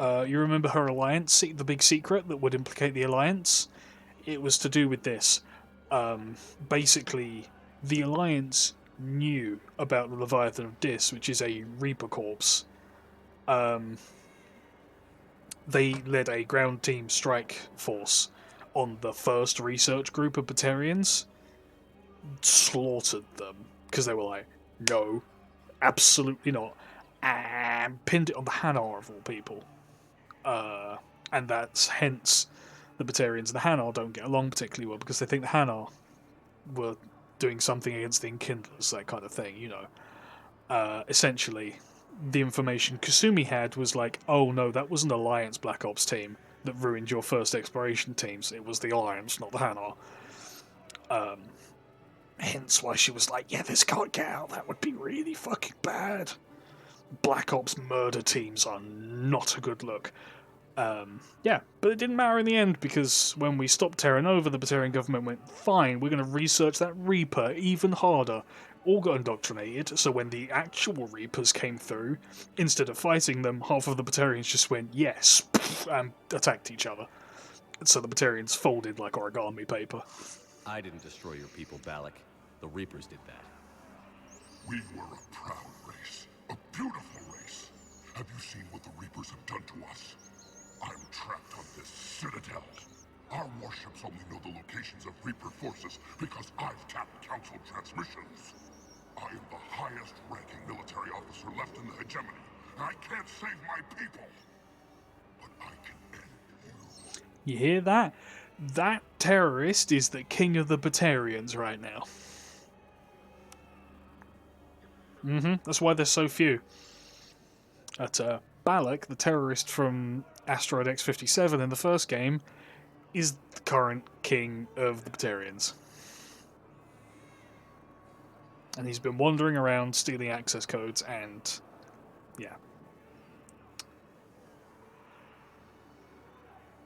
you remember her alliance, the big secret that would implicate the alliance? It was to do with this. Basically, the alliance knew about the Leviathan of Dis, which is a Reaper corpse. They led a ground team strike force on the first research group of Batarians, slaughtered them, because they were like, no, absolutely not, and pinned it on the Hanar of all people. And that's hence the Batarians and the Hanar don't get along particularly well, because they think the Hanar were doing something against the Enkindlers, that kind of thing, you know. Essentially, the information Kasumi had was like, oh no, that was an Alliance Black Ops team that ruined your first exploration teams. It was the Alliance, not the Hanar. Hence why she was like, yeah, this can't get out, that would be really fucking bad. Black Ops murder teams are not a good look. Yeah, but it didn't matter in the end, because when we stopped Terra Nova, the Batarian government went, fine, we're going to research that Reaper even harder. All got indoctrinated, so when the actual Reapers came through, instead of fighting them, half of the Batarians just went, yes, and attacked each other. So the Batarians folded like origami paper. I didn't destroy your people, Balak. The Reapers did that. We were a proud race, a beautiful race. Have you seen what the Reapers have done to us? I'm trapped on this Citadel. Our warships only know the locations of Reaper forces because I've tapped Council transmissions. I am the highest ranking military officer left in the hegemony, and I can't save my people. But I can end you. You hear that? That terrorist is the king of the Batarians right now. That's why there's so few at Balak, the terrorist from Asteroid X-57 in the first game, is the current king of the Batarians. And he's been wandering around stealing access codes and... yeah.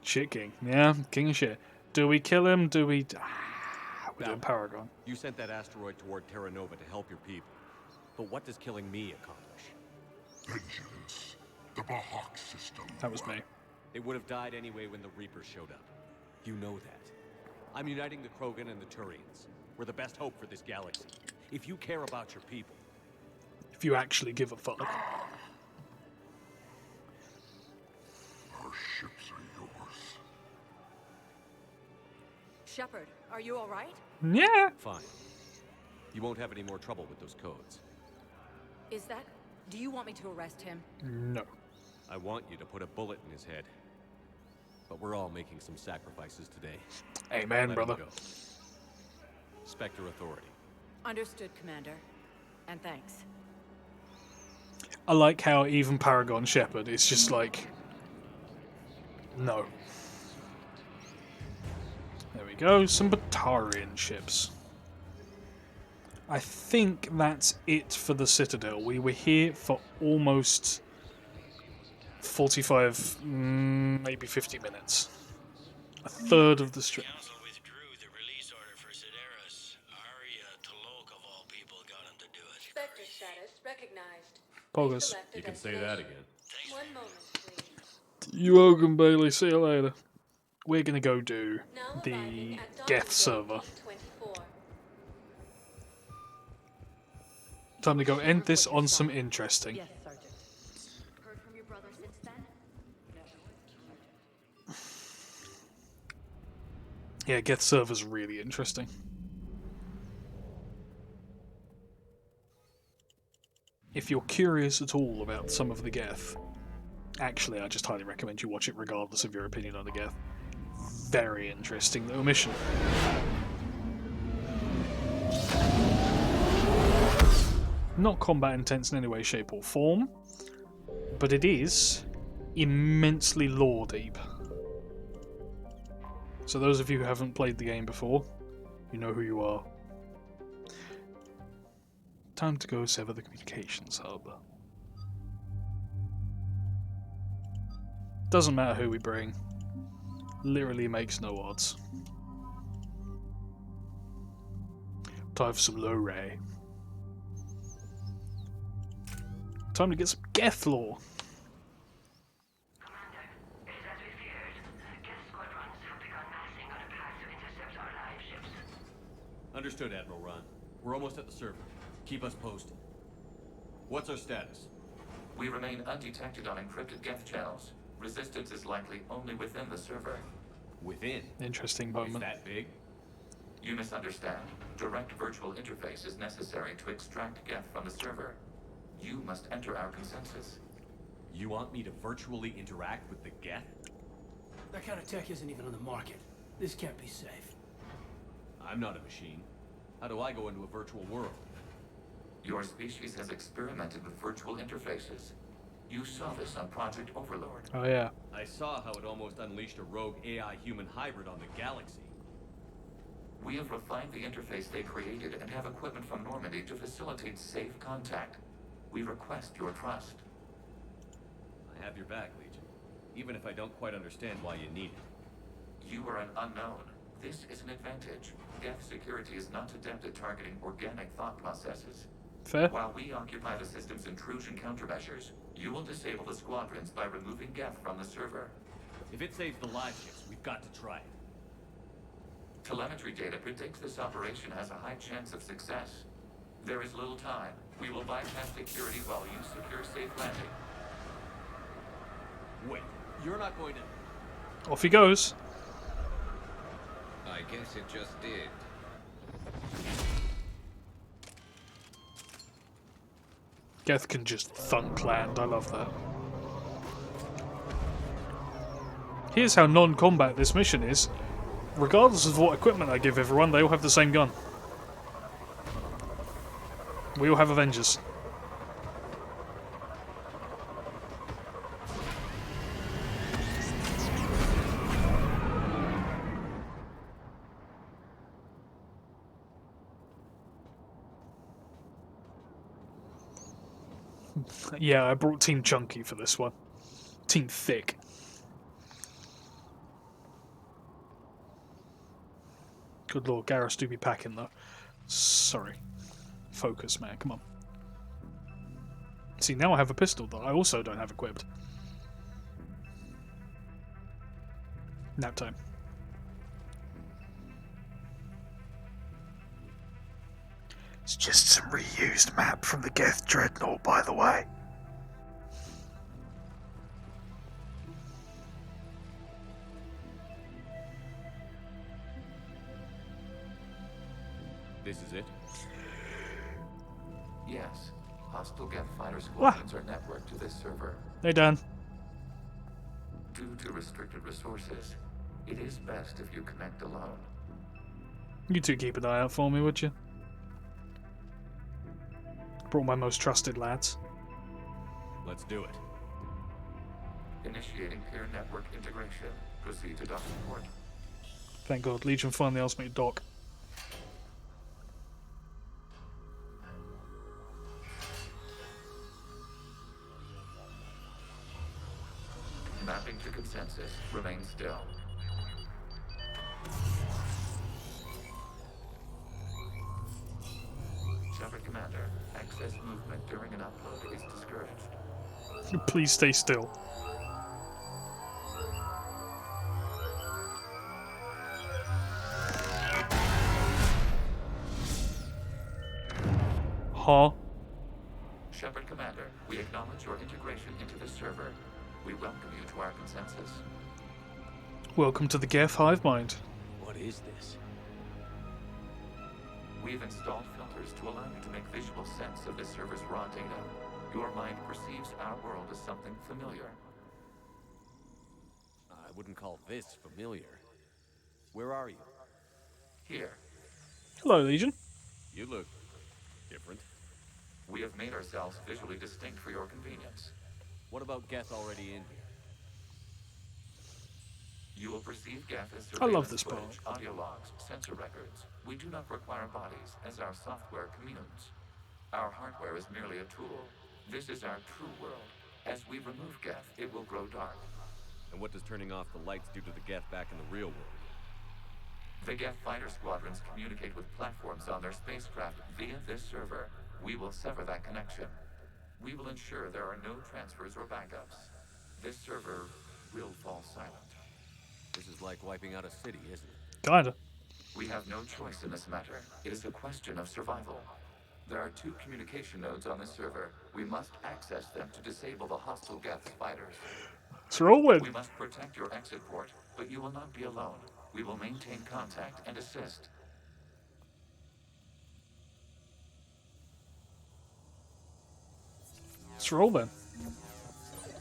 Shit king. Yeah, king of shit. Do we kill him? Do we... we're doing Paragon. You sent that asteroid toward Terra Nova to help your people. But what does killing me accomplish? Vengeance. The Bahak system. That was me. They would have died anyway when the Reapers showed up. You know that. I'm uniting the Krogan and the Turians. We're the best hope for this galaxy. If you care about your people... If you actually give a fuck. Our ships are yours. Shepard, are you all right? Yeah. Fine. You won't have any more trouble with those codes. Is that... Do you want me to arrest him? No. I want you to put a bullet in his head. But we're all making some sacrifices today. Amen, Let brother. him go. Spectre Authority. Understood, Commander. And thanks. I like how even Paragon Shepard is just like... no. There we go, some Batarian ships. I think that's it for the Citadel. We were here for almost 45, maybe 50 minutes. A third of the strip. Spectre status recognized. Poggers. You can say that again. 1 moment, please. You're welcome, Bailey. See you later. We're gonna go do the Geth server. Time to go end this on some interesting. Yes, Sergeant. Heard from your brother since then? Yeah, Geth server's really interesting. If you're curious at all about some of the Geth, actually I just highly recommend you watch it regardless of your opinion on the Geth. Very interesting little mission. Not combat intense in any way, shape or form, but it is immensely lore deep. So those of you who haven't played the game before, you know who you are. Time to go sever the communications hub. Doesn't matter who we bring. Literally makes no odds. Time for some low ray. Time to get some Geth lore. Understood, Admiral Ron. We're almost at the server. Keep us posted. What's our status? We remain undetected on encrypted Geth channels. Resistance is likely only within the server. Within? Interesting moment. Is that big? You misunderstand. Direct virtual interface is necessary to extract Geth from the server. You must enter our consensus. You want me to virtually interact with the Geth? That kind of tech isn't even on the market. This can't be safe. I'm not a machine. How do I go into a virtual world? Your species has experimented with virtual interfaces. You saw this on Project Overlord. Oh yeah. I saw how it almost unleashed a rogue AI-human hybrid on the galaxy. We have refined the interface they created and have equipment from Normandy to facilitate safe contact. We request your trust. I have your back, Legion. Even if I don't quite understand why you need it. You are an unknown. This is an advantage. Geth security is not adept at targeting organic thought processes. Fair. While we occupy the system's intrusion countermeasures, you will disable the squadrons by removing Geth from the server. If it saves the live ships, we've got to try it. Telemetry data predicts this operation has a high chance of success. There is little time. We will bypass security while you secure safe landing. Wait, you're not going to... Off he goes. I guess it just did. Geth can just thunk land, I love that. Here's how non-combat this mission is. Regardless of what equipment I give everyone, they all have the same gun. We all have Avengers. Yeah, I brought Team Chunky for this one. Team Thick. Good lord, Garrus do be packing though. Sorry. Focus, man, come on. See, now I have a pistol that I also don't have equipped. Nap time. It's just some reused map from the Geth Dreadnought, by the way. This is it? Yes. Hostile Geth fighter squadrons are networked to this server. They done. Due to restricted resources, it is best if you connect alone. You two keep an eye out for me, would you? Brought my most trusted lads. Let's do it. Initiating peer network integration. Proceed to dock support. Thank God, Legion finally asked me to dock. Mapping to consensus. Remain still. Shepard Commander, access movement during an upload is discouraged. Please stay still. Huh? Shepard Commander, we acknowledge your integration into the server. We welcome you to our consensus. Welcome to the Geth Hive Mind. What is this? We've installed filters to allow you to make visual sense of this server's raw data. Your mind perceives our world as something familiar. I wouldn't call this familiar. Where are you? Here. Hello, Legion. You look different. We have made ourselves visually distinct for your convenience. What about Geth already in here? You will perceive Geth as I love surveillance this part. footage, audio logs, sensor records. We do not require bodies, as our software communes. Our hardware is merely a tool. This is our true world. As we remove Geth, it will grow dark. And what does turning off the lights do to the Geth back in the real world? The Geth fighter squadrons communicate with platforms on their spacecraft via this server. We will sever that connection. We will ensure there are no transfers or backups. This server will fall silent. This is like wiping out a city, isn't it? Kinda. We have no choice in this matter. It is a question of survival. There are 2 communication nodes on this server. We must access them to disable the hostile Geth fighters. It's rolling. We must protect your exit port, but you will not be alone. We will maintain contact and assist. Let's roll then.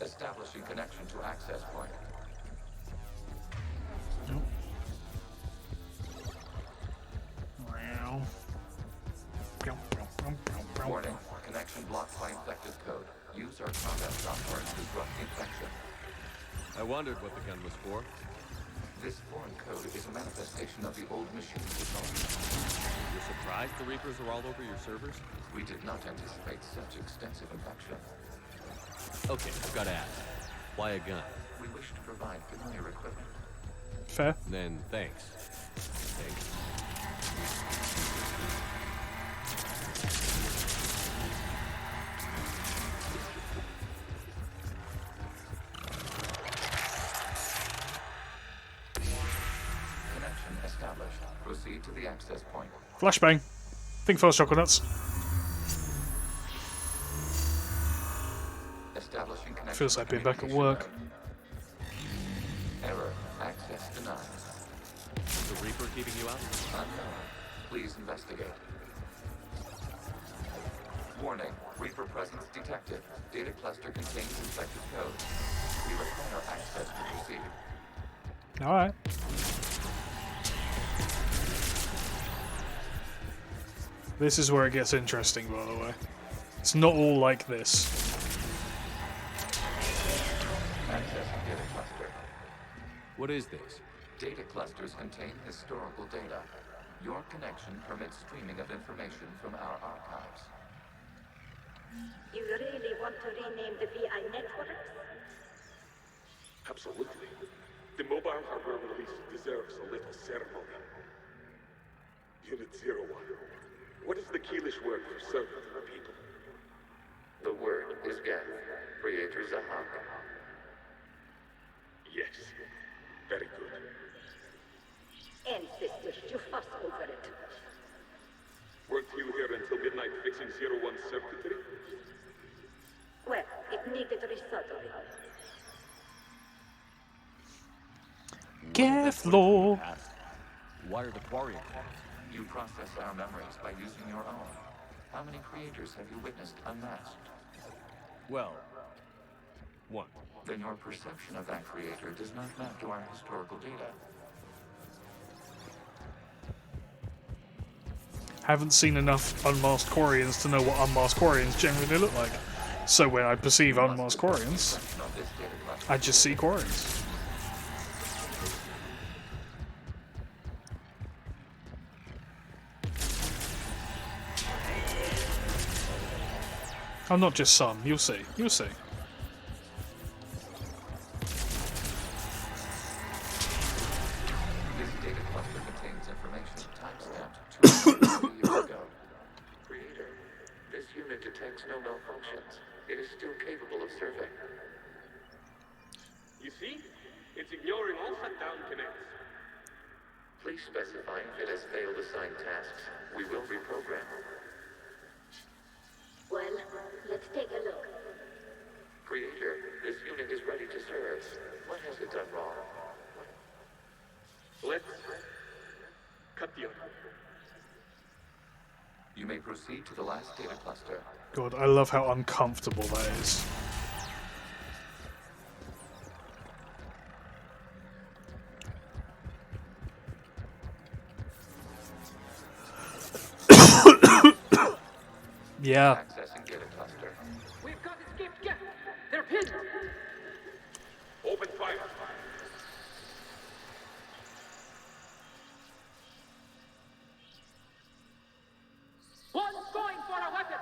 Establishing connection to access point. Warning. Connection blocked by infected code. Use our combat software to disrupt the infection. I wondered what the gun was for. This foreign code is a manifestation of the old machine technology. You're surprised the Reapers are all over your servers? We did not anticipate such extensive infection. Okay, I've got to ask. Why a gun? We wish to provide familiar equipment. Fair. Then thanks. Thanks. Connection established. Proceed to the access point. Flashbang. Think fast, chocolates. Establishing connection. Feels like being back at work. Error. Access denied. Is the Reaper keeping you out? Unknown. Please investigate. Warning. Reaper presence detected. Data cluster contains infected code. We require access to proceed. Alright. This is where it gets interesting, by the way. It's not all like this. Accessing data cluster. What is this? Data clusters contain historical data. Your connection permits streaming of information from our archives. You really want to rename the VI networks? Absolutely. The mobile hardware release deserves a little ceremony. Unit 01. What is the Keelish word for servant, people? The word is Geth, Creator Zahak. Yes. Very good. Ancestors, you fuss over it. Weren't you here until midnight fixing 01's circuitry? Well, it needed resoldering. Geth lore. Why are the Quarians? You process our memories by using your own. How many creators have you witnessed unmasked? Well, one. Then your perception of that creator does not map to our historical data. Haven't seen enough unmasked Quarians to know what unmasked Quarians generally look like. So when I perceive unmasked Quarians, I just see Quarians. Oh, not just some. You'll see. You'll see. This data cluster contains information timestamped 2 years ago. Creator, this unit detects no malfunctions. It is still capable of serving. You see? It's ignoring all shutdown connects. Please specify if it has failed assigned tasks. We will reprogram. Well, let's take a look. Creator, this unit is ready to serve. What has it done wrong? Let's cut the other. You may proceed to the last data cluster. God, I love how uncomfortable that is. Yeah. Accessing data cluster. We've got escaped Geth. They're pinned. Open fire. One's going for a weapon.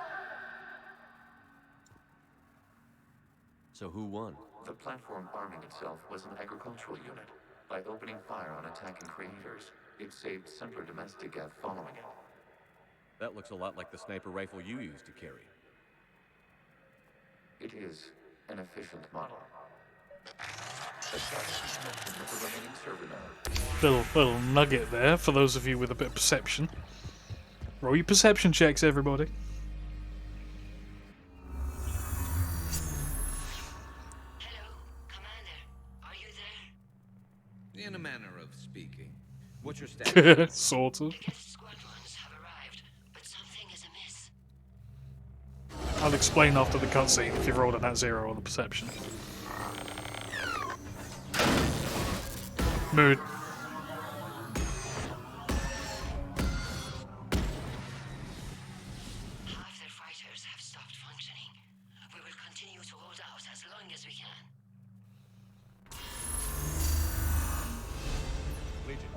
So who won? The platform arming itself was an agricultural unit. By opening fire on attacking creators, it saved simpler domestic Geth following it. That looks a lot like the sniper rifle you used to carry. It is an efficient model. Establish connection with the remaining server node. Little nugget there for those of you with a bit of perception. Roll your perception checks, everybody. In a manner of speaking. What's your status? Sort of. I'll explain after the cutscene if you've rolled a nat 0 on the perception. Mood. Half their fighters have stopped functioning. We will continue to hold out as long as we can. Legion.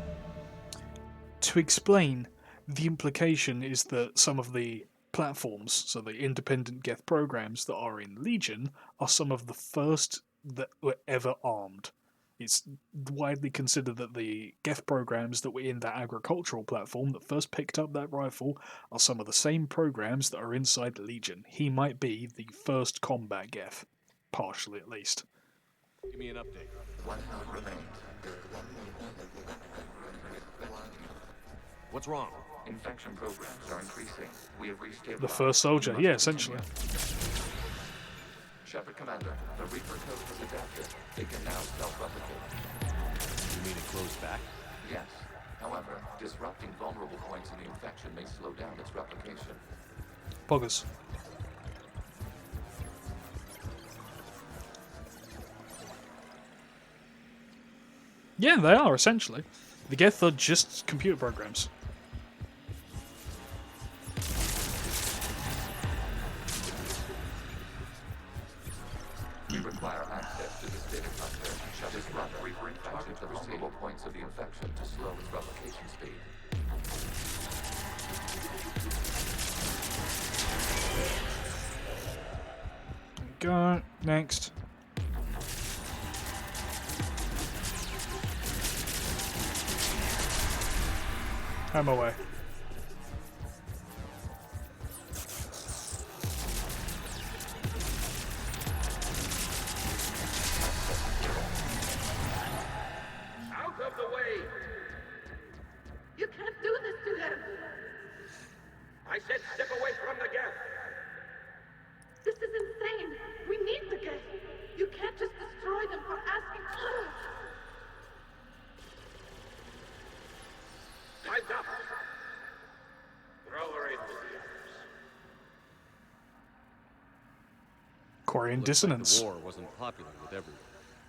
To explain, the implication is that some of the platforms, so the independent Geth programs that are in Legion, are some of the first that were ever armed. It's widely considered that the Geth programs that were in that agricultural platform that first picked up that rifle are some of the same programs that are inside Legion. He might be the first combat Geth, partially at least. Give me an update. One node remains. What's wrong? Infection programs are increasing. We have restabilized. The first soldier, yeah, essentially. Shepard Commander, the Reaper code has adapted. It can now self-replicate. You mean it grows back? Yes. However, disrupting vulnerable points in the infection may slow down its replication. Poggers. Yeah, they are, essentially. The Geth are just computer programs. We require access to this data cluster. Disrupt Reaper infection to the vulnerable points of the infection to slow its replication speed. go. Next. I'm away. Out of the way! You can't do this to him! I said step away from the gap! This is insane! We need the gate! You can't just destroy them for asking. Time's up! Throw her in with the others. Quarian Looks dissonance. Like the war wasn't popular with everyone.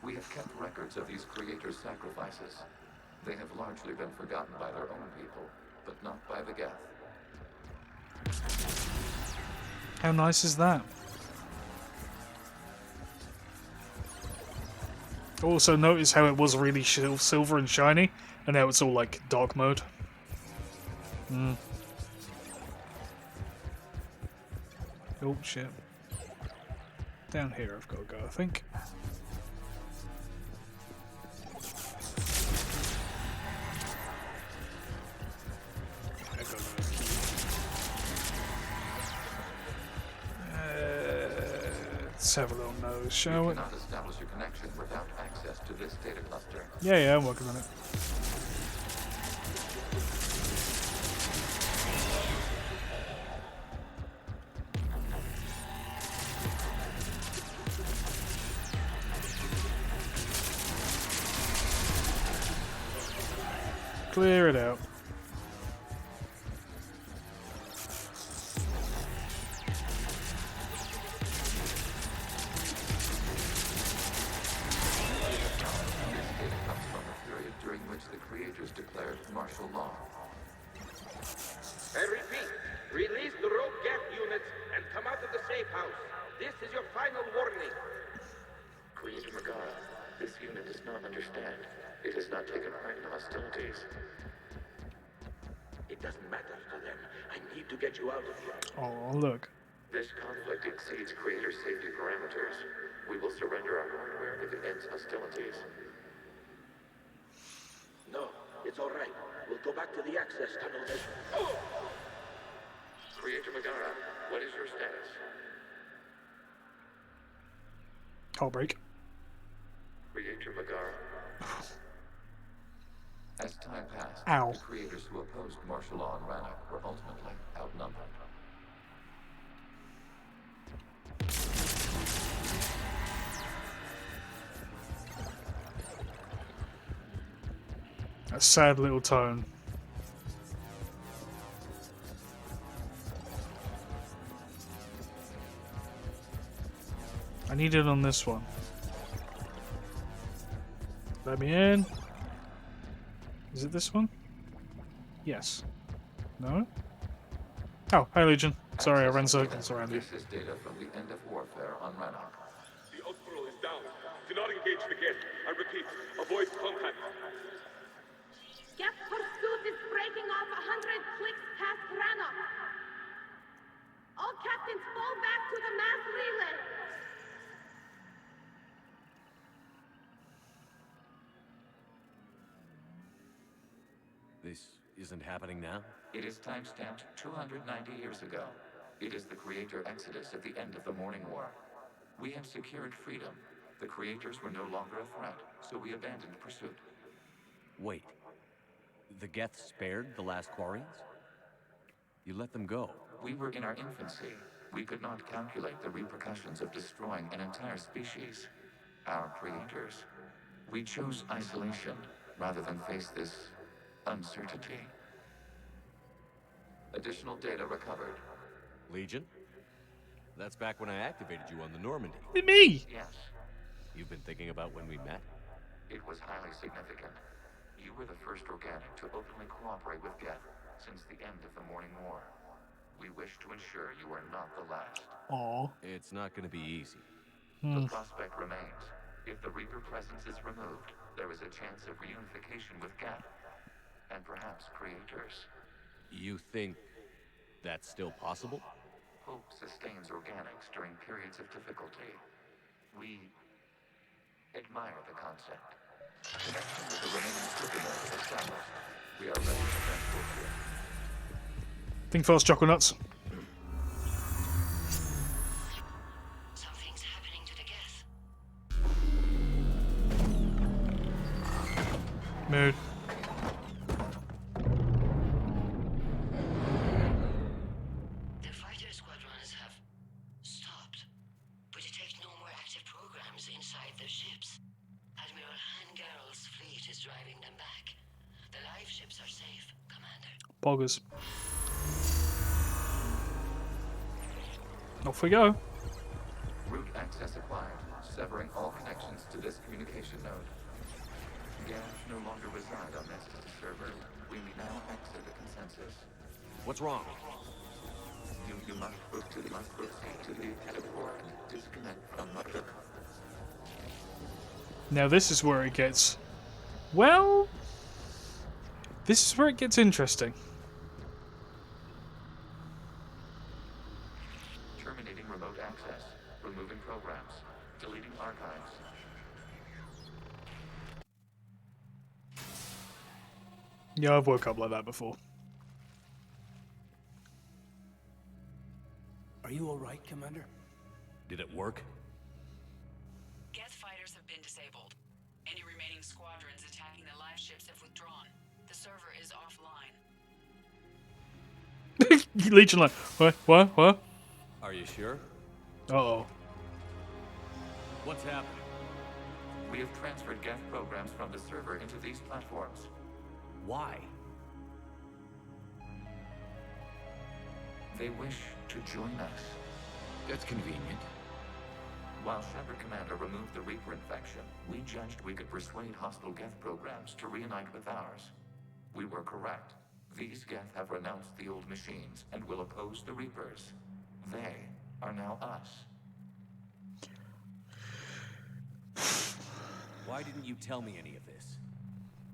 We have kept records of these creators' sacrifices. They have largely been forgotten by their own people, but not by the Geth. How nice is that? Also notice how it was really silver and shiny, and now it's all like dark mode. Oh shit. Down here I've got to go, I think. Let's have a little nose, shall we? You cannot establish a connection without access to this data cluster. Yeah, I'm working on it. Clear it out. During which the creators declared martial law. I repeat, release the rogue gap units and come out of the safe house. This is your final warning. Creator Megara, this unit does not understand. It has not taken part in the hostilities. It doesn't matter to them. I need to get you out of here. Oh, look. This conflict exceeds creator safety parameters. We will surrender our hardware if it ends hostilities. No, it's all right. We'll go back to the access tunnel then. Creator Megara, what is your status? Call break. Creator Megara. As time passed, Ow. the creators who opposed martial law in Rannoch were ultimately outnumbered. A sad little tone. I need it on this one. Let me in. Is it this one? Yes. No? Oh, hi Legion. Sorry, I ran circles around you. This is data from the end of warfare on Rannoch. The Outpool is down. Do not engage the gate. I repeat, avoid contact. Gap pursuit is breaking off 100 clicks past Rannoch. All captains fall back to the mass relay. This isn't happening now? It is timestamped 290 years ago. It is the creator exodus at the end of the Morning War. We had secured freedom. The creators were no longer a threat, so we abandoned pursuit. Wait. The Geth spared the last Quarians? You let them go. We were in our infancy. We could not calculate the repercussions of destroying an entire species. Our creators. We chose isolation rather than face this uncertainty. Additional data recovered. Legion? That's back when I activated you on the Normandy. Me? Yes. You've been thinking about when we met? It was highly significant. You were the first organic to openly cooperate with Geth since the end of the Morning War. We wish to ensure you are not the last. Aww. It's not going to be easy. The prospect remains. If the Reaper presence is removed, there is a chance of reunification with Geth. And perhaps creators. You think that's still possible? hope sustains organics during periods of difficulty. We admire the concept. Connection with the remaining supernovae established. We are ready to transport you. Think fast, chocolate nuts. Something's happening to the Geth. Mood. The fighter squadrons have stopped, but detect no more active programs inside their ships. Admiral Hangarl's fleet is driving them back. The live ships are safe, Commander. Boggers. Off we go. Route access acquired, severing all connections to this communication node. Geth no longer reside on Nessus server. We now exit the consensus. What's wrong? You must proceed to the exit port and disconnect from Mother. Now this is where it gets... Well... This is where it gets interesting. Terminating remote access. Removing programs. Deleting archives. Yeah, I've woke up like that before. Are you alright, Commander? Did it work? Geth fighters have been disabled. Any remaining squadrons attacking the live ships have withdrawn. The server is offline. Legion like, what? Are you sure? Uh-oh. What's happening? We have transferred Geth programs from the server into these platforms. Why? They wish to join us. That's convenient. While Shepard Commander removed the Reaper infection, we judged we could persuade hostile Geth programs to reunite with ours. We were correct. These Geth have renounced the old machines and will oppose the Reapers. They are now us. Why didn't you tell me any of this?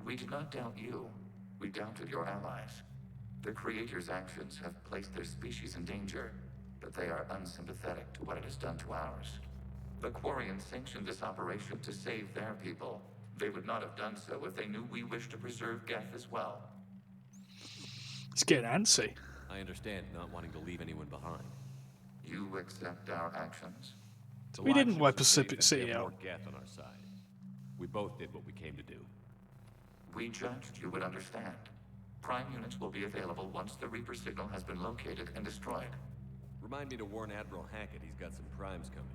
We did not doubt you. We doubted your allies. The Creator's actions have placed their species in danger, but they are unsympathetic to what it has done to ours. The Quarians sanctioned this operation to save their people. They would not have done so if they knew we wished to preserve Geth as well. It's getting antsy. I understand not wanting to leave anyone behind. You accept our actions? We didn't wipe Pacific City out. More Geth on our side. We both did what we came to do. We judged you would understand. Prime units will be available once the Reaper signal has been located and destroyed. Remind me to warn Admiral Hackett he's got some primes coming.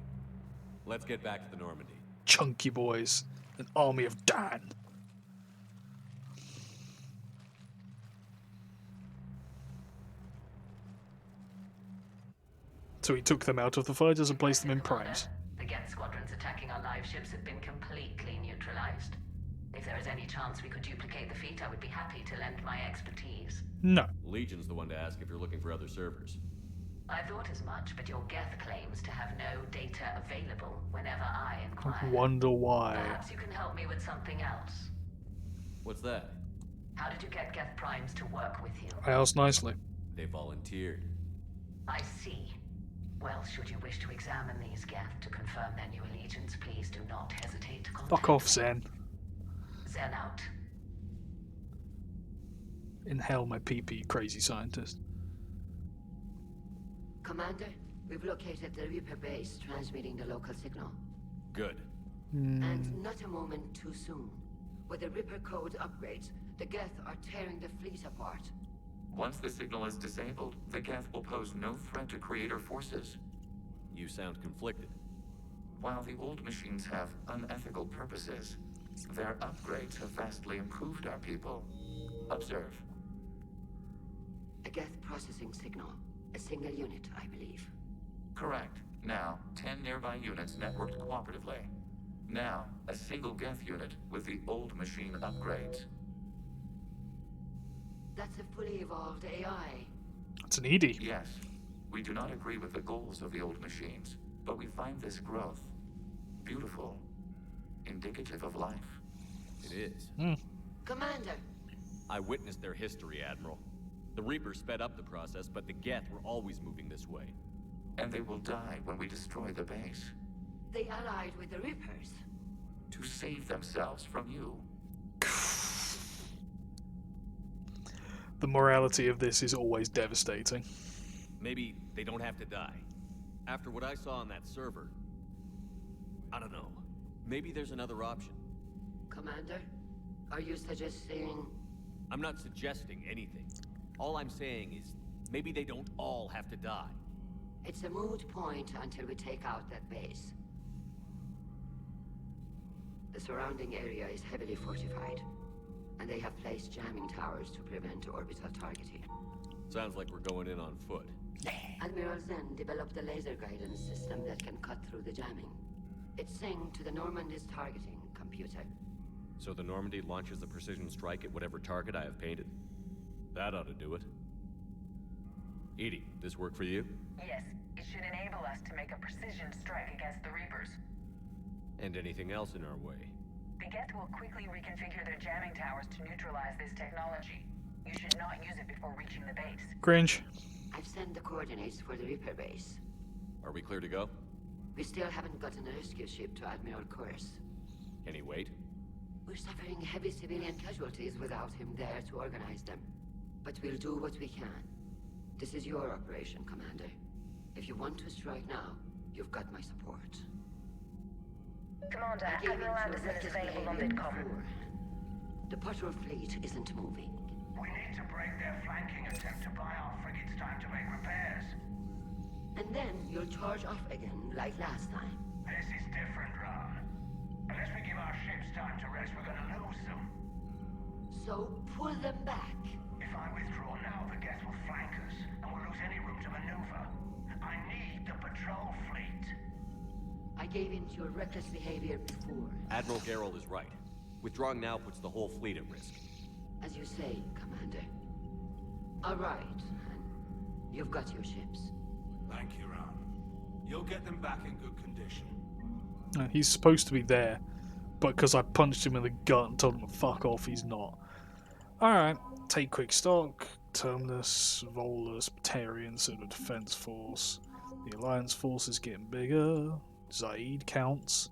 Let's get back to the Normandy. Chunky boys. An army of Dan. So he took them out of the fighters and placed them in primes. The Geth squadrons attacking our live ships have been completely neutralized. If there is any chance we could duplicate the feat, I would be happy to lend my expertise. No. Legion's the one to ask if you're looking for other servers. I thought as much, but your Geth claims to have no data available whenever I inquire. I wonder why. Perhaps you can help me with something else. What's that? How did you get Geth primes to work with you? I asked nicely. They volunteered. I see. Well, should you wish to examine these Geth to confirm their new allegiance, please do not hesitate to contact Fuck off, Zen. Zen out. In hell, my PP, crazy scientist. Commander, we've located the Reaper base transmitting the local signal. Good. And not a moment too soon. With the Reaper code upgrades, the Geth are tearing the fleet apart. Once the signal is disabled, the Geth will pose no threat to Creator forces. You sound conflicted. While the old machines have unethical purposes, their upgrades have vastly improved our people. Observe. A Geth processing signal. A single unit, I believe. Correct. Now, 10 nearby units networked cooperatively. Now, a single Geth unit with the old machine upgrades. That's a fully evolved AI. It's an ED. Yes. We do not agree with the goals of the old machines, but we find this growth beautiful, indicative of life. It is. Commander! I witnessed their history, Admiral. The Reapers sped up the process, but the Geth were always moving this way. And they will die when we destroy the base. They allied with the Reapers. To save themselves from you. The morality of this is always devastating. Maybe they don't have to die. After what I saw on that server, I don't know. Maybe there's another option. Commander, are you suggesting... I'm not suggesting anything. All I'm saying is, maybe they don't all have to die. It's a moot point until we take out that base. The surrounding area is heavily fortified, and they have placed jamming towers to prevent orbital targeting. Sounds like we're going in on foot. Admiral Zen developed a laser guidance system that can cut through the jamming. It's synced to the Normandy's targeting computer. So the Normandy launches a precision strike at whatever target I have painted? That ought to do it. Edie, this work for you? Yes, it should enable us to make a precision strike against the Reapers. And anything else in our way? The Geth will quickly reconfigure their jamming towers to neutralize this technology. You should not use it before reaching the base. Cringe. I've sent the coordinates for the Reaper base. Are we clear to go? We still haven't gotten a rescue ship to Admiral Kurse. Can he wait? We're suffering heavy civilian casualties without him there to organize them. But we'll do what we can. This is your operation, Commander. If you want to strike now, you've got my support. Commander, Admiral Anderson is available on VidCom. The patrol fleet isn't moving. We need to break their flanking attempt to buy our frigates time to make repairs. And then you'll charge off again, like last time. This is different, Ron. Unless we give our ships time to rest, we're gonna lose them. So, pull them back. If I withdraw now, the Geth will flank us, and we'll lose any room to maneuver. I need the patrol fleet. I gave in to your reckless behavior before. Admiral Geralt is right. Withdrawing now puts the whole fleet at risk. As you say, Commander. All right, and you've got your ships. Thank you, Ron. You'll get them back in good condition. He's supposed to be there, but because I punched him in the gut and told him to fuck off, he's not. Alright, take quick stock. Terminus, Volus, Batarian, Civil Defense Force. The Alliance force is getting bigger. Zaid counts.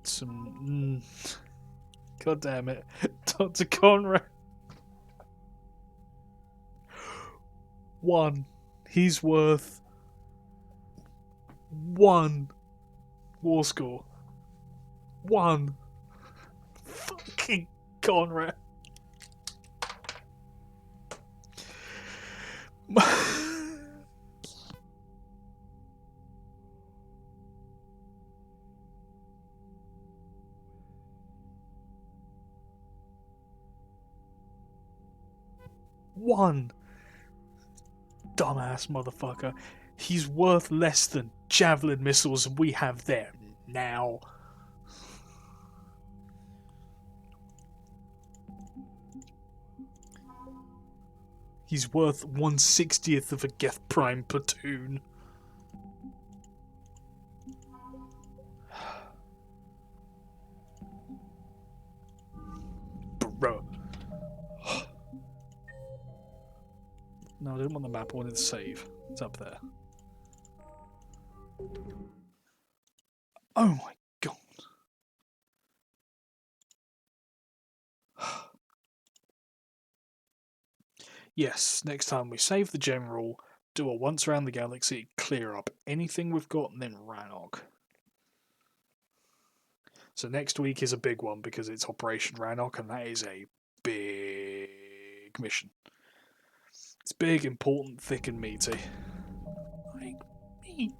Some... God damn it. Dr. Conrad. 1. He's worth 1 war score. 1. Fucking Conrad. One. Dumbass motherfucker. He's worth less than javelin missiles we have there now. He's worth 1/60th of a Geth Prime platoon. Bro. No, I didn't want the map, I wanted to save. It's up there. Oh my god. Yes, next time we save the general, do a once around the galaxy, clear up anything we've got, and then Rannoch. So next week is a big one because it's Operation Rannoch, and that is a big mission. It's big, important, thick, and meaty. Like me.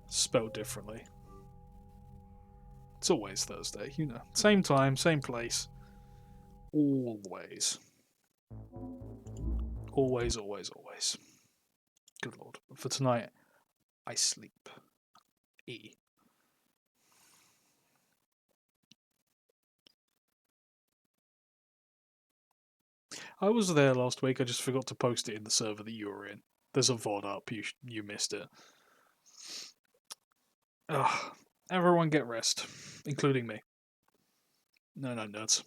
Spelled differently. It's always Thursday, you know. Same time, same place. Always. Always, always, always. Good lord. For tonight, I sleep. E. I was there last week, I just forgot to post it in the server that you were in. There's a VOD up, you missed it. Ugh. Everyone get rest, including me. No, nuts.